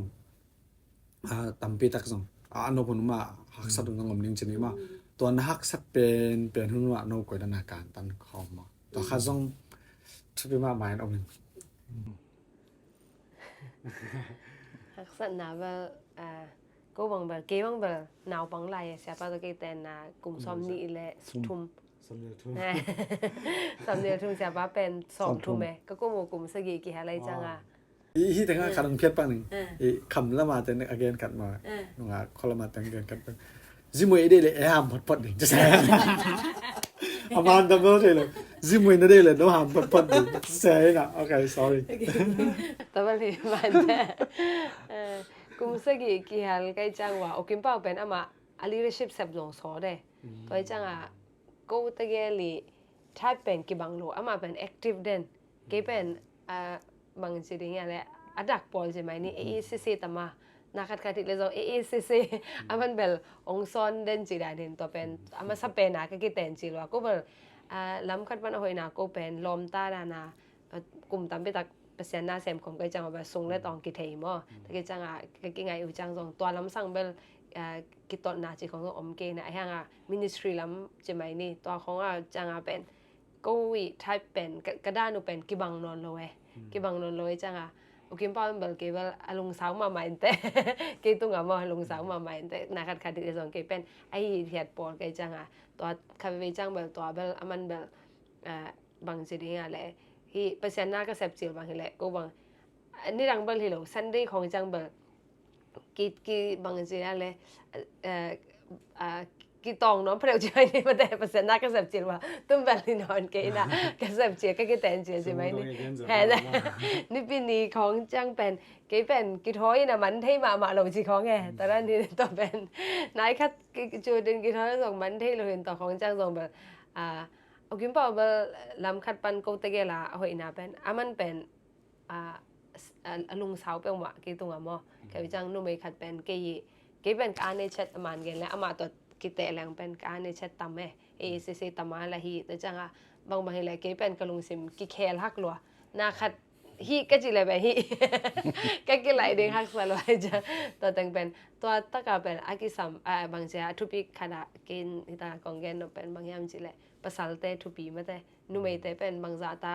ตั้มปีตักส่งอันนู้นมาหักสัตว์ตรงงมนิ่งชนิดมาตัวนักสัตว์เป็นหุ่นว่าโนกวยดนาการตันคอมาตัวข้าส่งชุดพิมาหมายเอาหนึ่งหักษณะว่าก็บางแบบเกี่ยวกับหนาวบางไรเสียป้าตัวเกี่ยแต่นากลุ่มซ้อมนี่แหละทุ่มสำเนียงทุ่มเสียป้าเป็น2 ทุ่มไหมก็กลุ่มสกีกี่อะไรจัง อีแต่งคันเพียรปังนึงอีคำละมาแต่อเกนกัดมาหนูอ่ะคนละมาแต่อเกนกัดซิมวยได้เลยห้ามพอดนึงจะใช่อามันทำไม่ได้เลยซิมวยนั่นได้เลยน้องห้ามพอดนึงใช่นะโอเค sorry แต่บางทีมันกุมสกีกี่ฮัลก็จังว่าโอเคป่าวเป็นอามาleadership สับลงสอดเลยตัวจังอ่ะกูตะเกลี่ถ้าเป็นกี่บังโลอามาเป็น active เด่นกี่เป็นบางสิ่งอย่างแหละอดักปอลใช่ไหมนี่ AACC ตมานักขัดขัดที่เรียกว่า AACC อามันเป็นองค์ซอนเด่นจีได้เด่นตัวเป็นอามาสับเป็นนะก็กี่เต็นจีว่ากูเป็นล้ำขัดมันเอาไว้นะกูเป็นลมตาดานะกลุ่มตั้มไปตักเปอร์เซ็นต์หน้าเซมของก็จังว่าส่งได้ตอนกี่เทมอ่ะแต่ก็จังอ่ะก็กี่ไงอยู่จังส่งตัวล้ำสั่งเป็นกิตอนนาจีของอมเกนะไอ้ห่างministry ล้ำจะไหมนี่ตัวของจังเป็นกูวิทัยเป็นกระด้านุเป็นกิบังนอนเลยกิบังนอนเลยจังโอเคป้าเป็นเกี่ยวกับลุงสาวมาใหม่แต่กี่ตุ้งอ่ะมาลุงสาวมาใหม่แต่นักขัดที่ส่งกี่เป็นไอ้เหตุผลกี่จังตัวคำวิจังแบบตัวแบบมันแบบบางสิ่งอะไรที่เปอร์เซ็นต์หน้าก็เสพจิลบางทีแหละกูบางนี่ดังเบลที่เราซันเดย์ของจังเบลกี่บางสิ่งอะไรกี่ตองน้องเพลย์ใจนี่มาแต่เปอร์เซ็นต์หน้าก็เสพจิลว่าตุ้มเบลที่นอนกี่นะก็เสพจิลก็กี่แต่งจิลใช่ไหมนี่แห่นี่ปีนี้ของจังเป็นกี่ท้อยนะมันที่มาลงจีของไงแต่ด้านนี้ต่อเป็นนายคัดจูดินกี่ท้อยส่งมันที่เราเห็นต่อของจังส่งแบบโอเคป่าวเบลลำคัดปันกูตะเกล่าหอยนาเป็นมันเป็นลุงสาวเป็นว่ากี่ตัวมั้งแค่จังนุ่มไอ้คัดเป็นกี่เป็นการในเช็ดมันกันแล้วมาตัวกี่แต่แรงเป็นการในเช็ดตั้มAACC ตั้มอะไรฮีแต่จังบางทีเลยกี่เป็นกระลุงซิมกี่แคลหักลัวนาคัดฮีก็จีเลยแบบฮีก็กี่ไหลเด้งหักสลายจังตัวแต่งเป็นตัวตะกาเป็นอากิซัมบางเสียทุบีขนาดกินที่ตากองเกนเป็นบางอย่างจีเลยpasal te thupi mate numei te pen bangza ta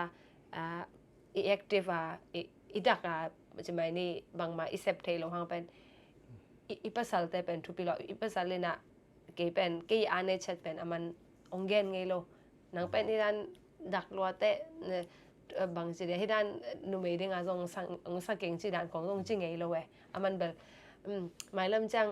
active idaka chimai ni bangma isep thei lo hang pen I pasal te pen thupi lo I pasal le na ke pen ke ane chat pen aman ongen ngei lo nang pen idan dak lo te bang chi de hidan numei ding a jong sang keng chi dan kong jong chi ngei lo we aman bel mai lam chang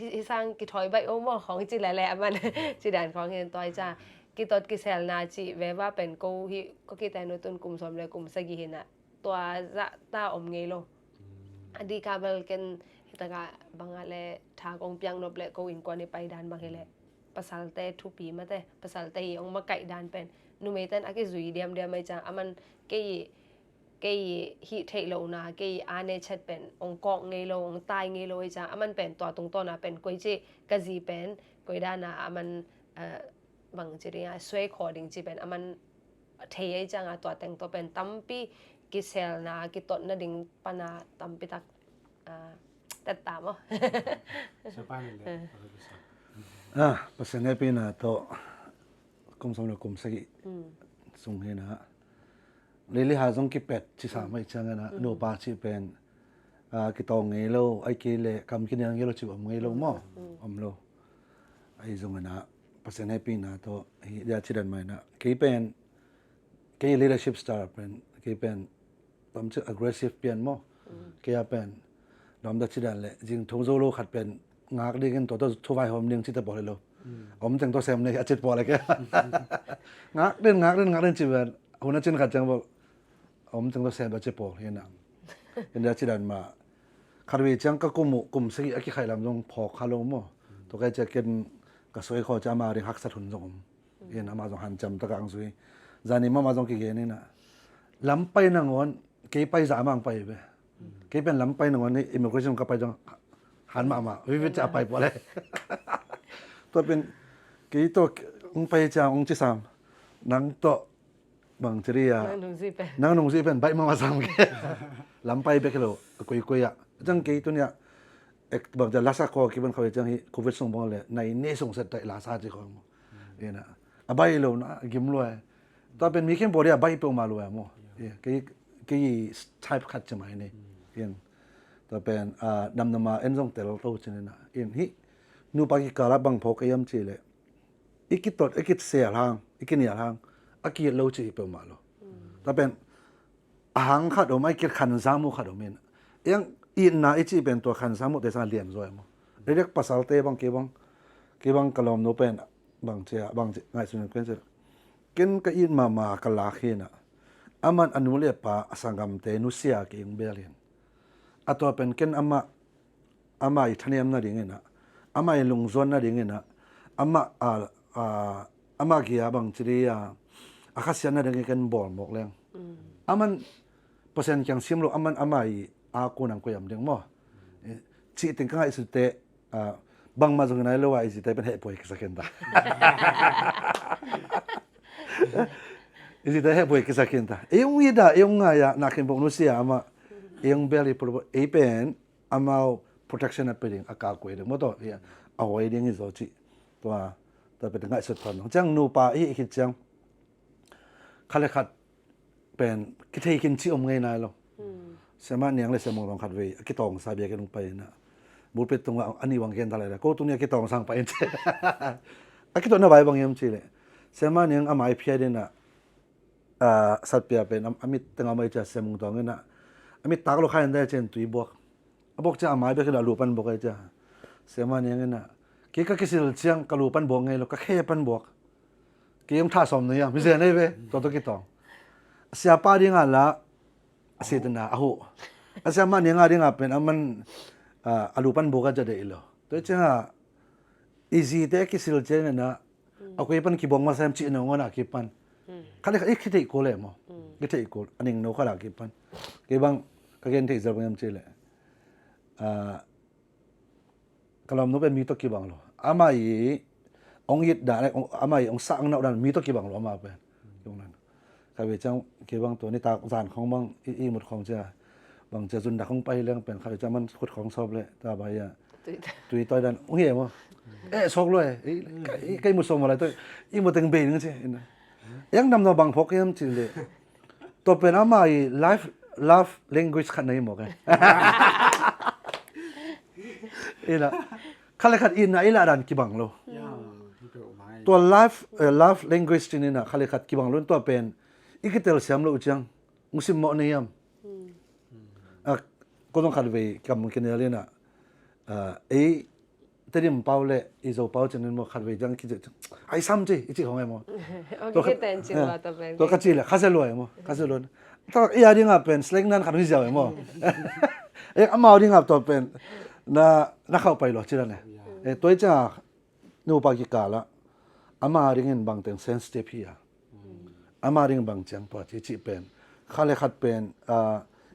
hi sang ki thoi bai o mo khong chi la le aman chi dan khong hen toi chaกี่ตอดกี่เซลนาจีเวว่าเป็นกูฮีก็กี่แต่นตุนกลุ่มสมเลยกลุ่มสกีเห็นน่ะตัวจะตาอมเงยโลอดีกาเบลกันฮิตากาบางอะไรทากองเปียงนบเลยกูอินกว่านี่ไปดานบางทีเลยภาษาเตทุปีมาเตภาษาเตยองมาไก่ดานเป็นนูเมตันอากิจุยเดียมไม่จังมันกี่ฮิเทโลนากี่อาเนชัดเป็นองกอกเงยโลองตายเงยโลจังมันเป็นตัวตรงต้นนะเป็นกุยจีกะจีเป็นกุยดานะมันบางทีเนี่ยสวยขอดิ่งจีเป็นมันเทียจังตัวแต่งตัวเป็นตั้มปีกิเซลนะกิตนดิ่งปนาตั้มปีตักแต่ตามอ่ะใช่ป่ะนี่เลย pasen e pina to kum som le kum sagi sung he na lele ha jong ki pet chi sa mai changa na no pa chi pen ki tong nge lo ai ki le kam ki nyang lo chi om nge lo mo om lo ai jong na pasen e pina to hi ya chi dan mai na ki pen ki leadership star pen ki pen tam chi aggressive pen mo ki ya pen dom da chi dan le jing thong zo lo khat pen ngak đi cái tổ thu vai hôm niên chỉ tập bỏ lại luôn, ông chẳng tôi xem này chết bỏ lại cái, ngak đến chỉ về hôm nay trên khát chẳng bảo, ông chẳng tôi xem đã chết bỏ hiện nào, hiện giờ chỉ đàn mà, khát về chẳng các cùng sĩ cái khai làm trong phò khá lâu mà, tôi cái cái cái số khó cho mà đi học sát huấn trong, hiện nào mà trong hàng trăm tất cả các suy, giờ này mà trong cái này nè, lắm bay năng ngon, cái bay giả mang bay về, cái bên lắm bay năng ngon này immigration cái bay trongหันมาวิจะไปปะเลยตัวเป็นกี่ตัวองไปจางองที่สามนังตัวบางทีอ่ะนังนุ่งซีเป็นใบมาสามแค่ลำไปไปกันเลยกุยอ่ะจังกี่ตัวเนี้ยบางจะลาซาโคกี่เป็นเขาจังฮีโควิดส่งบอลเลยในนี่ส่งเสร็จแต่ลาซาจีเขาเนี่ยนะใบเลยนะกิมรวยตัวเป็นมีแค่บริยาใบเปล่ามาเลยมั้งกี่ใช้ขัดจะไหมเนี่ยตัวเป็นดำน้ำมาเอ็นซงเตลโตชนิดน่ะอินฮินูปากิการะบังพกยามจีเลยอีกิตดอีกิเสียหางอีกิเนียหางอากิโลจีเปมาโลตัวเป็น หังขัดอมไอ้เกิดขันสามุขัดอมเองยังอินนาไอจีเป็นตัวขันสามุแต่สังเลียนรวยมั้งเรียกภาษาเตบังเก็บังกลอมโนเป็นบางเจ้าบางไงส่วนเป็นเจ้ากินก็อินมากลาขีนะอามันอนุเลียปะสังกัมเตนุเซียกิงเบลียนอัตัวเป็นกินอามาอีทเนียมน่าดิ่งนะอามาอีลุงซอนน่าดิ่งนะอามาเกียบางทีอาคาเซียน่าดิ่งกันบอลหมกเลี้ยงอามันเปอร์เซ็นต์ยังซิมโลอามาอีอากูนังกุยามเลี้ยงมั้งจีติงก็ไอสุดเตบางมาจงไหนเลยว่าไอสุดเตเป็นเหตุผลกิจกันตาisu dah boleh kisah kita. Yang ida, yang ngaya nak kena manusia ama, yang beli perlu, pen ama protection apa ni, akak aku ini, motor ya, awal ini ni so cik, tua, tapi dengan sesuatu. Jangan lupa ini jangan, kalau kat pen kita ikin cik omngai nai lo. Sama ni yang le sama orang kat we, kita orang sabi kita orang pakai na. Bukan tunggu ani wang kita lah. Kau tu ni kita orang sang pakai. Kita nak bayar bang yang cik le. Sama ni yang ama IPA dia na. Satpia pen amit tengah mai jas semung tong na amit tak lo khain da chen tui bok abok cha mai be khala lupan bok ai cha sema ne na ke ka kisil chiang ka lupan bok ngai lo ka khe pan bok ke yong tha som ne ya mi se nei be to ki tong sia pa ri nga la asidna ahu asa ma ne nga ri nga pen aman alupan bok ja de lo to cha easy te kisil chen na akoi pan ki bong ma sam chi no ngona ki pan kalau kita ikut le mo, kita ikut, aning no kalau kipan, kibang kagen te izar bangam cile, kalau no pen mito kibang lo, amai ong yit dah, amai ong sang nak dan mito kibang lo ama pen, kibang kalau cang kibang tu ni tak zan kong bang mut kong cia, bang cia zun dah kong pai leng pen kalau zaman kut kong sob le, tak bahaya, tui toy dan ong ye mo, sok lo kai mut som malai tu, mut teng bay ni cie. Yang namno bang phok yam chile to pen amai love language khat nei mo kan ila khala khat in na ila dan ki bang lo to love language tin na khala khat ki bang lo to pen ikitel siam lo chang musim mo ne yam ko dong khat ve kam kin le na terim paule izo pau chen mo khat ve jang ki ai sam je ichi hong mo to ka ten chi la to pen to ka chi la khaselo mo khaselo to ya ring up pen slang nan khan ni jaw mo amao ring up to pen na khau pai lo chi la ne toi cha nu pa ki ka la ama ring en bang ten sensitive hi ama ring bang chang to chi pen khale khat pen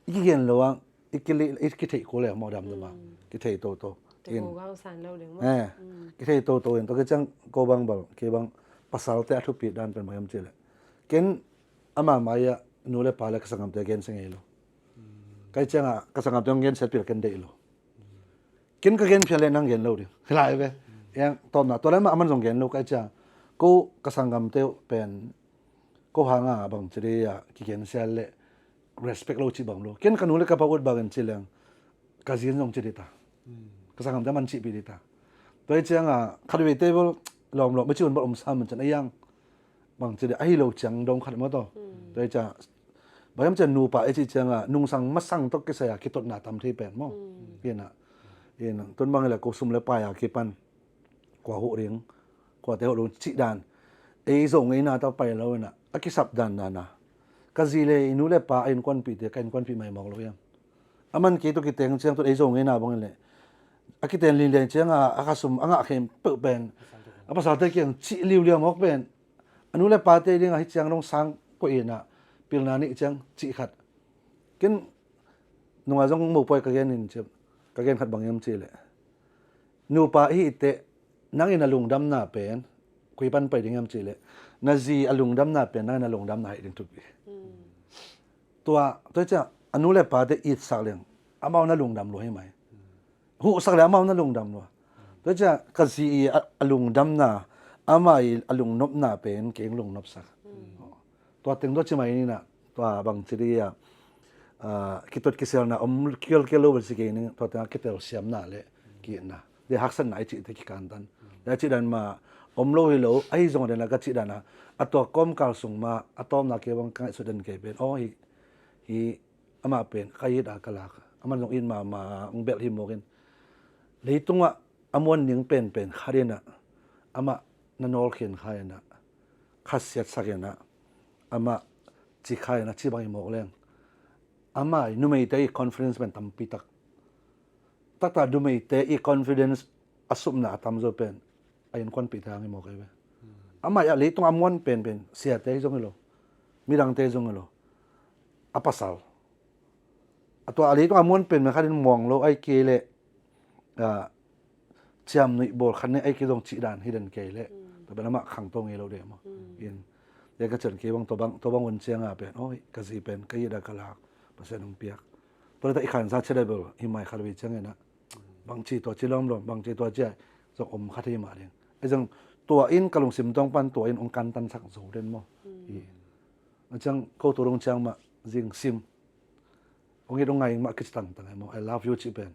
igen lo wang ikithei ko le mo dam ma kithei to in kita itu yang tu kecang kau bang bal, ke bang pasal te atu pi dan pen macam cile. Ken ama maya nule pala kesangam te gen sengai lo. Kai canga kesangam te gen set pi ken de lo. Ken ke gen piale nang gen lo di. Kelai be. Yang tom na, tu lama aman song gen lo kai cang. Kau kesangam te pen kau hanga bang cile ya ki gen sel respect lo ci bang lo. Ken kan nule kapawut bagan cile yang kazian song cerita. Kesangam zaman cik pilita. Tapi jangan kalau table lom lom macam orang sama macam ayang, bang jadi ahi lo jangan dong kat motor. Tapi jangan, macam nupa aja jangan nungsang masang tu kisah kita nak tam tipen mo. Iya nak. Tuan bang le kosum le payah kipan, kuah huring, kuah teh huring cik dan. Zong ini atau payah lo nak, akisap dan na. Kazile inu le pa ain kuan pi dia kain kuan pi mai mong lo yang. Aman kita yang tu zong ini abang le. Kita yang lilin cang akasum angak kem pen apa sahaja yang cik liu mok pen anu le partai dia ngah cang dong sang ko ina pil nani cang cik khat ken nunga jong mo poi kagen in cep kagen khat bang yam cile nu pa hi te nang ina lung dam na pen kui pan pai ding yam cile na zi alung dam na pen nang ina lung dam na hi ding tu pi tua cha anu le partai it sak leng amau na lung dam lo hi mai hu sak le amau na lung dam lo to cha kasi alung dam na amai alung nop na pen keng lung nop sak to teng do chimai ni na to bang chiri ya kitot kisel na kel kelo bel sike ni to ta kitel siam na le ki na de haksan na chi te ki kan dan da chi dan ma lo hi lo ai zong de na ka chi dan na ato kom kal sung ma atom na ke bang ka su den ke pen hi hi ama pen kayit akalak aman long in ma ong bel hi mokin leitunga amon ning pen kharina ama nanol khen khaina khasiat sakena ama chi khaina chi bang mok leng ama numei te confidence ben tampi tak tata dumei te I confidence asumna tamzo pen ayan kon pi thang mo kai ama ya leitung amon pen sia te jong lo mirang te jong lo apasal atwa leitung amon pen ma kharin mong lo ai ke le chiam nui bol khan ne ai ki dong chi dan hidden ke le to benama khang tong e lo de mo in ya ka chen ke bang to bang won chiang a pen oi ka zi pen ka yida kala pasen ong piak to ta I khan sa chede bol hi mai kharwi chang ena bang chi to chilom lom bang chi to cha so om khathi ma ding ai jang to in kalung sim tong pan to in ong kan tan sak zo den mo I achang ko to rong chang ma jing sim ong i dong ngai ma kich tang tang mo I love you chi pen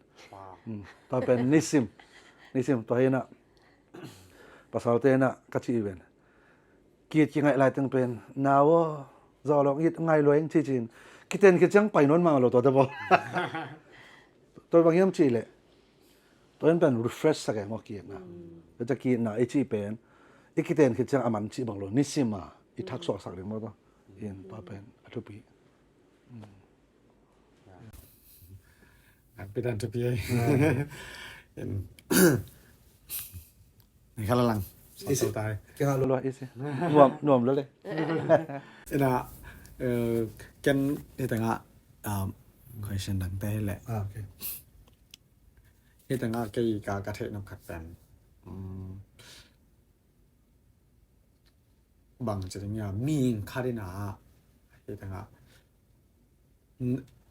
to pen nisim to hena pasal te na ka chi ben kiet ki ngai lai tang pen nawo zo long it ngai loeng chi chin kiten ki chang pai non ma lo to da bo to bang yam chi le to en pen refresh sa ke mo ki na ta ki na I chi pen ikiten ki chang aman chi bang lo nisima I thak so sak le mo to in to pen atupi pidan tu pi en ni kala lang isi tai kaya lo isi nuam lo le ina ken ni tanga question dang te le okay ni tanga ke ka the nam khat pen bang chenya ming kharina ni tanga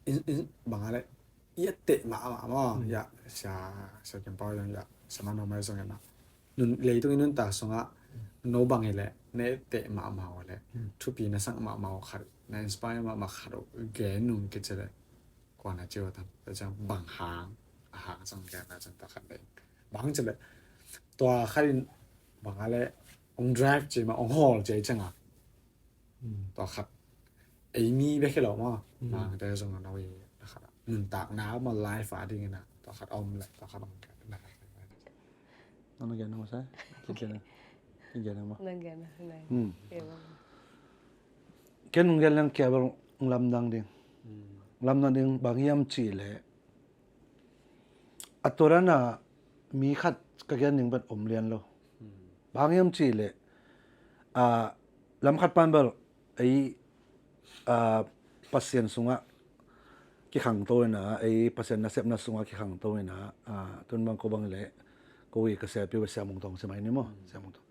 in bang ale yette ma ya sa ken pa yang ya sama no mai song na nun le tu nun ta songa no bang ele ne te ma wale thu pi na sang ma khar na inspire ma khar ge nun ke chere kwa na che ta jang bang hang sang ke na jang ta khat le bang chere to kharin bang ale ong drive che ma ong hall che changa to khat ai mi be ke lo ma ma da song na we na khat nun tak na ma live fa ding na to khat om le to khat ong na nó gần không sai cái gần không nang gen nang cái nung gần lang kia bang lam dang ding bang yam chi le atorana mi khat ka gen ning ban lian lo bang yam chi le lam khat pan bal ai pasien sunga ki khang to na ai pasien na sep na sunga ki khang to na tun bang ko bang le ko wi ka se pi wa samung tong semai ni mo samung tong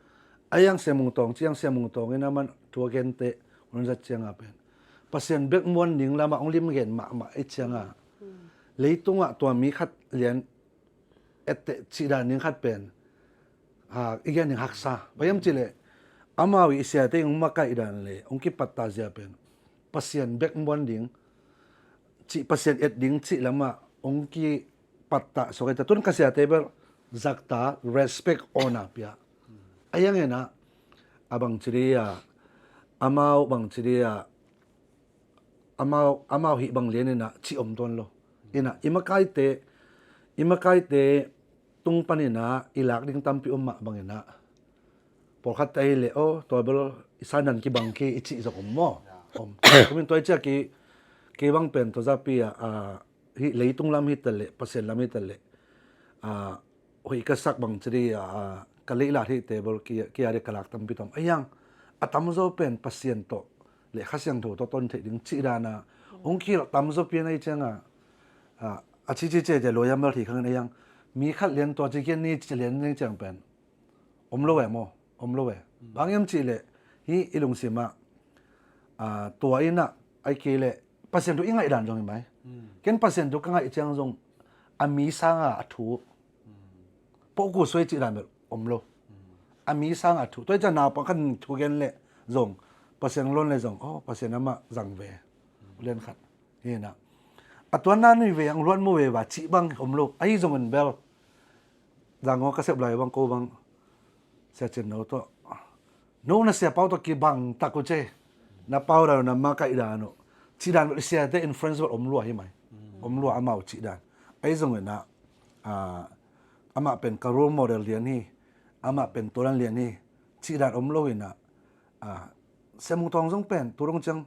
ayang samung tong chiang samung tong ina man tu gen te on za chiang a pen pasien bek mon ning lama ong lim gen ma e chiang a leitunga to mi khat lian ette chi da ning khat pen igen ning haksa bayam chile amawi sia te ong ma kai dan le ong ki patta zia pen pasien bek mon ding chi pasien et ding chi lama ong ki patta so ka tun ka sia te ber zakta respect ona pia ayang ena abang chiria amau bang chiria amau hi bang len na chi om ton lo ina imakai te tung panina ilak ding tampi umma bang ena por khat tai le o to bel isanan ki bang ki ichi zo om mo om kumin toy cha ki bang pen to zapia hi leitung lam hi tale pasen lam hi tale hoi ka sak bang chri ka leila thi table ki are kalak tam pitom ayang atamzo pen pasien to le khasyang tho to ton the ding chi dana ong ki tamzo pen ai changa a chi che je loyam thi khang ayang mi khat len to chi gen ni chi len ni chang pen om lo we bangyam chi le hi ilung sima to ina ai ke le pasien to ingai dan jong mai ken pasien to kanga ichang jong ami sanga athu poku soi chi dan om lo ami sang athu toy cha na pa khan thu gen le zong paseng lon le zong pasien ama zang ve len khat he na atwan na ni ve ang lon mo ve wa chi bang om lo ai zong en bel zango ka sep lai bang ko bang se chen no to no na se pau to ki bang ta ko che na pau ra na ma kai da no chỉ đàn xe để influence vào lúa hay mày lúa amau chỉ đàn ấy giống người na ama pen ka role model lian hi ama pen toran lian hi chỉ đàn lúa na xem mong tông giống pen tôi đông chăng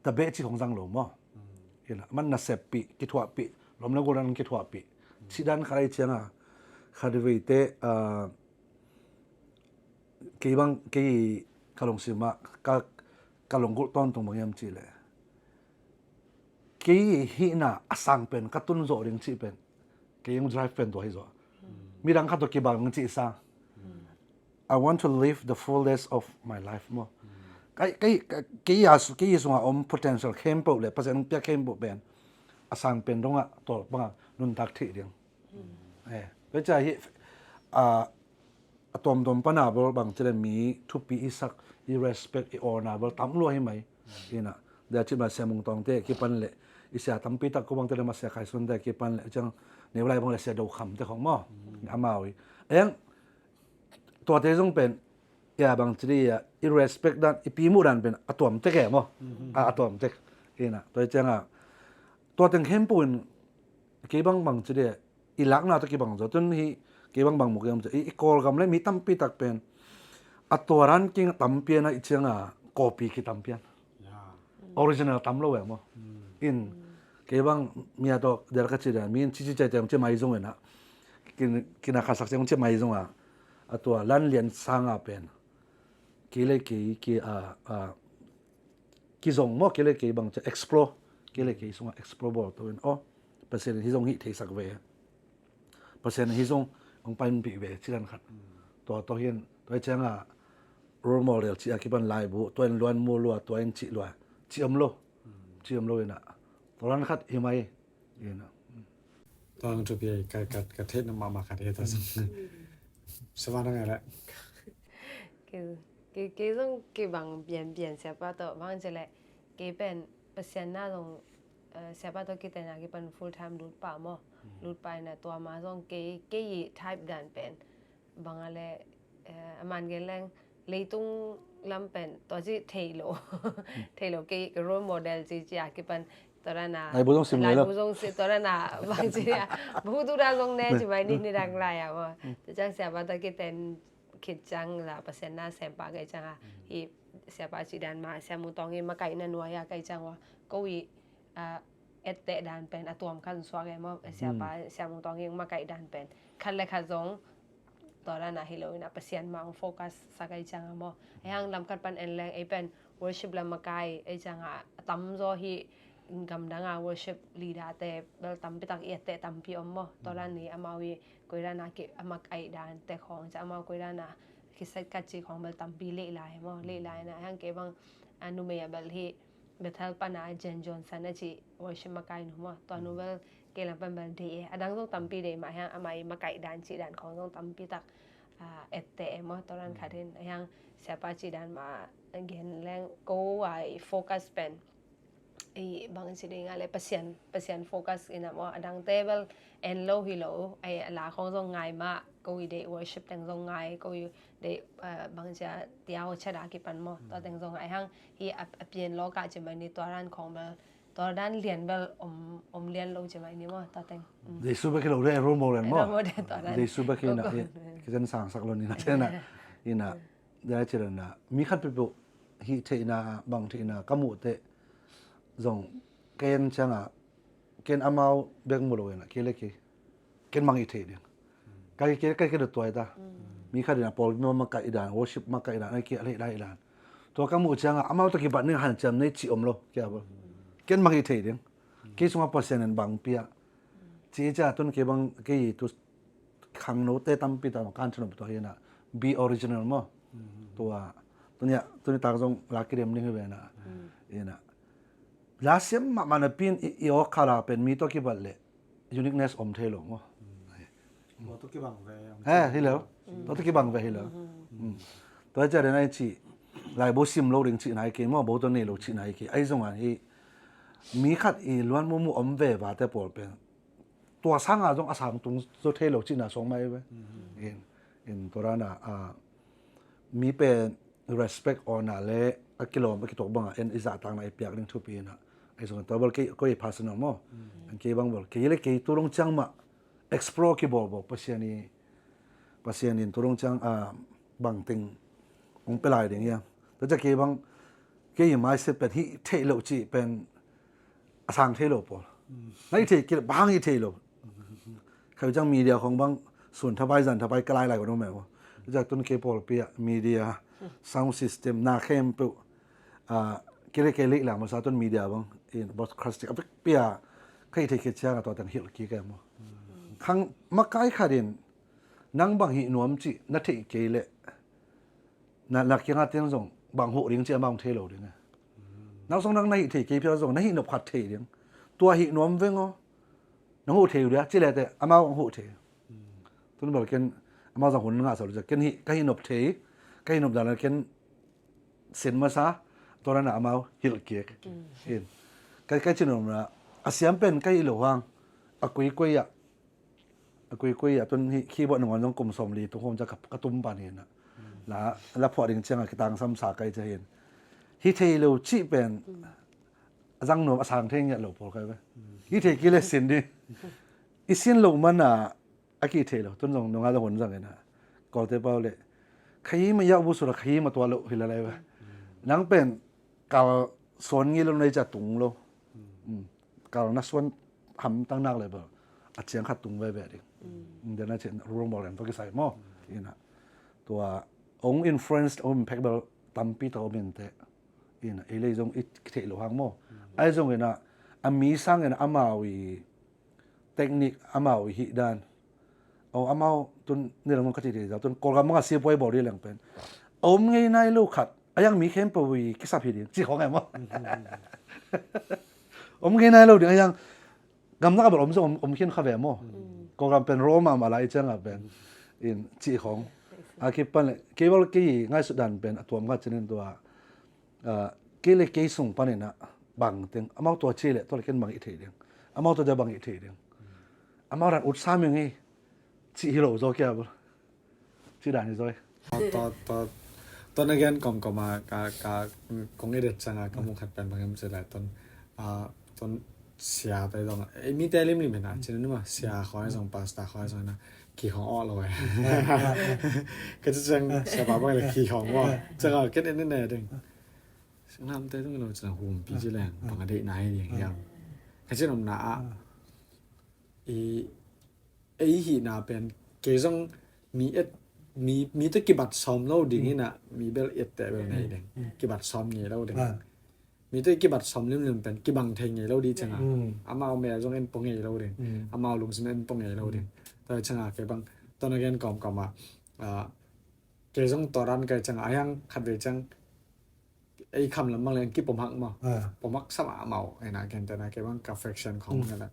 ta bé chỉ không răng lỗ mà hiện làมันน่ะเสพปีกิทวปีลมแล้วก็รันกิทวปีชีดันใครเชียงคาร์ดิเวเตกี่บางกี่กะลงสิมากะลงกุต้นตรงบางยามจีเลยกี่หิน่ะสังเป็นกระตุ้นโจริงจีเป็นกี่ยัง drive เป็นตัวให้โจมีดังขัดตัวกี่บางจีสัง I want to live the fullest of my life มั้งกี่ส่วนpotential เข้มปุ๊บเลยเพราะฉะนั้นเปียเข้มปุ๊บเป็นสังเป็นตรงตัวบางนุนตักที่เดียงแล้วจะตัวปนาบลบางจะมีทุกปีสักrespect honor บลตั้มรัวให้ไหมนี่นะเดี๋ยวจะมาเสียมุงตองเตะกี่ปันเลยอีเสียตั้มปีตักก็บางจะมาเสียใครส่วนแต่กี่ปันเลยจังในเวลาบางเลยเสียดูคำแต่ของหม้ออามาวิตัวเตะต้องเป็นบางทีrespect ด้านปีมูดันเป็นตัวมเตะแก่หม้อตัวมเตะนี่นะตัวจังตัวตึงเข้มปุ่นกี่บางทีอีหลักน่าจะกี่บางตัวจนที่กี่บางมุกยามจะอีกอลกำเลยมีตั้มปีตักเป็นตัวร้านกิ้งตั้มเปียนะอีเชียงcopy กี่ตั้มเปียน original ตั้มโลเวมั้งกี่บางมีตัวเดี๋ยวก็จะได้มีชี้ใจแต่ผมจะไม่ยงเนะกินอาคาสักเสียงผมจะไม่ยงตัวร้านเรียนสร้างเป็นกี่เลยกี่ส่งมั้งกี่เลยกี่บางจะ explore กี่เลยกี่ส่ง explore บอลตัวนั้นเปอร์เซ็นต์ที่ส่งฮิตที่สักเวเปอร์เซ็นต์ที่ส่งองไปมันปีเวที่นั่นครับตัวเห็นตัวเจ้าrole model ที่อากิบันไลบุตัวเองล้วนมัวลัวตัวเองจิลัวจิอมโลนะตัวนั้นครับยังไงนะตอนจุดใหญ่กับเทศน้ำมาขัดเทศตัวซึ่งสบายยังไงละกี่ต้องกี่บางเปลี่ยนเสียป้าตัวบางจะแหละกี่เป็นเปอร์เซ็นต์หน้าตรงเสียป้าตัวกี่แต่นะกี่เป็น full time รูดป่ามั้งรูดไปนะตัวมาต้องกี่ type ดันเป็นบางอะไรมันกี่แรงเลยต้องลำเป็นตัวที่เทโลกี่ role model ที่จะกี่เป็นตัวนั้นนะไอ้บุญต้องสิมเลยหรอบุญต้องสิตัวนั้นนะบางทีบุญตัวนั้นลงแน่ใช่ไหมนี่ดังไรว่าแต่จังเสียป้าตัวกี่แต่คิดจังละเปอร์เซ็นต์น่าเสียป้ากี่จังอีเสียป้าจีดันมาเสียมุตองเองมาไก่นันวายกี่จังว่าก็วีเอตเตดันเป็นตัวมขันสวากันมั้งเสียมุตองเองมาไก่ดันเป็นคันเล็กขันจงตอนนั้นฮิโลนะเปอร์เซ็นต์มังโฟกัสสักไอ้จังมั้งยังลำกันเป็นเอ็นแรงไอ้เป็น worship ลำมาไก่ไอ้จังตั้มโซฮีกำลังworship leader แต่เบลตั้มไปตักเอตเตตั้มพี่อมมั้งตอนนั้นนี่อามาวีกุยรานาคิอามาไก่ดันแต่ของจะอามากุยรานาคิดสักกัจจิของเบลตั้มปีเล่ไลมั้งเล่ไลนะยังเก็บังอนุเมียเบลฮีเบลทัลปนาเจนจอนสันนะจี worship มาไก่หนูมั้งตอนนู้นเบลเกลังเป็นเบลดีดังต้องตั้มปีเดย์มายังอามาไก่ดันจีดันของต้องตั้มปีตักเอตเตมั้งตอนนั้นขาดเห็นยังเสียป้าจีดันมาเห็นแรงกูไว้โฟกัสเป็นไอ้บางสิ่งอะไรเปอร์เซ็นต์โฟกัสอินะว่าดังเทเบิลเอ็นโลฮิโลไอ้หลาของตรงไงมากูอีเดย์ worship แต่งตรงไงกูอีเดย์บางจะเดียวเชดากิปันมั้งตอนแต่งตรงไงฮังที่เปลี่ยนโลกาจะมาในตัวร้านของเบลตัวด้านเรียนเบลเรียนโลจะมานี่มั้งตอนแต่งเดซูเบคิโลเร่role model มั้งเดซูเบคินะคิดจะสั่งสักคนนี่นะเช่นน่ะนี่นะเดี๋ยวเช่นน่ะมีขั้นไปปุ๊บฮิเทน่ะบางทีน่ะกมุเตจงเกณฑ์จังเกณฑ์อามาเบงมุโลนะเกล็กเกณฑ์มังอิเทเดียงใครเดือดตัวไอ้ตามีขั้นน่ะพอมีมาไก่ด่าน worship มาไก่ด่านไอ้เกี่ยอะไรได้ด่านตัวกมุจังอามาตัวกี่บาทเนี่ยหันจำในจิอมโลเกี่ยบ่เกณฑ์มังอิเทเดียงเกี่ยสมาเปอร์เซ็นต์บางปีอะจีจ้าต้นเกี่ยบางเกี่ยตัวขังโน้ตเตตั้มปีตาการชนตัวเฮียนะ be original มั้งตัวนี้ตากงรักเรียมนี่คือเวนะเฮียนะลาเซียมมันเป็นอีโอคาราเป็นมีตัวกี่บัลเล่ uniqueness อมเทลงมั้งตัวกี่บางเวฮิเลตัวกี่บางเวฮิเลตัวจะเรียนไอ้ชีลายบุษมโลดิงชีนายเกี่ยมั้งบุตรนี่โลชีนายเกี่ยไอ้ตรงนั้นที่มีขัดอีล้วนมุมอมเวบาแต่ปอดเป็นตัวสร้างอาจงอาสามตรงตัวเทโลชีน่ะส่งมาเว้ยเห็นตัวนั้นมีเป็น respect honor le akilom akitok banga en iza tang na ipiak ning thupi na ai so to bol ke ko i personal mo an ke bang bol ke le ke turong chang ma explore ki bol pasianin turong chang bang ting ong pelai ding ya to ja ke bang ke yi mai se pet hi thei lo chi pen asang thei lo pol nai thei ki bang hi thei loเขาจังมีเดียของบางส่วนทบายจันทบายกลายหลายกว่านู้นไหมวะจากต้นเคปอลเปียมีเดียซาวด์ซิสเต็มนาเข้มปุ๊เกลี่ยเกลี่ยหลังมาซาต้นมีเดียบางอินบอสคลาสติกเปียใครที่คิดเชื่อกับตัวแต่งฮิลกี้กันมั้งครั้งมักไก่ขาดินนั่งบางหินวมจีนัทที่เกลี่ยนั่นหลักยังไงเตียงส่งบางหัวเลี้ยงเจ้าบางเทโลด้วยนะนักส่งนั่งในหิที่เกลี่ยส่งในหินบขัดเทเลี้ยงตัวหินวมเว้งอ๋อน้องหูเทียวเดียวจีเลยแต่อามาหูเทียวทุนบอกกันอามาสังหุ่นง่าสรุปจะกันหิก็หินบเทียก็หินบด่านแล้วกันเส้นมาซะตอนนั้นอามาฮิลเกียกเห็นก็จีนนนะอาเซียนเป็นก็หิลหวังอากุยกุยอ่ะต้นขี้บ่หนึ่งวันต้องกลมสมรีทุกคนจะกับกระตุ้มปานเห็นนะแล้วพอดึงเชียงกิตังซ้ำสาไกจะเห็นฮิเทียวจีเป็นจังหนุ่มอาสางเทียงเนี่ยหลบพอใครไหมฮิเทียกิเลสเส้นดิอีเส้นลงมันอากิเทโลต้นส่งน้องอาจจะหุ่นจังเลยนะก่อนเตเป้าเลยใครไม่อยากบุษราใครมาตัวโลหิลอะไรวะนังเป็นกาวสวนงี้ลงในจัตุงโลกาวนักสวนทำตั้งนักเลยเปล่าอาเจียงขัดตุงไว้แบบนี้เดี๋ยวน่าจะรู้บอกเลยต้องกินใส่หม้อนี่นะตัวองค์อินฟลูเอนซ์องค์อิมแพคเบลตัมปีตัวเป็นแต่นี่นะไอ้เลยจงอิเทโลหางหม้อไอ้จงเห็นนะอามีสร้างเห็นอามาวีเทคนิคอามาวิธีด้านเอาอามาตุนนี่เราต้องคัดดีๆจ้ะตุนกอลกำมังเสียบไว้บอดี้แหลงเป็นเอาไม่ในลูกขัดยังมีเข้มปวีกิสับผิดจีของไงมั้งเอาไม่ในลูกเดี๋ยวยังกำนักแบบอมเขียนข้าวแบบมั้งกอลกำเป็นโรมาอะไรจังอ่ะเป็นอินจีของอาคิดปันเลยเกี่ยวกับกี่ง่ายสุดดันเป็นตัวมันก็จะเน้นตัวเกี่ยวกับกี่ส่งปันเนี่ยนะบางตึงอามาตัวเชี่ยเลยตัวเล็กบางอีกทีเดียวอามาตัวจะบางอีกทีเดียวอามารันอุตสาหยังไงชีฮิโร่โจเกียบชีด่านนี่โจยตอนนั้นกันก่อนมากาคงเด็ดจังอะก็มุ่งขัดเป็นบางอย่างจะแหละตอนเสียไปตรงมีแต่เล่มนี่เป็นนะจริงๆว่าเสียขอให้ส่งพาสต้าขอให้ส่งนะขี่ของอ้อเลยก็จะจังเสียป้าบ้างเลยขี่ของว่าจังอ่ะก็เน้นๆดึงน้ำเต้ต้องเราจะหุ่มปีจีแรงปกตินายอย่างเงี้ยก็จะนำหนาไอ้หีน่าเป็นเกจงมีตะกิบัดซ้อมเล่าดิ่งนี่นะมีเบลเอ็ดแต่เบลไหนดิ่งกิบัดซ้อมไงเล่าดิ่งมีตะกิบัดซ้อมเรื่องเป็นกิบังเทงไงเล่าดีจังอ่ะอามาเอาแม่จงเอ็นปงไงเล่าดิ่งอามาลุงสมัยเอ็นปงไงเล่าดิ่งแต่จังอ่ะแกบังตอนนั้นก่อนมาเกจงต่อรันแกจังอ่ะยังขัดเวจังไอ้คำละมั่งเลยกิบผมหักมาผมมักสมาเมาไอ้นะแกแต่นะแกบังกับเฟคชั่นของนั่นแหละ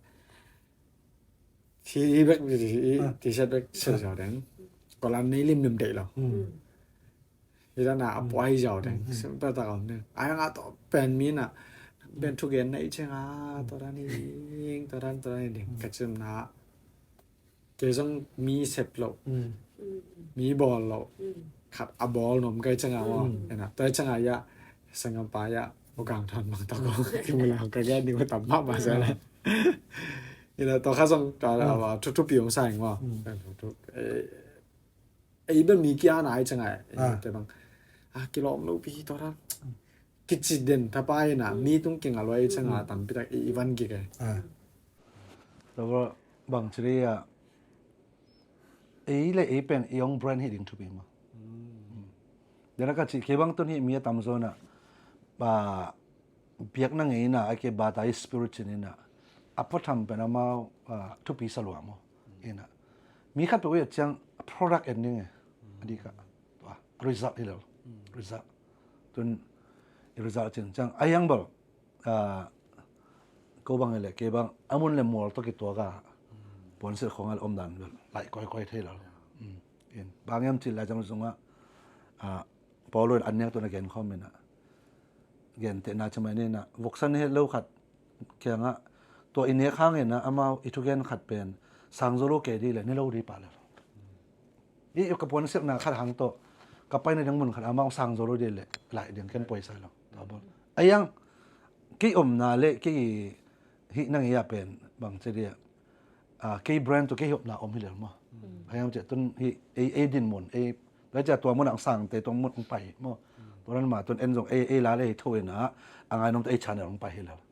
ที่เบ็กที่เช็ดเบ็กเชื่อเจ้าเด้งก่อนร้านนี้ริมเด็กเราที่ด้านหน้าปล่อยเจ้าเด้งซึ่งเป็นตะกอนเนี่ยไอ้งาต่อเป็นมีน่ะเป็นทุกอย่างในเชิงตัวด้านนี้ตัวด้านเด้งกระจุมนะเกี่ยวกับมีเซปโลมีบอลเราขัดบอลหนุ่มก็จังอ่ะว่าเห็นนะแต่จังอ่ะยะสังกัปปายะโอกาสทันบางตะกอนคือเวลาก็แค่นี้ว่าต่ำมากมาซะแล้วนี่แหละตัวข้าส่งตัวว่าทุกปีของสายว่าไอ้เป็นมีกี่อันไหนจังไงแต่บางกิโลลูปีตัวนั้นกิจเด่นถ้าไปน่ะมีต้องเก่งอะไรจังไงตั้งไปจากอีวันกี่ไงแล้วก็บางทีไอ้เลยไอ้เป็นยองแบรนด์ให้ดึงทุกปีมาเดี๋ยวก็ที่บางตัวนี้มีตามโซนอ่ะเปียกนั่งไงน่ะไอ้เก็บบาตาสปิริตนี่น่ะapa thampen ama tu pi salwa mo ina mi khat pe chang product ending adika wa result hilal result tun result chang ayang bal ko bang le ke bang amun le mol to ki to ga pon se khongal om dan lai koi thela in bangam til la jang sunga polo anyak to na gen comment gen te na chama ne na voksan he lo khat kyangaตัวอินเนี้ยข้างเห็นนะอามาอิทุเกนขัดเป็นสังโซโลเกดีเลยนี่เราดีป่ะเลยนี่กับปนเสียงนาขัดหางโต กับไปในทั้งหมดขนาดมาสั่งโซโลเดลเลยหลายเดือนกันปล่อยใส่เราต่อบอลไอ้ยังกี่นาเละกี่ฮินั่งยาเป็นบางเสียกี่แบรนด์ตัวกี่นาอมฮิเลอร์มั้งไอ้ยังจะต้นฮิเอดินหมุนแล้วจะตัวมันหนังสั่งแต่ตัวมันไปมั้งตัวนั้นมาตัวเอ็นส่งลาเลยโทยนะอ่างน้องตัวชาเนี่ยลงไปฮิเลอร์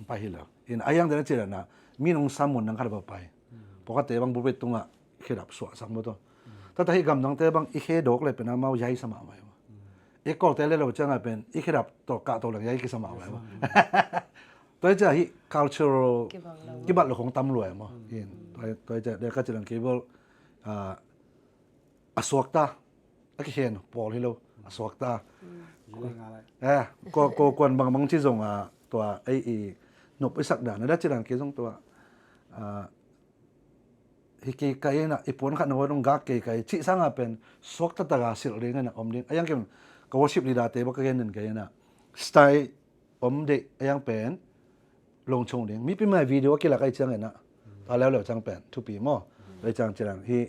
ไปฮิเลอร์อินไอ้ยังเดี๋ยวเจอนะมีน้องซ้ำหมุนนั่งขัดไปปกติบางบุเบตตรงขี้ดับสวสังหมดตัวถ้าที่กำลังแต่บางอีกดอกเลยเป็นน้ำเมาใหญ่สมาไว้อีกก็แต่เราจะไงเป็นอีกดับตัวกะตัวหลังใหญ่กี่สมาไว้ตัวจะฮิ cultural กี่บัตรของตำรวจมั้งตัวจะเดี๋ยวก็จะลังกี่บอลอสวกตาแล้วก็เห็นพอที่เราอสวกตาก็กวนบางที่ส่งตัวไอ้หนุบไอ้สักด่านนั่นจะลังกี่ส่งตัวฮิกไก่น่ะอีปวนขันหัวตรงกากไก่ชิสังเป็นสวกตาตากาสิลเรื่องน่ะอมเรื่องไอ้ยังเกี่ยวกับวอร์ชิปลีดาเตะบักเกนนั่นไก่น่ะสไตล์อมเด็กไอ้ยังเป็นลงชงเรื่องมีเป็นวิดีโอกี่หลักไอ้จังนะตอนแล้วเราจังเป็นทุกปีมั้งไอ้จังจะลังที่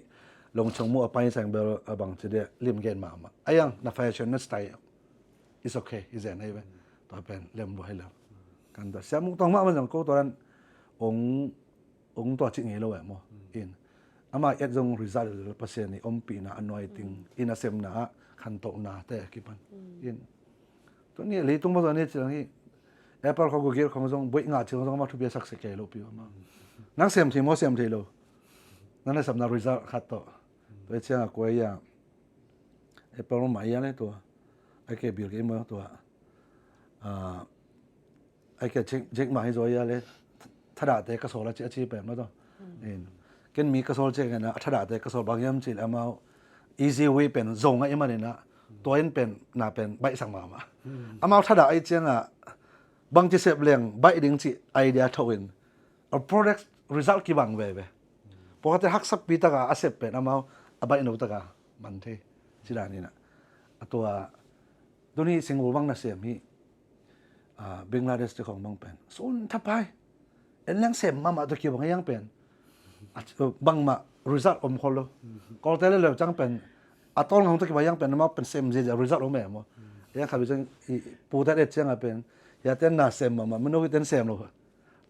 ลงชงมั่วไปแสงเบลบางจะได้เลี่ยมเกนมาไอ้ยังน่ะแฟชั่นน่ะสไตล์ is okay is that ไอ้เป็นตัวเป็นเลี่ยมด้วยแล้วกันแต่เสียมุกต้องมามันจังกูตัวนั้นองตัวจริงเหรอวะมั้งอินอามาเอ็ดจง result เลยภาษานี่อมปีน่ะ anointing อินอาเซมน่ะขันโตน่ะแต่กี่ปันอินตัวนี้เลยตรงมาตัวนี้จังที่ Apple เขาก็เกี่ยวของจงบุยงาจึงจงมาทุบเบียสักสิเกลปีมานักเซมที่มั่วเซมที่โลนั่นแหละสำนัก result ขัดโตตัวเชี่ยกวยอย่าง Apple มันหมายอะไรตัวไอ้แกบิลเกมมาตัวไอ้แกเช็คมาให้ตัวอย่างเลยถ้าได้แต่กระสอบละจะเป็นมาตัวอินกันมีกระสอบเจกันนะถ้าได้แต่กระสอบบางอย่างจิตเอามา easy way เป็นส่งไอ้มันเนี่ยนะตัวเองเป็นน่าเป็นใบสั่งมาเอามาถ้าได้ไอ้เจ้าบางทีเสพเลี้ยงใบดึงจิไอเดียทวินเอา product result กี่บางเว้ยปกติฮักสับปีตากาอาเสพเป็นเอามาใบหนูตากามันที่สิดานี่นะตัวนี้สิงห์บุรีบางน่ะเสียมีบังกลาเทศของบางเป็นส่วนทับไปเอ็นเลี้ยงเสพมาตัวกี่บางยังเป็นบางมา result อมคนเลยก็แต่ละเรื่องจังเป็นตอนของตัวกี่บางยังเป็นมาเป็นเซมจะ result อมแม่มั้งยังขับไปจังปูแต่เด็ดจังเป็นยาเต้นน่าเซมมามันนู้นเต้นเซมเลย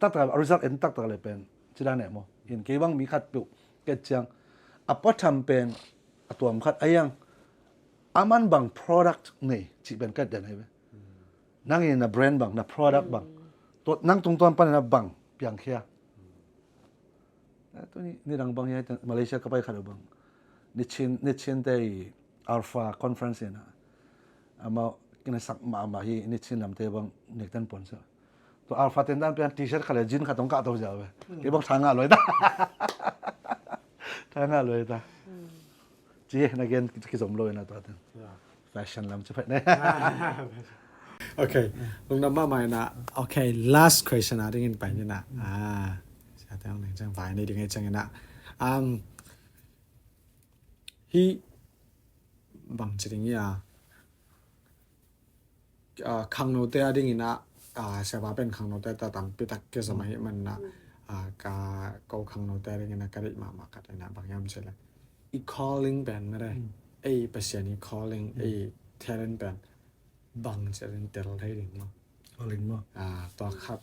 ตัดแต่ result เอ็นตัดแต่เลยเป็นที่ด้านไหนมั้งเห็นกี่บางมีขัดปิวเกิดจังพอทำเป็นตัวมันขัดยังมันบาง product นี่ที่เป็นกันเด่นไหมนั่งยินนะแบรนด์บางนะ product บางตัวนั่งตรงตัวปันนะบางเพียงแค่ตัวนี้นี่ดังบางอย่างมาเลเซียก็ไปขัดบางนิชินได้ Alpha Conference นะมากินสักมาฮีนิชินลำเตบางเน็กตันปอนเซอร์ตัว Alpha เต็นดันเป็นทีเชิร์ตขัดจินขัดตรงกะตัวเจ้าเว้ยกี่บางทางอะไรตาทางอะไรตาจีนักเรียนคิดสมรู้นะตัวนั้นแฟชั่นลำจะเป็นเนี่ย Okay, lung nama mai na. Okay, last question na dingin pa ni na. Sa tayong nang jang vai ni dingin jang na. Hi bang chring ya. Khang no te dingin na. Sa ba pen khang no te ta tam pi tak ke samai man na. Ka ko khang no te dingin na ka ri ma ma ka na bang yam se la. I calling ban ma dai. Ai pasien i calling ai talent ban. บังจะเป็นเตลได้หรือมั้งลิงมั้งตัวคัด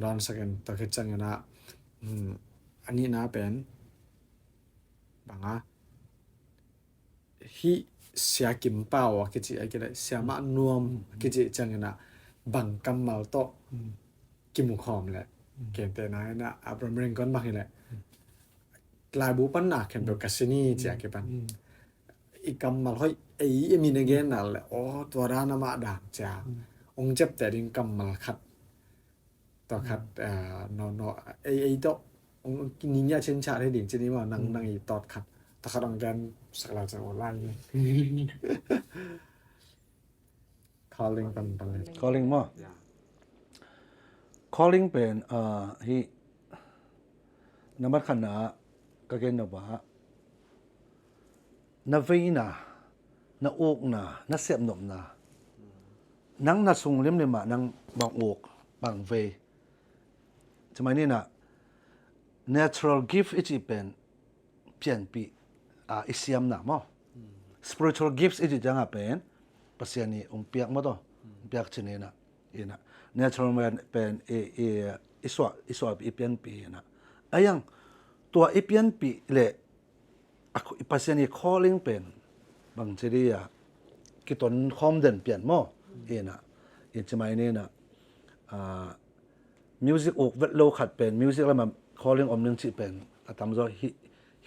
รอนสักกันตัวคิดจังนะอันนี้นะเป็นบังฮิเสียกิมเป้าคิดจีไอ้กี่เสียมานวมคิดจีจังนะบังกำมาโตกิมุขอมแหละเก่งแต่นายนะอับรามเริงก้อนบังนี่แหละลายบูปันหนักเห็นแบบกัสนี่จีไอ้กี่ปันอีกกำมาเฮ้ยไอ้มีนเกนนั่นแหละโอ้ตัวร้านมาด่างจ้าองเจ็บแต่ดิ้งกำมาขัดต่อขัดนอไอ้โตองกินนิยาเช่นชาได้ดิ่งเช่นนี้ว่านั่งอีตอดขัดตะขัดองแกนสักเราจะออนไลน์ calling ปันเลย calling มั้ง calling เป็นฮีน้ำมันขนาดก็เกินนะว่านาเวน่านาโอกน่านาเสียบหนุ่มน่านังนาส่งเล่มเลยมานังบางโอกบางเวทำไมนี่นะ natural gift อีกเป็นเปลี่ยนปีอิสยามน่ะมั้ง spiritual gifts iji janga pen pasien ni piak mo to piak chine na ina natural man pen iswa ipian pi na ayang tua ipian pi le aku pasien ni calling pen bang chiri ya kiton khom den pian mo ina in chimai ni na music ok vet lo khat pen music la ma calling om ning chi pen atam zo hi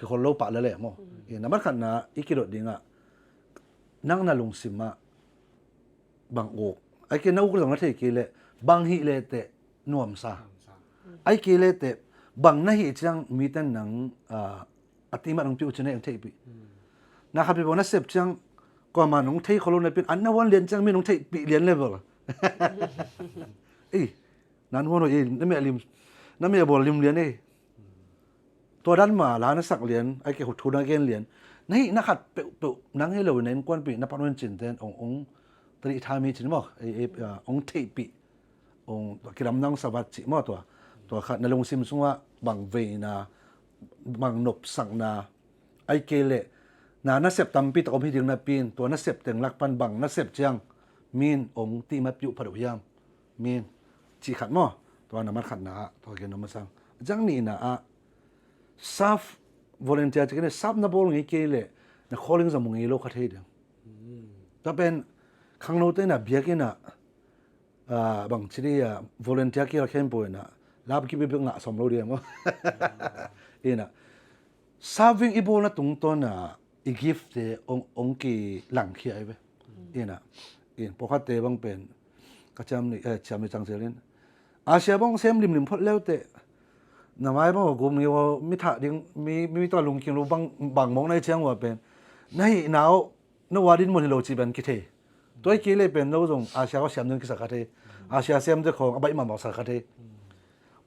khol lo pa la le mo ina mar khat na ikiro dinga nang na lung sima bang ok ai ke nau ko jong the ki le bang hi le te nuam sa ai ke le te bang na hi chang mi tan nang atima nang piu chene thei pi na kha pi bona sep chang ko ma nong thei kholo na pin an na wan lian chang mi nong thei pi lian level ei nan wono ei na me bol lim lian eiตัวด้านมาล้านสักเหรียญไอ้เกี่ยวทุนเกณฑ์เหรียญนี่นักขัดเปนังให้เราในกวนปีนับพันวันจินเตนองตรีทามีจินมั้งองเทปีองกิรำนังสวัสดิ์จิมั้งตัวขัดในลงซิมซุงว่าบางเวนาบางนบสังนาไอ้เกลเลนัเสพตำปีตอมพิดึงนับปีนตัวนัเสพเต็งลักปันบางนัเสพเจียงมีนองตีมัดยุผดุยามมีนจีขัดมั้งตัวน้ำมันขัดนาตัวเกณฑ์น้ำมันสังจังนี่นะซับ volunteer จะกันซับนับบอลงี้เกลี่ยนัก calling จะมงเอโลคัดให้เดียวถ้าเป็นข้างโน้ตเนี่ยเบียกินะบางทีเนี่ย volunteer ที่เราเข้มป่วยนะลาบกิบเป็นงะสมรู้เดียวมั้งเอ็นะ serving อีโบนะตรงต้นน่ะอี gift เดองกีหลังเขียไปเอ็นะพอคัดเตะบางเป็นก็จำนี่จำในจังเสียนอาเซียบางเซมริมพอดแล้วเตะน้ำไม้บางกลุ่มนี้ว่ามิถะดิ้งมีตัวลุงกินรู้บางมองในเชียงว่าเป็นในหนาวนวาดินมันเราจีเป็นกิเทตัวไอ้กิเลเป็นเราส่งอาเซียก็เสียมนึงกิสักกิเทอาเซียเสียมเจ้าของอบายมาบอกสักกิเท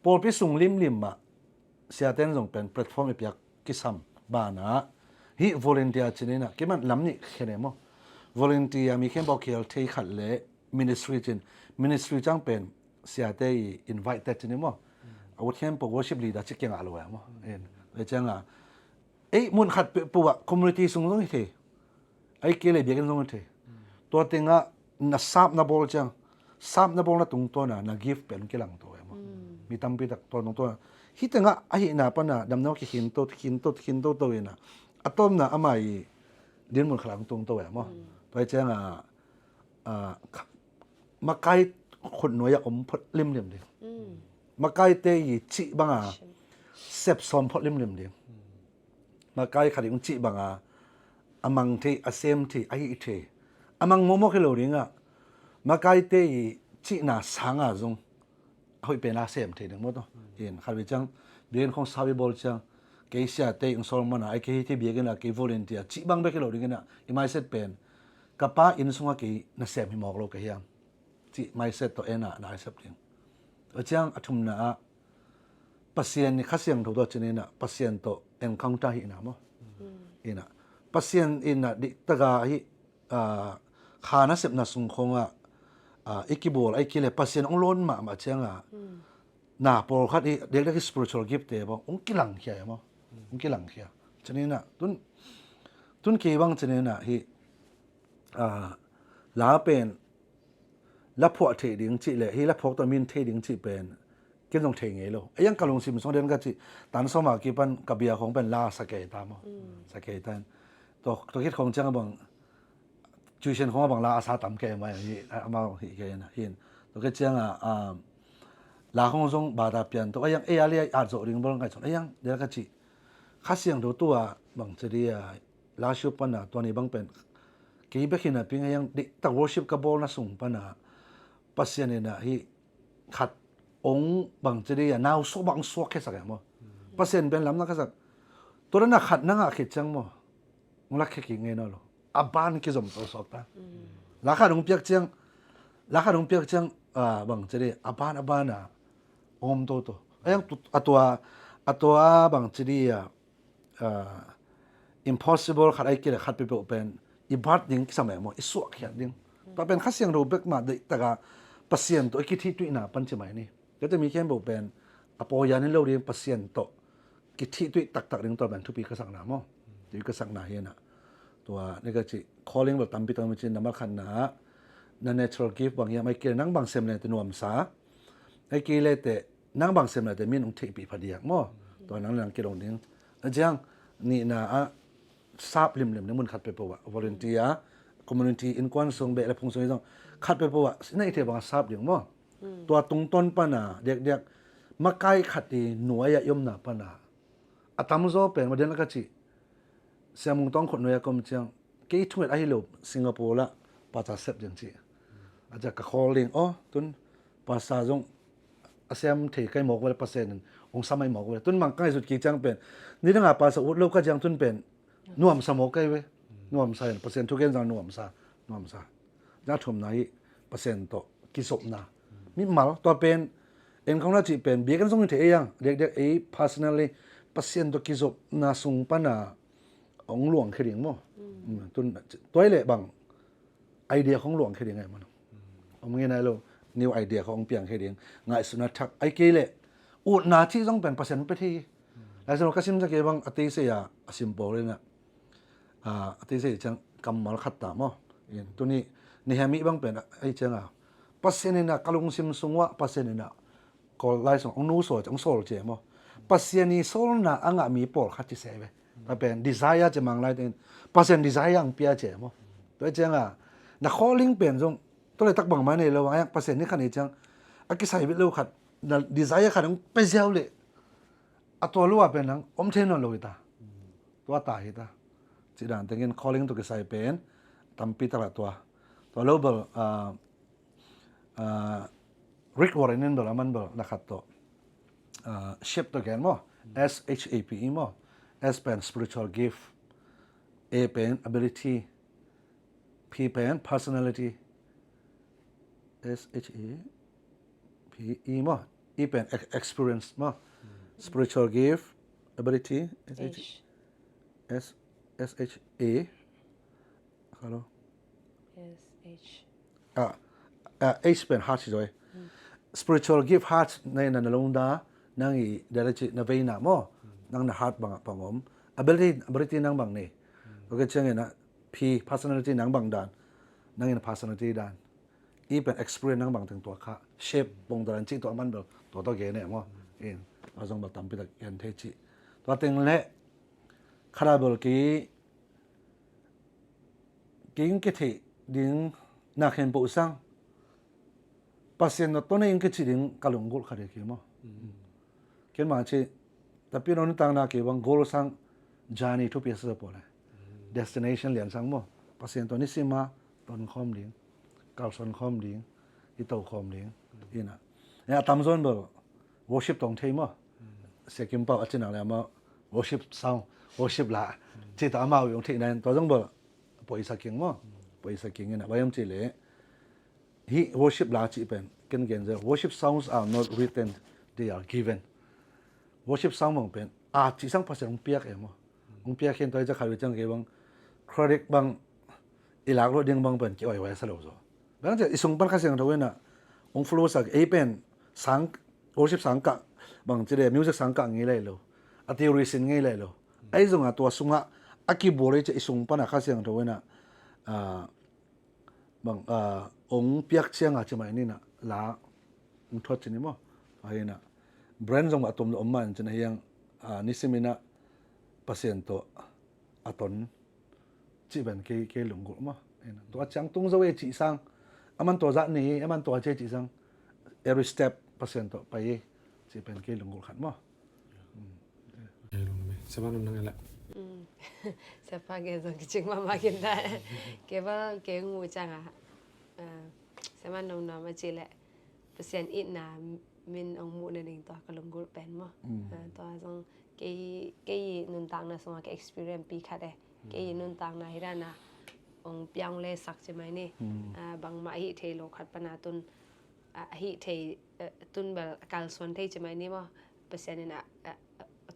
พอพิสูงลิมมาเสียเต้นส่งเป็นแพลตฟอร์มเปียกกิซัมบานะฮีวอลเนตียร์ชนิดน่ะกี่มันลำนี้แค่ไหนมั้งวอลเนตียร์มีแค่บอกเกี่ยวเทขัดเล่มินิสทรีจินมินิสทรีจังเป็นเสียเต้อินไวท์เต้ชนิดมั้งอาวุธเข้มปกวอชิบลีดาชิคกี้พายอะไรมั้งเลยจังมุนขัดปัวคอมมูนิตี้ส่งตรงนี้ไอ้เกลี่ยเบียกันตรงนี้ตัวเต็งอ่ะนับซับนับบอลจังซับนับบอลนั่นตรงตัวน่ะนักกิฟต์เป็นกี่หลังตัวมั้งมีตั้มปีตักตัวตรงตัวฮิตเต็งอ่ะไอ้น่ะปะน่ะดำน้ำขี้หินโตตัวเองน่ะอะตอมน่ะอามาอีเดินบนขลังตรงตัวมั้งตัวจังมาไกลคนหน่วยอมพดลิมเดียวมาไกลเตยจิบังเซฟซอมพอลิมเดียวมาไกลขัดอีกจิบังอามังเทอเซมเทไอเทอามังโมโมเคโลริงมาไกลเตยจิน่าสังจงเอาไปเป็นอาเซมเทเดงหมดตัวเห็นขัดไปจังเบียนของซาบิบอลจังเกย์เสียเตยอินสอลมันไอเกย์ที่เบียกันละเกย์วอลเนตียจิบังเบเคโลริงนะอีไม่เสร็จเป็นกับป้าอินสงเกย์น่าเซมหิมอกโลกเฮียงจิไม่เสร็จตัวเองน่าเสพเองจังอัฐมนาปัสเซียนนี่ข้าเสียงถูกตัวชนิดน่ะปัสเซียนโตเอ็นคังตาหินะมั้งอินะปัสเซียนอินะดิตะกาหิขานะเสพน่ะสุงคงอิกิบอลไอคิเลปัสเซียนองล้นมาจังน่ะพอคัดเด็กได้ spiritual gift เตะบ่องกิหลังเขียมั้งองกิหลังเขียชนิดน่ะตุนเกี่ยบังชนิดน่ะหิลาเป็นแล้วพอเทดิ้งจีเลยที่แล้วพอตัวมินเทดิ้งจีเป็นกินตรงเทงเอโลไอ้ยังกะลงซิมสองเดือนก็จีตอนสมัครกี่ปันกับเบียของเป็นลาสเกตามสเกตันตัวคิดของจังบังจุยเชนของบังลาอาซาตั้มแกมาอย่างนี้มาหิแกนะเห็นตัวคิดจังลาของทรงบาดาเปียนตัวยังเออาเลียอาจจะริงบอลกันสองไอ้ยังเดี๋ยวก็จีข้าเสียงตัวบังจะเรียลาชูปันนะตัวนี้บังเป็นกี่เบกินนะเป็นยังตักวอร์ชิปกับบอลน่ะส่งปันนะปัสเซียนเนี่ยฮิขัดองบางจะได้นาวโซบังโซแค่สักอย่างมั้งปัสเซียนเป็นลำนักสักตัวนั้นขัดนั่งขิดจังมั้งมันรักแค่กี่เงินน่ะหรออับบานกี่สมตัวสอบตาราคาดงเปียกจังบางจะได้อับบานน่ะอมโตไอ้ยังตัวบางจะได้impossible ขัดไอ้กี่ขัดไปเป็นอีบาร์ดิ้งสมัยมั้งอีสวกแค่ดิ้งแต่เป็นข้าเสียงรูเบกมาเด็กแต่ก็ปัสเซียนตัวคิดที่ด้วยน่ะปัญจมัยนี่ก็จะมีแค่บอกเป็นอปอยานี่เราเรียนปัสเซียนตัวคิดที่ด้วยตักเรื่องตัวเป็นทุกปีก็สั่งหนามั้งที่ก็สั่งหนาเห็นน่ะ ตัวนี่ก็จิ calling แบบตั้มปีตั้มจินน้ำมันขันนะนั่น natural gift บางอย่างไม่เกี่ยวนั่งบางเซมเลยแต่นวมสาไอ้กี่เลยแต่นั่งบางเซมเลยแต่มีน้องเทปีพอดีอ่ะมั้งตัวนั่งเรื่องกี่ตรงนี้จังนี่นะทราบลิมนี่มันขัดไปปะวะ volunteer community อินควันส่งแบบอะไรพงส่งนี่ต้องขัดไปปะวะนี่เทียบกับทราบอย่างมั้งตัวตรงต้นปนะเด็กๆมาใกล้ขัดดีหน่วยยมนาปนะอาตามโซเป็นมาเดินแล้วก็จีเสียมุงต้องคนหน่วยก็มันจังกี่ทุ่มไอ้ลูกสิงคโปร์ละปัจจัยเสพจังจีอาจจะก็ calling อ๋อตุนภาษาจงอาเซียมที่ใกล้หมอกเวลาเปอร์เซ็นต์องศาไม่หมอกเวลาตุนมันใกล้สุดกี่จังเป็นนี่ตั้งแต่ภาษาอุดโลกก็จังตุนเป็นนวมสมองใกล้เว้นวมใส่เปอร์เซ็นต์ทุกอย่างจังนวมซจะทุ่มไหนเปอร์เซ็นต์ต่อกี่ศพนะมีมาแล้วตัวเป็นเอ็นของเราจีเป็นเบียกันส่งที่เอียงเด็กๆpersonally เปอร์เซ็นต์ต่อกี่ศพน่าส่งปะน่ะองหลวงแค่เดียงมั้งตุนตัวเล็กบางไอเดียของหลวงแค่เดียงไงมันเอางี้นะเรา new idea ของเปียงแค่เดียงง่ายสุดนะทักไอเกล่อุดนาที่ต้องเป็นเปอร์เซ็นต์ไปที่แล้วสำหรับก็ซิมจะเกี่ยวกับบางอติเสียsimple เลยนะอติเสียจังกำมัลขัดตามอ่ะตัวนี้นี่ฮะมีบางเป็นไอจังเปอร์เซ็นต์นี่นะกลุงซิมสูงว่าเปอร์เซ็นต์นี่นะก็ไล่ส่งองนู้โซ่จังโซ่เจ๋มั้งเปอร์เซ็นต์นี่โซ่น่ะอ่างมีปอลขัดที่เสียไปถ้าเป็น desire จะมังไล่เต็นเปอร์เซ็นต์ desire ยังเปียเจ๋มั้งตัวจังนัก calling เป็นจงตัวเลยตักบังมาเนี่ยเราว่าเปอร์เซ็นต์นี่ขนาดจังอากิใส่ไปเร็วขัด desire ขัดต้องไปเจ้าเลยตัวรู้ว่าเป็นนังเทนนเลยตาตัวตายตาจีดันแต่เงิน calling ตัวกิใส่เป็นตั้มปีตลอดตัวเราเบลริกวอร์เรนเบลมันเบลนะครับตัวชิปตัวแกนมั้ง SHAPE มั้ง S เป็น spiritual gift A เป็น ability P เป็น personality SHAPE มั้ง E เป็น experience มั้ง spiritual gift ability SHA ฮัลโหล SH H เป็น heart ใช่ไหม spiritual gift heart ในนั้นลงดานั่งอีเดี๋ยวจะนับไปหน้ามั้งนั่งใน heart บางปังผม ability นั่งบางนี่โอเคเช่นไงนะ P personality นั่งบางด้านนั่งใน personality ด้าน E เป็น experience นั่งบางถึงตัวข้า shape บงตรันจิตัวมันแบบตัวเก๋เนี่ยมั้งเราต้องแบบตั้มไปตะเกียนเทจิตัวเต็งเละคาราเบลกี้กิเทดิ้งนักเห็นผู้สังภาษาโน้ตตัวนี้กิจดิ้งกลุ่มกุลขนาดกี่มั้งเขียนมาชีแต่พี่น้องต่างนักเก็บกุลสังจานีทุกปีเสือพอเลย destination เหลียงสังมั้งภาษาตัวนี้สิมาตอนคอมดิ้งกาลสันคอมดิ้งอิโต้คอมดิ้งนี่นะเนี่ยตามส่วนเบล worship ตรงที่มั้งเสียกิมเป้าอาจจะนั่งเลยมั้ง worship sound worship ละที่ตัวมาอยู่ที่นั่นตัวจังเบลปอยสักกิ่งมั้งปอยสักกิ่งเนี่ยนะว่ายังจีเล่he worship ละจีเป็นกันเจอ worship sounds are not written they are given worship sound มั้งเป็นจีสังภาษาองเปียกเองมั้งองเปียกเห็นตัวจะขายจังเก็บัง credit บังอีหลักรถยังบังเป็นเกี่ยวกับอะไรสักอย่างบางทีอีส่งปันข้าเสียงตัวเนี่ยองฟลูสักเป็นสัง worship สังกับบางทีเดีย music สังกังี้เลยเลยอัติริสินงี้เลยเลยไอ้ส่งตัวส่งอากิบริจะอีส่งปันข้าเสียงตัวเนี่ยบางองเปียกเชียงอาจจะไม่นี่นะละองทอดจีนี่มั้งอะไรนะแบรนด์ส่งมาตุ่มมันจะเนี่ยยังนิสิมินะเปอร์เซ็นต์ตัวอัตนจีเป็นเกลงกุลมั้งตัวจังตุ้งจะเวจีสังมันตัวจัดนี้มันตัวเจจีสัง every step เปอร์เซ็นต์ตัวไปจีเป็นเกลงกุลขันมั้งเกลงไหมสบายนั่นแหละเสพาเกจงจิงมากินได้เก็บว่าเกงูจังเสมันนมมาจีแหละเปอร์เซ็นต์อีน่ามินองมูนั่นเองตัวกลงกุลเป็นมั้งตัวจงเกยนุนต่างนะส่งมาexperience ปีขัดเกยนุนต่างนะฮิรานะองเปียงเลสักใช่ไหมนี่บางมาฮิเทโลขัดปนาตุนฮิเทตุนแบบการส่วนเทใช่ไหมนี่มั้งเปอร์เซ็นต์นี่นะ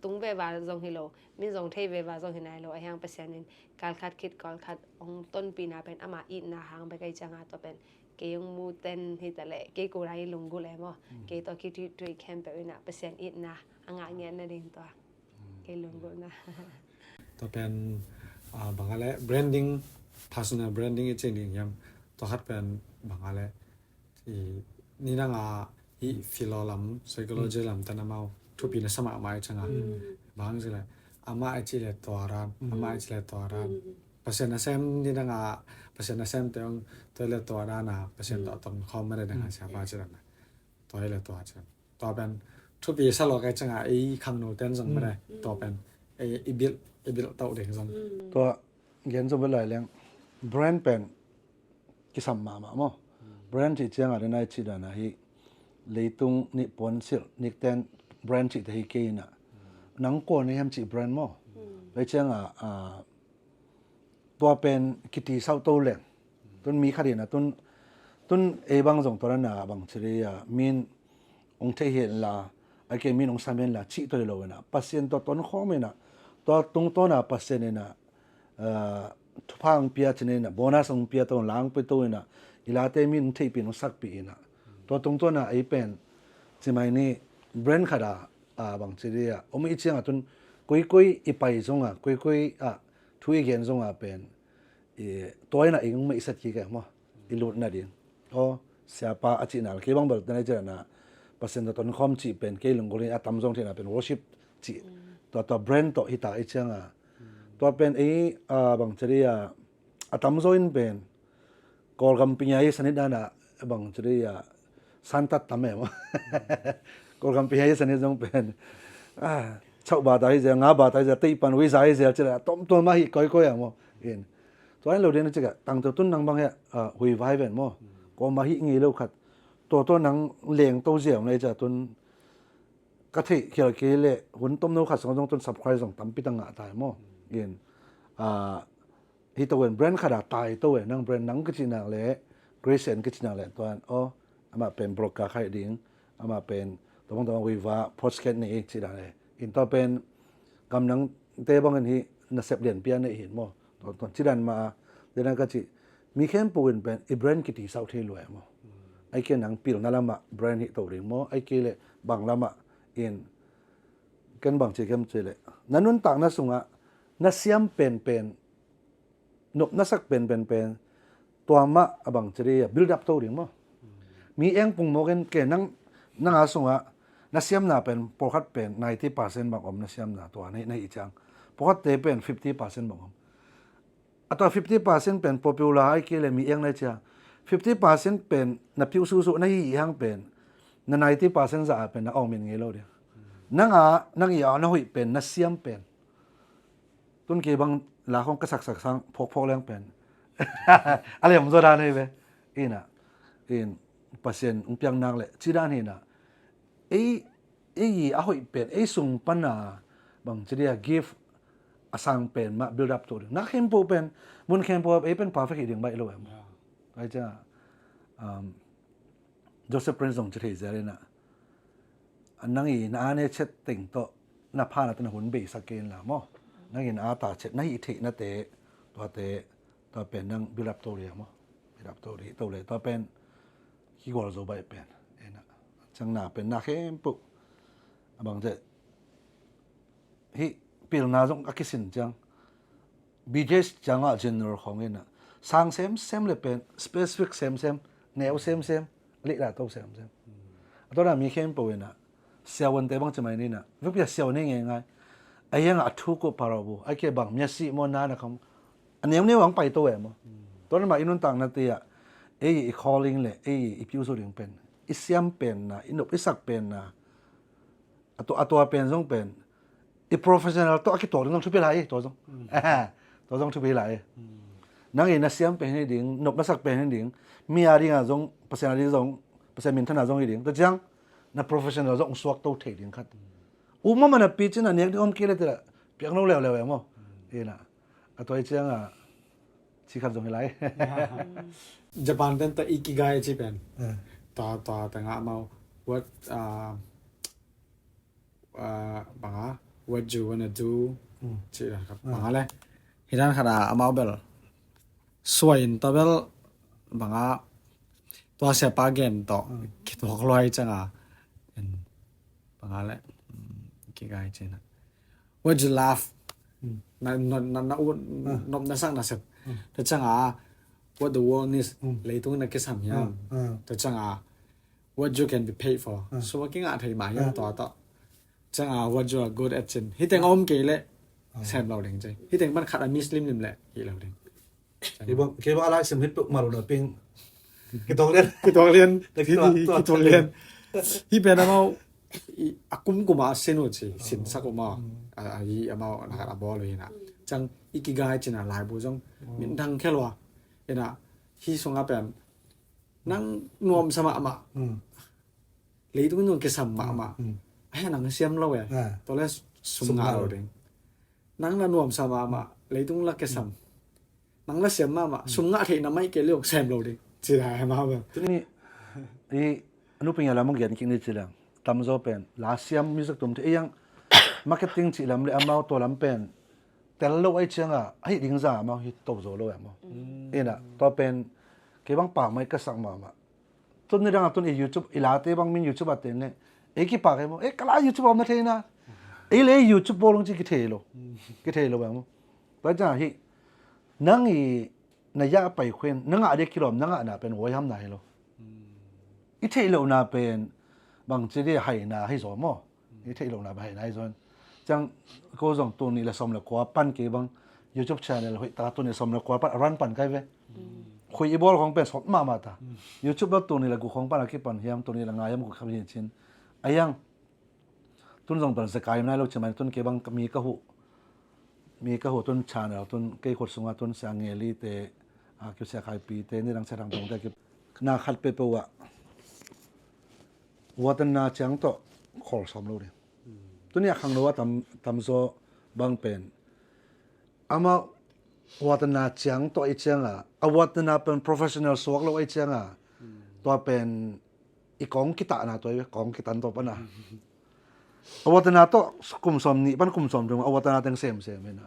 ตุงเวบาจงฮิโลมิจงเทเวบาจงฮินายโลไอฮังเปอร์เซ็นต์นี่การคัดคิดการคัดองต้นปีนาเป็นอามาอีนาหางไปไกลจังตัวเป็นเกยงมูเตนฮิตะเละเกยกูไรลงกูเลยมั้งเกยตัวคิดด้วยแคมเปญน่ะเปอร์เซ็นต์อีนาอ่างเงี้ยนั่นเองตัวเกยลงกูนะตัวเป็น บางอะไร branding personal branding จริงๆยังตัวคัดเป็นบางอะไรที่นี่นั่งอีฟิโลลัม psychology ลัมแต่น้ำเอาทุกปีนั้นสมัครมาจังบางสิ่งเลยอามาไอจิเลตัวรานอามาไอจิเลตัวรานเปอร์เซ็นต์นะเซมนี่นั่งเปอร์เซ็นต์นะเซมตัวเลตัวรานเปอร์เซ็นต์ต่อคอมไม่ได้ดังชาวบ้านจังนะตัวเลตัวจังตัวเป็นทุกปีสลอกจังไอ้คำโน้ตเต้นจังไม่ได้ตัวเป็นอีบิลตัวเด็กจัง ตัวเย็นสมบูรณ์เลยเรื่องแบรนด์เป็นกิสัมมามั้งแบรนด์ที่เจ้าอะไรนั่นชิดานะฮีเลยตุงนิปอนซิลนิกเตนแบรนด์ที่ที่เกี่ยนะนังก่อนนี่hemชิแบรนด์มั้งเลยเจ้าตัวเป็นกิติเศร้าโตเล่งต้นมีขนาดนะต้นบางส่งตัวนั้นนะบางทีมีนองค์เทียนละไอ้แกมีนองค์สามเณรละชิตัวเดียวนะปัสเซียนตัวต้นข้อมันนะตัวตรงตัวนะปัสเซียนนะทุพังเปียชนี่นะโบนัสองเปียตัวหลังไปตัวนะอีลาเตมีนที่เป็นสักปีนะตัวตรงตัวนะไอ้เป็นใช่ไหมนี่แบรนด์ขนาดบางทีผมอีเชียงต้นคุยอีไปส่งคุยทุยเกินส่งเป็นตัวน่ะเองไม่สักกี่แก่มั้งอีลุดนั่นเองเสียป้าอาจินาเกี่ยบางแบบนั้นเจอนะเปอร์เซ็นต์ต้นคอมจีเป็นเกี่ยลงกุลีตั้มส่งที่น่ะเป็น worship จีตัวแบรนด์ตัวฮิตาอีเชียงตัวเป็นบางทีตั้มส่งเป็นกอลกัมปิญญาสนิทนะบางทีสันตัดตั้มเองมั้งกอลกัมปิญญาสนิทส่งเป็นชาวบ้านไทยจะงาบ้านไทยจะตีปันวิสัยจะเจอตัวมาฮิค่อยๆมั้งเห็นตัวนั้นเราเรียนนี่จะตั้งตัวต้นนังบางอย่างหุยไว้เป็นมั้งก็มาฮิงี้เราขัดตัวนังเลี้ยงตัวเสียงเลยจะต้นกะทิเขียวเกลี่ยหุ่นต้มนู้ขัดสองต้นสับควายสองตั้มปิตังตายมั้งเห็นฮิตตัวแบรนด์ขนาดตายตัวนังแบรนด์นังก็จีนังเลยเกรเซนก็จีนังเลยตัวนั้นอามาเป็นบล็อกการขายดิ้งอามาเป็นตัวหุยว่าโพสเกตนี่จีนังเลยอินต่อเป็นกำลังเตะบอลกันที่นักเสพเรียนเปียนในเห็นมั้งตอนที่ดันมาเดี๋ยวนั้นก็จีมีแค่ปูนเป็นอีแบรนด์กิติเศร้าเทลวยมั้งไอ้แค่หนังปีนั่นละมาแบรนด์ที่ตัวเองมั้งไอ้แค่เลยบางละมาอินกันบางทีกันเจอเลยนั่นนู่นต่างนั่นสุงนั่นเสียมเป็นนกนั่นสักเป็นตัวมาบางทีบิลด์อัพตัวเองมั้งมีเองปุ่งโมกันแค่นั่งอาสุงนักเสียมน่าเป็นปกติเป็น90%บางอมนักเสียมน่าตัวในอีจังปกติเป็น50%บางอมตัว50%เป็น popular ไอ้เกี่ยมีเองเลยจ้ะ50%เป็นนับผิวสู้ๆในอีหังเป็นนั่น90%จะเป็นนักออกมินเงี้ยเราเดียวนั่งอีอันนั้นเป็นนักเสียมเป็นต้นเกี่ยบางหลายคนก็สักสังพกเรื่องเป็นอะไรผมจะได้เลยเว้ยเปอร์เซ็นต์เพียงนั่งเลยที่ด้านนี้นะเอาให้เป็นส่งปัญหาบางทีgift สั่งเป็นมา build up ตัวนึงนักเข้มปูเป็นมุนเข้มปูเป็น perfect อีกอย่างใบเลยไอ้เจ้าJoseph Prince ส่งจะถือเจริญนะอันนั้นน่าเนี่ยเช็ดติ่งโตน่าพาน่าตัวหุ่นเบสกินละมั้งนั่นอาตาเช็ดนั่นอีทีนั่นตัวเป็นนั่ง build up ตัวเดียวมั้ง build up ตัวเลยตัวเป็นขี้กอล์ฟโซบายเป็นจังหน้าเป็นนักเข้มปุ๊บางทีฮิปีลนาจงอักษิณจังบีเจสจังอ่ะ general ของเองนะสร้างเซมเลยเป็น specific เซมแนวเซมเละละตัวเซมตัวนั้นมีเข้มปุ๊นะเสียวันแต่บางจะไม่นี่นะวิปยาเสียวนี่ไงไอ้ยังอ่ะทุกข์ปาราบุไอ้แค่บางมีสิมอนานะครับอันนี้หวังไปตัวเองมั้งตัวนั้นมาอินุนต่างนาทีอ่ะcalling เลยพิวสุริงเป็นอิเสียมเป็นนะอินุอิสักเป็นนะตัวเป็นส่งเป็นprofessional ตัวคิดตัวต้องทุบไปไหลตัวต้องทุบไปไหลนั่งเองนะเสียมเป็นให้ดิ่งนบนักสักเป็นให้ดิ่งมีอะไรงั้นส่งเปอร์เซ็นต์อะไรส่งเปอร์เซ็นต์มินทันอะไรส่งให้ดิ่งแต่จังนะ professional ส่งสวกตัวเทดิ่งครับมันปีจินะเนี่ยที่ผมคิดเลยแต่เพียงนู้นแล้วมั้งนะตัวจังชิคันส่งให้ไหลญี่ปุ่นเป็นตัวอิกิไกจีเป็นตัวแต่งมาว่าบาง what you wanna do ใช่ครับบางอะไรที่ด้านขนาดมาเบลสวยตัวเบลบางตัวเสียปาเกนต่อคิดว่าลอยจังบางอะไรอิกิไกจีนะ what you love na nom na sang na set ta changa what the world needs leitung na kisam hiam ta changa what you can be paid for so working at thai ma yang to changa what you are good at chin hi teng om ke le sem lo ding chai hi teng ban khat a muslim lim le hi lo ding ke ba ala sim hit puk malu na ping ki tong len ki to len hi pe na mau akum kuma senu chi sin sakoma ai amao na ka bo lo ina chang ikigai china lai bu jong min dang khelwa ina hi songa pen nang nuam sama ma leitung nun ke sam ma ai nang siam lo ya to le sunga lo ding nang na nuam sama ma leitung la ke sam nang la siam ma sunga the na mai ke liok sem lo ding chi da ma ba tu ni i anu ping ala mong yan king ni chilang tam zo pen la siam music tum te yang marketing chi lam le amao to lam pen tel lo ai changa ai ding za ma hi to zo lo ya mo ina to pen ke bang pa mai ka sang ma tun ni rang tun YouTube ilate bang min YouTube aten ne e ki pa ke mo e kala YouTube om na the na e le YouTube bolong chi ki the lo ba mo ba ja hi nang i na ya pai khwen nang a de kilom nang a na pen wo yam nai lo i the lo na pen bang chi de hai na hai zo mo i the lo na ba hai nai zon chang ko zong tu ni la som la kwa pan ke bang YouTube channel hoi ta tu ni som la kwa pan ran pan kai ve khoi i bol khong pen sot ma ta YouTube tu ni la gu khong pan ki pan hiam tu ni la nga yam ku kham yin chin ayang tun zong pan sakai nai lo chama tun ke bang mi ka hu tun channel tun ke khot sunga tun sang nge li te a kyu sa khai pi te ni rang sa rang dong te ki na khat pe pe wa tan na chang to khol som lo de tun ya khang lo wa tam zo bang pen ama wa tan na chang to I chang a wa tan na pen professional swak lo I chang to pen I kong kita na to kong kitan to pa na awatana to kum som ni pan kum som thum awatana teng sem na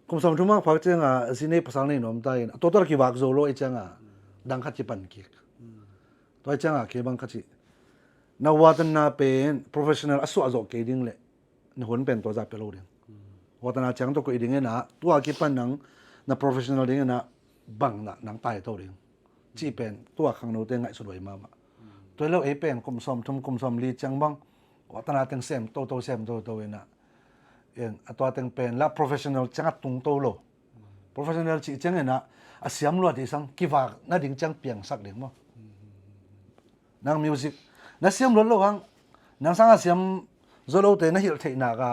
kum som thum ma phak chenga sine pasal nei nom tai to tor ki wak zo lo I changa dang khat chi pan ki to I changa ke bang khachi na watana pen professional asu azo ke ding le ni hon pen to za pe lo ding watana chang to ko I ding na to ki pan nang na professional ding na bang na nang tai to ding chi pen to khang no te ngai su loi ma to lo e pen kum som thum kum som li chang bang watana teng sem to sem to ina en atwa teng pen la professional changa tung to lo professional chi chang ena asiam lo ti sang ki wa na ding chang piang sak ding mo nang music na siam lo hang nang sang asiam zolo te na hil thei na ga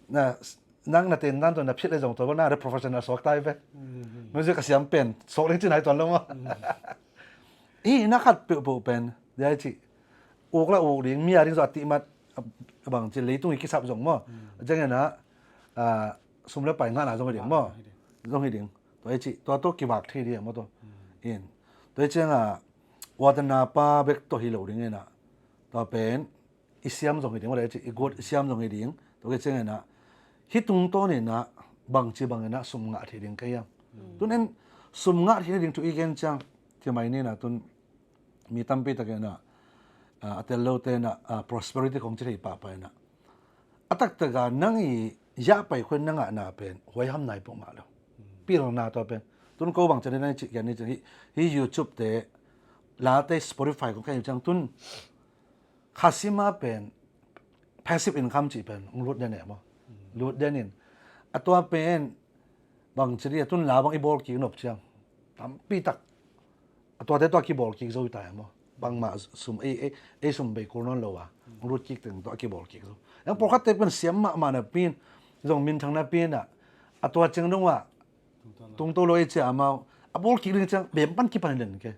na nang na ten nan to na phit le jong to na re professional sok tai ve music asiam pen sok ling chi nai ton lo mo e na khat pe pen dai chi uk la uk ding mi a ding zo ti mat bang chi leitung I ki sap jong mo jang na sum la pai nga na jong ding mo jong hi ding to chi to ki wak the di mo to in to chang wa ta na pa bek to hi lo ding na to pen I siam jong hi ding mo chi I god siam jong hi ding to ke chang na hi tung to ne na bang chi bang na sum nga the ding ka yang tun en sum nga the ding to I gen chang ti mai ne na tun mi tam pe ta ke na atel lo te na prosperity kong chiri pa na atak ta ga nang I ya pai khwen nang na pen hoi ham nai pu ma lo pi lo na to pen tun ko bang chane na chi yan ni hi YouTube te la te Spotify ko kai chang tun khasima pen passive income chi pen lut de ne mo lut de nin atwa pen bang chiri tun la bang I bol ki nop chang tam pi tak atwa te to ki bol ki zo ta mo bang ma sum e sum be ko non lo wa lut ki teng to ki bol ki zo yang por khat te pen siam ma na pin zong min thang na pin na atwa chang dong wa tung to lo e cha ma a bol ki ring chang bem pan ki pan den ke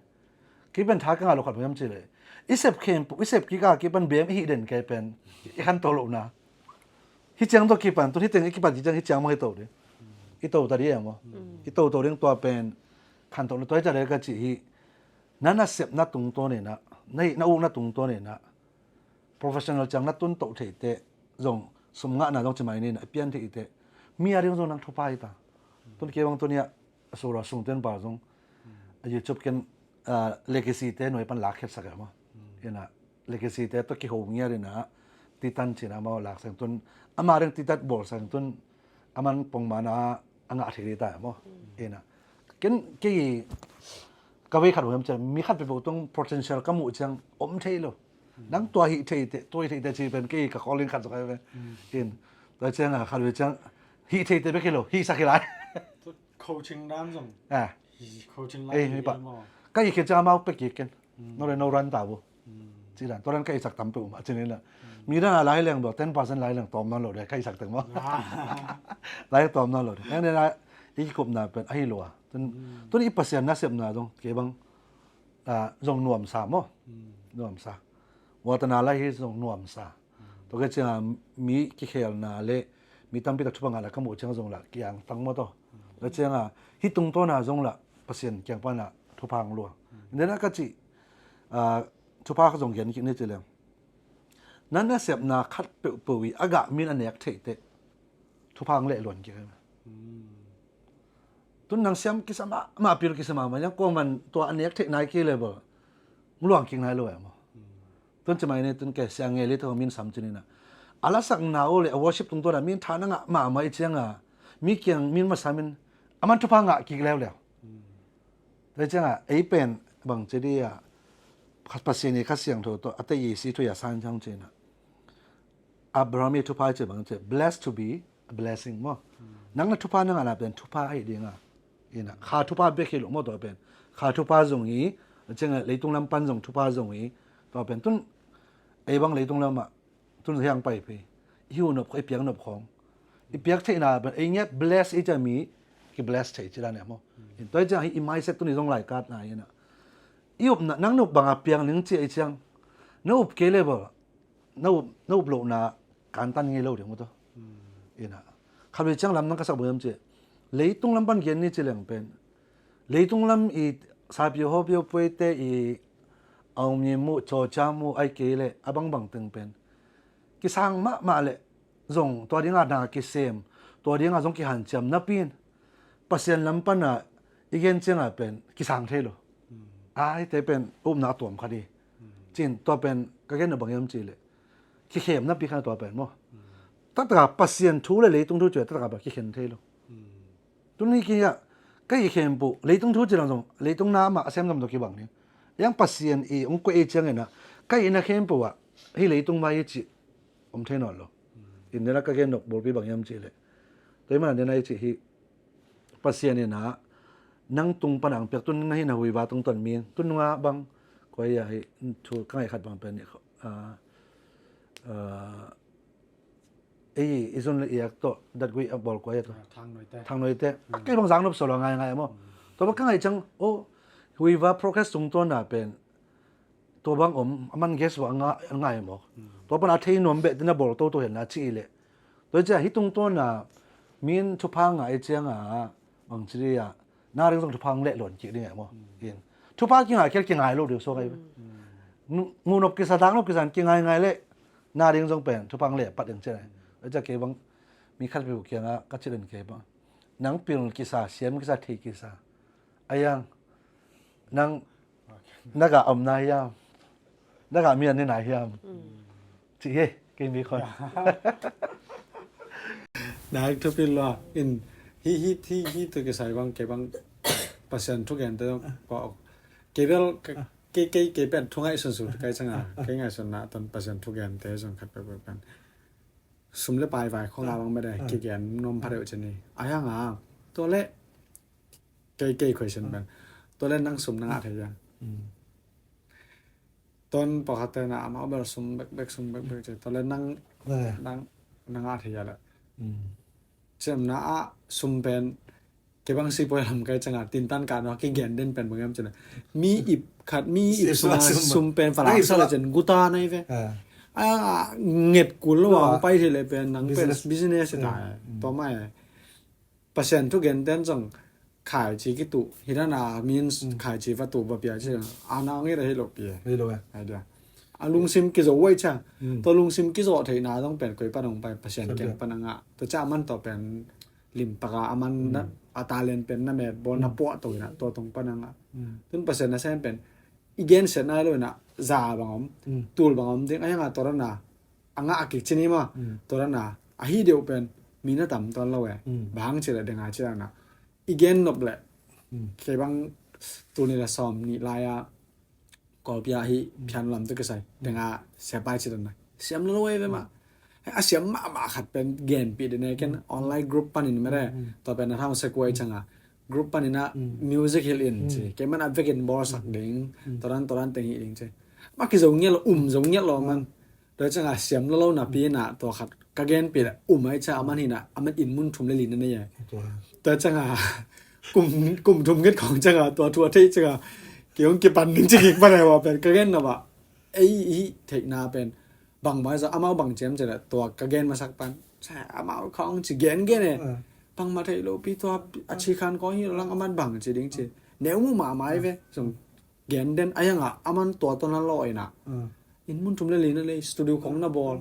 ki pen tha ka lo khat yam chi le isep khem pu isep ki ka ki pan bem hi den ke pen I khan to lo na hi chang to ki pan to hi teng ki pan ji chang hi chang ma hi to de I to ta ri mo I to ring to pen khan to no to ja le ka chi hi nana sep na tung to ne na nei na u na tung to ne na professional chang na tun to the te zong sum nga na zong chmai ne na pian the te mi a ring zong nang thupai ta tun ke bang to nia so ra sung ten ba zong YouTube ken legacy te noi pan la khet sa ga ma ena legacy te to ki ho ngia re na titan china ma la sang tun ama reng titat bol sang tun aman pong mana anga thiri ta mo ena ken ke ka ve khat hom cha mi khat pe bo tong potential ka mu chang om thei lo nang tua hi thei te toi thei te chi pen ke ka calling khat ka ve in ta chang a khat ve chang hi thei te be ke lo hi sa ke lai coaching ด้านส่ง à coaching ê mi ba ka hi ke cha ma pe ki ken no le no ran ta bo chi dan to ran ka sak tam pe ma chen la mi ra lai leng do 10% lai leng tom na lo de ka sak teng mo lai tom na lo de ne na i kup na pen ai lo tuần ít percent na xem na dong cái bang dòng nuông sa mo nuông sa và tao na lại hết dòng nuông sa tôi cái chuyện mi cái khéo na lệ mi tâm bị tập trung vào cái mũi chân dòng là cái ang tăng mo to cái chuyện hít tung to na dòng là percent cái bao na thu phang luôn nên là cái gì thu phang dòng hiện cái này chỉ làนั่นน่ะเสียบนาคัดเปวีอากาศมีอันเนี้ยเทเตทุพังเละหล่นกี่ตุนนังเสียมกิสมาพิลกิสมามันยังกวงมันตัวอันเนี้ยเทนายกี่เลยบ่งหลวงกิงนายเลยมั้งตุนจะมาเนี่ยตุนแกเสียงเงลิตัวมินสามจุดนี่นะอาลักษณะน่าโอเลอวอชิปตุนตัวนั้นมินฐานังอ่ะมาไม่เชียงอ่ะมีเกียงมินมาสามินอามันทุพังอ่ะกี่แล้วแต่เจ้าอ่ะไอ้เป็นบางทีอ่ะขัดภาษีนี่ขัดเสียงตัวอัตยี่สิตัวอย่างสามจังเจนะอับรามีทุพายเจ็บบางเจ็บ blessed to be a blessing มั้งนั่งนัทุพานั่งอะไรเป็นทุพาไอ้เดียงอ่ะอีน่ะขาทุพาเบกเฮลุมั้งตัวเป็นขาทุพาตรงนี้เจ้าเลยตรงลำปันตรงทุพาตรงนี้ตัวเป็นต้นไอ้บางเลยตรงลำอ่ะต้นเสียงไปหิวนบไอ้เปียกนบของไอ้เปียกเท่าน่ะเป็นไอ้เนี้ย bless ไอ้จะมีกี่ bless เท่าจีด้านเนี่ยมั้งตัวเจ้าไอ้ mindset ตัวนี้ต้องหลายการนายน่ะอีบนั่งนบบางเปียงหนึ่งเจ้าไอ้เชียงนบเกลียบนบโลน่ะการตั้งเงี้ยเราเดี๋ยวมั้งตัวอีน่ะข้าพเจ้าลำนั่งก็สักเบื่อมเจ้เลยตรงลำปันเย็นนี่เจริญเป็นเลยตรงลำอีสายพิโฮพิโอป่วยเตอีเอามีมูโจจามูไอเกลอบังบังตึงเป็นกิสังมาเลยส่งตัวดิ้งอาดนากิเซมตัวดิ้งอาส่งกิหันจำนับปีนเปอร์เซ็นต์ลำปันอ่ะอีกเงี้ยเจ้าเป็นกิสังเทโลแต่เป็นนาตัวมคดีจีนตัวเป็นก็แค่หนึ่งบางยามจีเลยขี้เข็มนับปีขนาดตัวเป็นมั้งตั้งแต่เปอร์เซ็นต์ทุเลยตรงทุกจุดตั้งแต่แบบขี้เข็มเทโลตรงนี้กี่อ่ะก็อีกเข็มปุ๊เลยตรงทุกจุดเราส่งเลยตรงน้ำอ่ะเซมทำตัวกี่บางเนี่ยยังเปอร์เซ็นต์อีองค์ก็เอเจียงนะก็อีน่ะเข็มปุ๊อ่ะให้เลยตรงมาเอจิเทนอลโลอินเดียก็แค่หนกบอลปีบางยามจีเลยโดยมันเดี๋ยวนั้นจีที่เปอร์เซ็นต์เนี่ยนะนั่งตรงปนังเปียกตุนนั่งให้นาวิวาตรงต้นมีนตุนว่าบางก็อย่าให้ถูกข้างไอ้ขัดบางเป็นเนี่ยอีส่วนละเอียดตัวดัดกุยบอลก็อย่าตัวทางหน่อยแต่ก็บางสังนบสโลง่ายมั้งตัวบางข้างไอ้จังโอ้วิวาโปรเกรสตรงตัวน่ะเป็นตัวบางมันเกสว่าง่ายมั้งตัวปนัดที่นวมเบ็ดนั่นบอลตัวเห็นนะชี้เลยตัวจะให้ตรงตัวน่ะมีนทุพังไอ้เจียงบางทีอ่ะน่าเรื่องทุพังเละหล่นจีนี่ไงมั้งเห็นทุพังกี่ไงแค่กี่ไงลูกเดียวโซ่ไงงูนบกิสดังนบกิสันกี่ไงเลยน่าเรื่องเป็นทุพังเละปัดอย่างเช่นแล้วจะเก็บบังมีขั้นไปบุกเกี่ยงก็จะเดินเก็บบังนังเปลี่ยนกิสาเสียมกิสาทีกิสาไอ้ยังนักอมนายยามนักเมียนในไหนยามจีเฮ้เก่งมีคนได้ทุกปีละอินที่ตัวเกษตรบางเก็บบางเปอร์เซ็นต์ทุกอย่างแต่ต้องบอกเก็บแล้วเก็บเป็นทุกอย่างส่วนสุดใกล้จังอ่ะใกล้ไงส่วนน่ะตอนเปอร์เซ็นต์ทุกอย่างแต่ส่วนขัดไปเป็นสมเล็บปลายของเราบางไม่ได้เกี่ยนนมพาเดอร์เจนี่ไอ้ยังตัวเล็กเกี่ย question เป็นตัวเล็กนั่งสมนั่งอะไรอย่างตอนปกตินะมาเอาแบบสมเบกตัวเล็กนั่งอะไรอย่างละเช่นนะสมเป็นเก็บบางสิ่งพอทำไกลจังตินตันการว่าเกี่ยนเด่นเป็นบางอย่างจังมีอิบขัดมีอิบสมเป็นฝรั่งสลัดจันกูตาในเว้เงียบกุลว่าไปที่เลยเป็นนังเป็น business ได้ต่อมาเปอร์เซ็นต์ทุกอย่างเต้นจังขายจีกิตุฮิรานา means ขายจีวัตถุแบบอย่างเช่นนางนี่ได้ให้หลบเปียไม่รู้ไงเดียวลุงซิมกิโซไว้ช่างตัวลุงซิมกิโซเทนาต้องเป็นกุยป้าลงไปเปอร์เซ็นต์เก่งปนังตัวจ้ามันต่อเป็นลิมปากามันอัตราเลนเป็นนั่นแหละบอลนับปวดตัวนะตัวตรงปนังถึงเปอร์เซ็นต์นั่นเป็นอีกเกณฑ์เสร็จได้เลยนะซาบางตูลบางเด็กไอ้ยังตัวนั้นนะอังอากิชนี่มาตัวนั้นนะไอ้เดียวเป็น มีหน้าต่ำตอนเราบางเฉลยเดงอาเชื่อนะอีเกนนบแหละเคยบางตัวนี้ละซ้อมนี่ลายกอลพิอาฮิพิอันลำตัวก็ใส่เดงอาเสียไปเฉลยนะเสียมละเว้ยไปมาอาเสียมมาขัดเป็นเกนปีเดนเกันออนไลน์กรุ๊ปปันนี่ไม่ได้ต่อไปนะถ้ามันสกวยจังอ่ะกรุ๊ปปันนี่นะมิวสิกเฮลินใช่แกมันอัดเวกินบอสักเด้งตอนนั้นแต่งอีกใช่มาคือตรงเงี้ยเราตรงเงี้ยเรามันโดยจังอ่ะเสียมละเราหน้าปีน่ะตัวขัดกะเกนปีละไอ้เจ้าอามันนี่น่ะอามันอินมุนทุ่มเลลินนั่นเองแต่จังอ่ะกลุ่มทุ่มเงินของจังอ่ะตัวทัวร์ที่จังอ่ะเกี่ยวกับปันหนึ่งจะเกี่ยวกับอะไรวะเป็นกะเกนนะวะไอ้เทคนาเป็นบางไม้จะเอามาบางเจมจะตัวกะเกนมาสักปันใช่เอามาของจะเกนเนี่ยบางมาไทยโลปีตัวอาชีพการก็ยิ่งลังอามันบางจะดิ้งจะเนื้อมูมาไม้เว้ยส่งเกนเด่นไอ้ยังอ่ะอามันตัวตอนนั้นลอยน่ะอินมุนทุ่มเลลินนั่นเลยสตูดิโอของนาบอล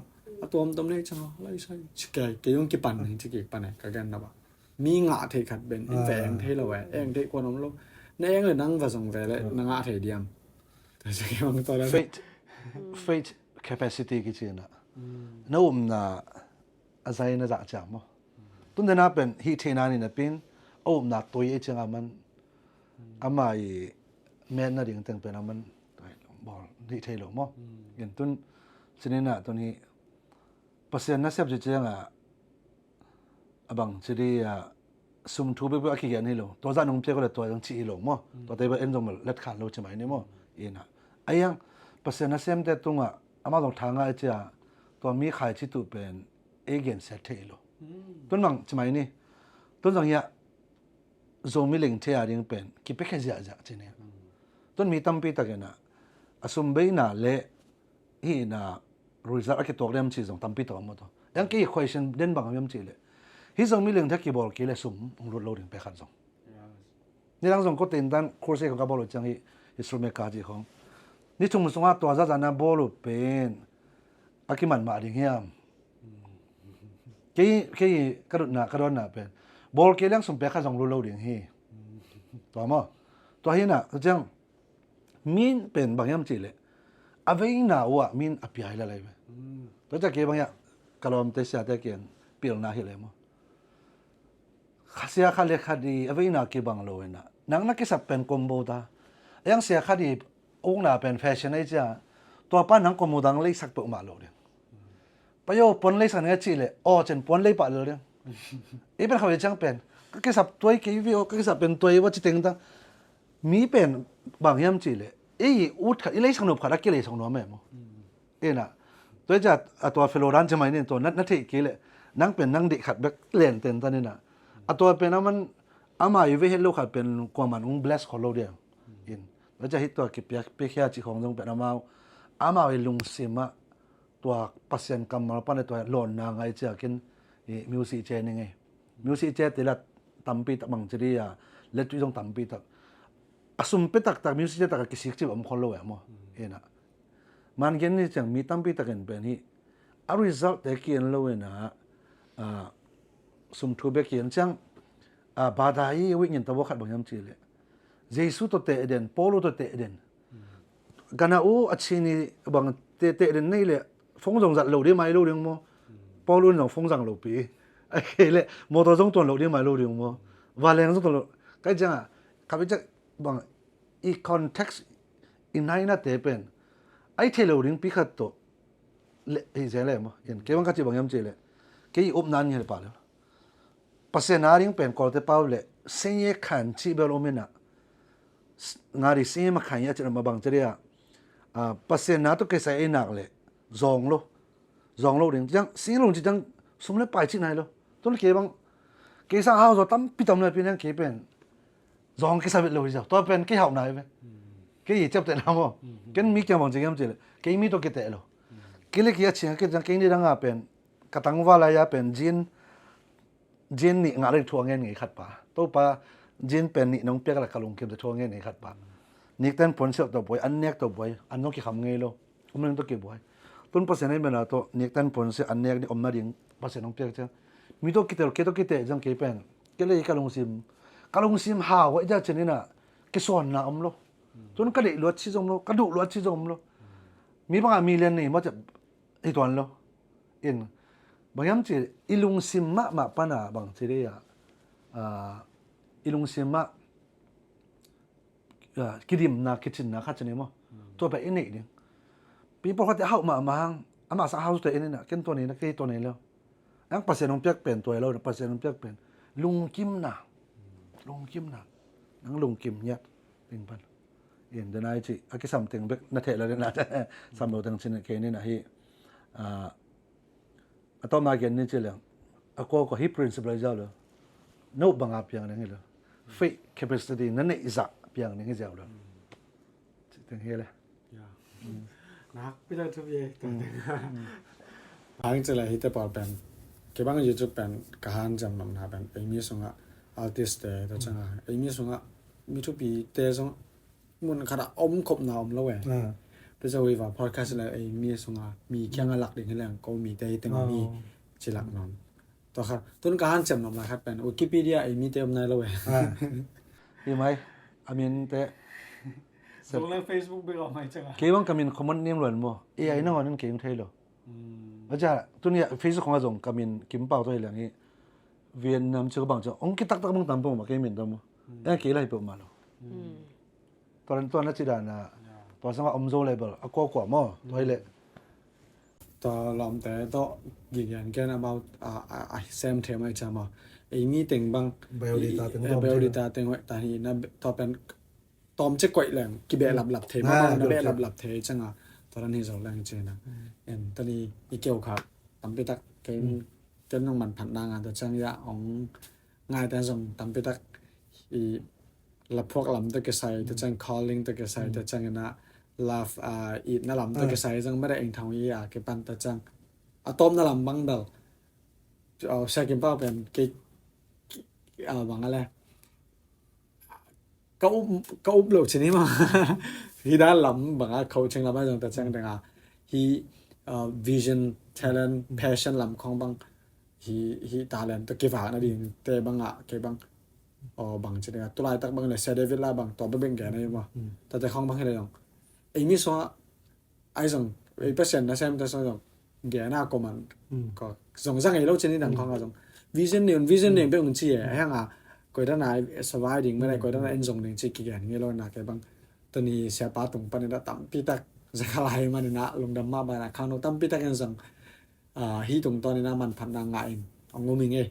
ตัวมันตำเนจังอ่ะอะไรใช่ชิเกี่ยวกับปันหนึ่งจะเกี่ยวกับปันไหนกะเกนนะวะมีงาเทขัดเป็นแฝงเทละแหวเองเทกวนน้ำลในเองเลยนั่งผสมแฝงเลยนั่งอาเทเดียมแต่จะเกี่ยวกับตัวนั้น faith capacity กี่จีน่ะนั่นน่ะอะไรน่ะจะจำมั้งตุนเดน่าเป็นฮีเทนานี่นะเป็นน่ะตัวเองจังมันอามาอีแม่น่ะดิ่งตั้งเป็นมันบอกฮีเทหรอมั้งอย่างตุนชนิดน่ะตัวนี้เปอร์เซ็นต์น่ะเสียบจะจังบางทีซุ่มทูบไปว่าขี้เกียจนี่หรอตัวจะนุ่งเพียก็เลยตัวต้องชี้หรอมั้งตัวเตยเอ็นจงมาเล็ดขาดเราใช่ไหมนี่มั้งอีน่ะไอ้ยังเปอร์เซ็นต์น่ะเสียมแต่ตรงอามาตรงทางไอ้เจ้าตัวมีใครที่ตัวเป็นเอเกนเซตเทหรอต้นบางใช่ไหมนี่ต้นบางอย่างโซมิลิงเทียริ่งเป็นคิดไปแค่เสียจ้ะใช่ไหมต้นมีตั้มปีตะกันน่ะซุ่มไปน่ะเละฮีน่ะรู้จักอะไรตัวเรื่องชีสของตั้มปีตัวมั้งตัวยังกี่ question เด่นบางอย่างชีเลยฮิซงมิลิงถ้ากี่บอกกี่เลยสุ่มองรุดโลดิ่งไปขัดส่งนี่ทั้งสองก็ติดตั้งคอร์สของกับบอลจังฮิสโตรเมกาจีของนี่ชุมสงว่าตัวจะจะน่าบอลเป็นอากิมันมาดิ่งเฮียมกี่กระโดดน่ะเป็นบอลกี่เรื่องสุ่มไปขัดส่งรุดโลดิ่งเฮีตัวมั้งตัวเฮียน่ะก็จังมินเป็นบางอย่างจีเลยอาเวน่ะว่ามินอภิายละเลยตัวจะกี่บางอย่างกระโดดเตะเสียเตะเกียนเปลี่ยนหน้าเฮียเลยมั้งเสียค่าเล็กคดีเอาไว้น่าเก็บบางโลน่ะนังนักกิจเป็นคอมโบตายังเสียคดีองค์น่ะเป็นแฟชั่นไอ้เจ้าตัวป้านังคอมโบดังเลยสักเปิดมาโลเดียประโยชน์ปนเลยสันนิษฐานเลยเจนปนเลยปะเลยอีเป็นเขาจะจังเป็นก็กิจตัวกี่วิวก็กิจเป็นตัวว่าจิตเองตั้งมีเป็นบางยามจีเลยอุดอีเลยสังนบขาดกี่เลยสังนบแม่มั้งน่ะตัวจะตัวเฟโลรันจะไม่เนี่ยตัวนัทกี่เลยนังเป็นนังดิขัดแบบเล่นเต็นตอนนี้น่ะตัวเป็นมันอามาอยู่เวทโลกขัดเป็นความมันเบลสของเราเดียวอินแล้วจะฮิตตัวกิบยักเปียกจีของจงเป็นอามาวิลุงซิมะตัวปัสยันกรรมมาปั้นตัวหล่นนางไอเจ้ากินมิวสิเจนี่ไงมิวสิเจติละตั้มปีตักบังจีอ่ะเล็ดที่ต้องตั้มปีตักอสุมปีตักมิวสิเจตักกิสิกจีบผมคนละเว้ยมั้งน่ะมันเกินนี่จังมีตั้มปีตักกันเป็นที่อาริซัลต์แต่กินละเว้ยนะสุ่มทูเบกินจังบาดายีวิ่งยันตะวขัดบางยามจีเลยเจสุตัวเตะเด่นโปโลตัวเตะเด่นกันเอาอัชนีบางเตะเด่นนี่เลยฟงจงจัดโลดีไหมโลดีมั้งโปโลนี่ฟงจังโลปีไอ้เลยมอเตอร์จงตัวโลดีไหมโลดีมั้งวาเลนจงตัวโลก็จังข้าพเจ้าบางอีคอนเท็กซ์อินไหนน่ะเตะเป็นไอ้เทโลดิ้งพิคัตโตเลยไอ้เจ้าเลยมั้งยันเกี่ยวกับจีบางยามจีเลยเกี่ยอุบนันยังเลยป่ะเลยปัสนาริงเป็นกอลเตปาวเลยเสียขันชีเบลโอเมน่ะงาริเสียมาขันยาจะมาบังเจริญปัสนาตุกเกษเอนักเลยจองโลริงจังสิ่งลงจังสมเลยไปที่ไหนโลต้นเก็บังเกษาหาวจะตั้มพิตามเลยเป็นยังเก็เป็นจองเกษาเป็นโลดิจ้ะตัวเป็นเกษาไหนเป็นเกษจับแต่น้ำมั้งเกษมีแค่บางจังเจริญเกษมีตัวเกษเตะโลเกษเล็กยาเชียงเกษจังเกษนี่ดังอ่ะเป็นกตังวาลายาเป็นจีนนี่งานเรื่องทัวร์เงินไงขัดป่ะตัวป่ะจีนเป็นนี่น้องเปียกละกะลงเก็บแต่ทัวร์เงินไงขัดป่ะนี่เต้นผลเสียตัวบ่อยอันเนี้ยตัวบ่อยอันน้องกี่คำไงโลผมนึกตัวเก็บบ่อยต้นภาษาในเวลาตัวนี่เต้นผลเสียอันเนี้ยนี่อมนาดิงภาษาน้องเปียกจังมีตัวกิเตอร์จังเก็บเป็นก็เลยกะลงซิมหาวไอ้เจ้าเจนี่น่ะก็สอนนะอมโลต้นก็เลยลวดชิจงโลกระดูกลวดชิจงโลมีบางมีเรียนนี่มันจะไอ้ตัวนั้นโลอิน บางยามจีอิลุงซิมมาปานาบางจีเรียอิลุงซิมมากิดิมนาคิดชินนาคัดชนิมตัวแบบนี้เนี่ยปีพอเขาจะเข้ามาหังอามาสักเข้าตัวนี้นะเกันตัวนี้นะกี่ตัวนี้แล้วยังเปอร์เซ็นต์ของเปียกเป็นตัวเราเปอร์เซ็นต์ของเปียกเป็นลุงกิมนะนังลุงกิมเนี่ยเป็นพันเห็นเดี๋ยวนายจีอากิสัมติงเบกนัทเทแล้วนะสัมโดตังชินเกนี่นะฮีatau magen ni jelang aku ko hi principle jau lo no banga piang nang lo faith capacity nan nei za piang nang jau lo teng he le นักพี่ได้ทุกอย่างบางทีเลยที่จะบอกเป็นเก็บบางยูทูบเป็นการจำนำนะเป็นไอ้มีส่งอ่ะอาร์ติสต์แต่จังอ่ะไอ้มีส่งอ่ะมีทุกปีแต่ส่งมันขนาดครบหนาวแล้วเว้ยเป็นจะวิวาพอดแคสต์เลยไอ้มีส่งอ่ะมีแค่งานหลักเรื่องอะไรก็มีแต่แต่มีจิหลักนอนต่อครับต้นการจำนำนะครับเป็นวิกิพีเดียไอ้มีเต็มในแล้วเว้ยใช่ไหมอามินแต่ส่งใน Facebook ไปออกไหมจังอ่ะเกี่ยวกับมินคอมมอนเนียมหล่นบ่AI นั่งวันนั้นเกี่ยวกับไทยหรอว่าจะตัวนี้ Facebook ของเราส่งกับมินกิมเป่าตัวอย่างนี้เวียดนามเชื่อบางจะองค์กิตักมึงตามผมมาเกี่ยวมินตามมั้งเกี่ยวอะไรเปิดมาหรอตอนนั้นจีดานะตอนสมัยอมโซเลยบ่อะกว่ามั้งตัวเลยตอนลำแต่ต้องยืนยันกันabout same theme ไอ้จามาไอ้มีติงบาง biodata ติง biodata ติงไว้ตอนนี้นะต่อเป็นตอมจะก่อยแหลงกิเบะหลับเทมาบ้างนะเบะหลับเทจังอ่ะตอนนี้เราแรงเจนะตอนนี้อีเกี่ยวครับตั้มไปตักเกณฑ์จนต้องมันผันนางานแต่จังยะของง่ายแต่ส่งตั้มไปตักอีหลับพวกลำตะเกษายแต่จัง calling ตะเกษายแต่จังนะlove อีน่าลำตะเกษายจังไม่ได้เองทางวิทยาเก็บปันแต่จังอะตอมน่าลำบังเดลเอาใช้กินเป้าเป็นกิ๊กบางอะไรก็อุบโลกชนิดมาฮีด้านลำบางเขาเชิงลำไม่ตรงแต่เชิงแต่งฮีvision talent passion ลำของบางฮีtalent ตัวเกี่ยวกับนั่นเองแต่บางเกี่ยวกับบางชนิดตัวลายตักบางเลยเซเดวิลล่าบางตัวเป็นแก่ในมั้งแต่ของบางอะไรตรงไอ้มีส่วนไอ้ส่งไอ้เปอร์เซ็นต์นะใช่ไหมแต่ส่วนแก่หน้าก็มันก็ส่งสังไอ้โลกชนิดต่างของเราส่ง vision เนี่ยเป็นองค์ชี้ไอ้ห่างก็ได้นายสบายดิ่งไม่ได้ก็ได้นายเอ็นส่งดิ่งชี้กี่อย่างนี้เราหนักแค่บางตอนนี้เสียป้าตรงปนิดตั้มปีตักจะขลายมันนะลงดำมาบ้านข้างนอกตั้มปีตักยังส่งฮีตรงตอนนี้นะมันพันนางงานเอางูมิงเอง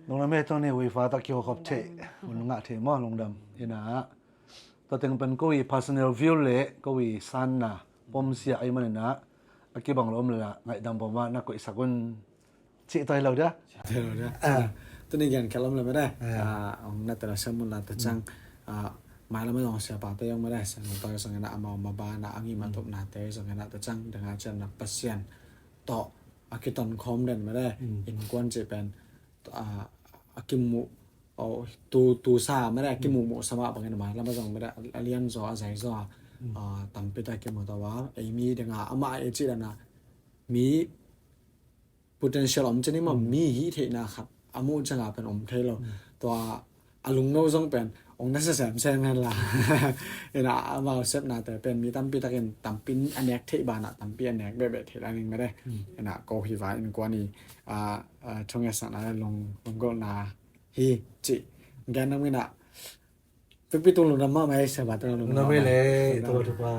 ลงดำไม่ต้องเนี่ยวิฟาตะเกียวขอบเทมันงะเทมอลงดำเห็นนะตัวเต็งเป็นก็วิ personal view เลยก็วิสันนะผมเสียไอ้มันนะอากิบังลมเลยละไงดำผมว่านักก็อีกสักคนชี้ตัวเราเด้อตัวนี้ยังแค่ล้มเลยไม่ได้องนัตตาเสมุนนัตจังหมายเราไม่ต้องเสียป่าแต่ยังไม่ได้สังต่อสังกัดเอามาบ้านอังงี้มาทุบนาเตสังกัดจังดังอาจารย์นักปัสยันต่ออากิตันคอมเด่นไม่ได้อินกวนจะเป็นอากิมุตูซาไม่ได้อากิมุสมาบางอย่างมาแล้วไม่ต้องไม่ได้เรียนซออาศัยซอตั้มไปได้กิมุตัวว่าไอ้มีดังอามาไอ้จีนั่นนะมี potential อมจะนี่มันมีฮีเทนะครับอามูจะงาเป็นอมเทลตัวอาลุงโน้ต้องเป็นองค์นักศึกษาเซนนั่นล่ะเห็นอ่ะมาเซฟนาแต่เป็นมีตั้มปีตะเกินตั้มปิ้นอันเน็กเทบานะตั้มปิ้นอันเน็กเบบเทอันนึงไม่ได้เห็นอ่ะก็ฮิวาอินกว่านี้ช่วงนี้สักนั้นลงก็นาฮีจิแกนั่งไม่น่ะเป็นปีตุลงน้ำมาไหมใช่ป่ะตุลงน้ำไม่เลยตัวทุกว่า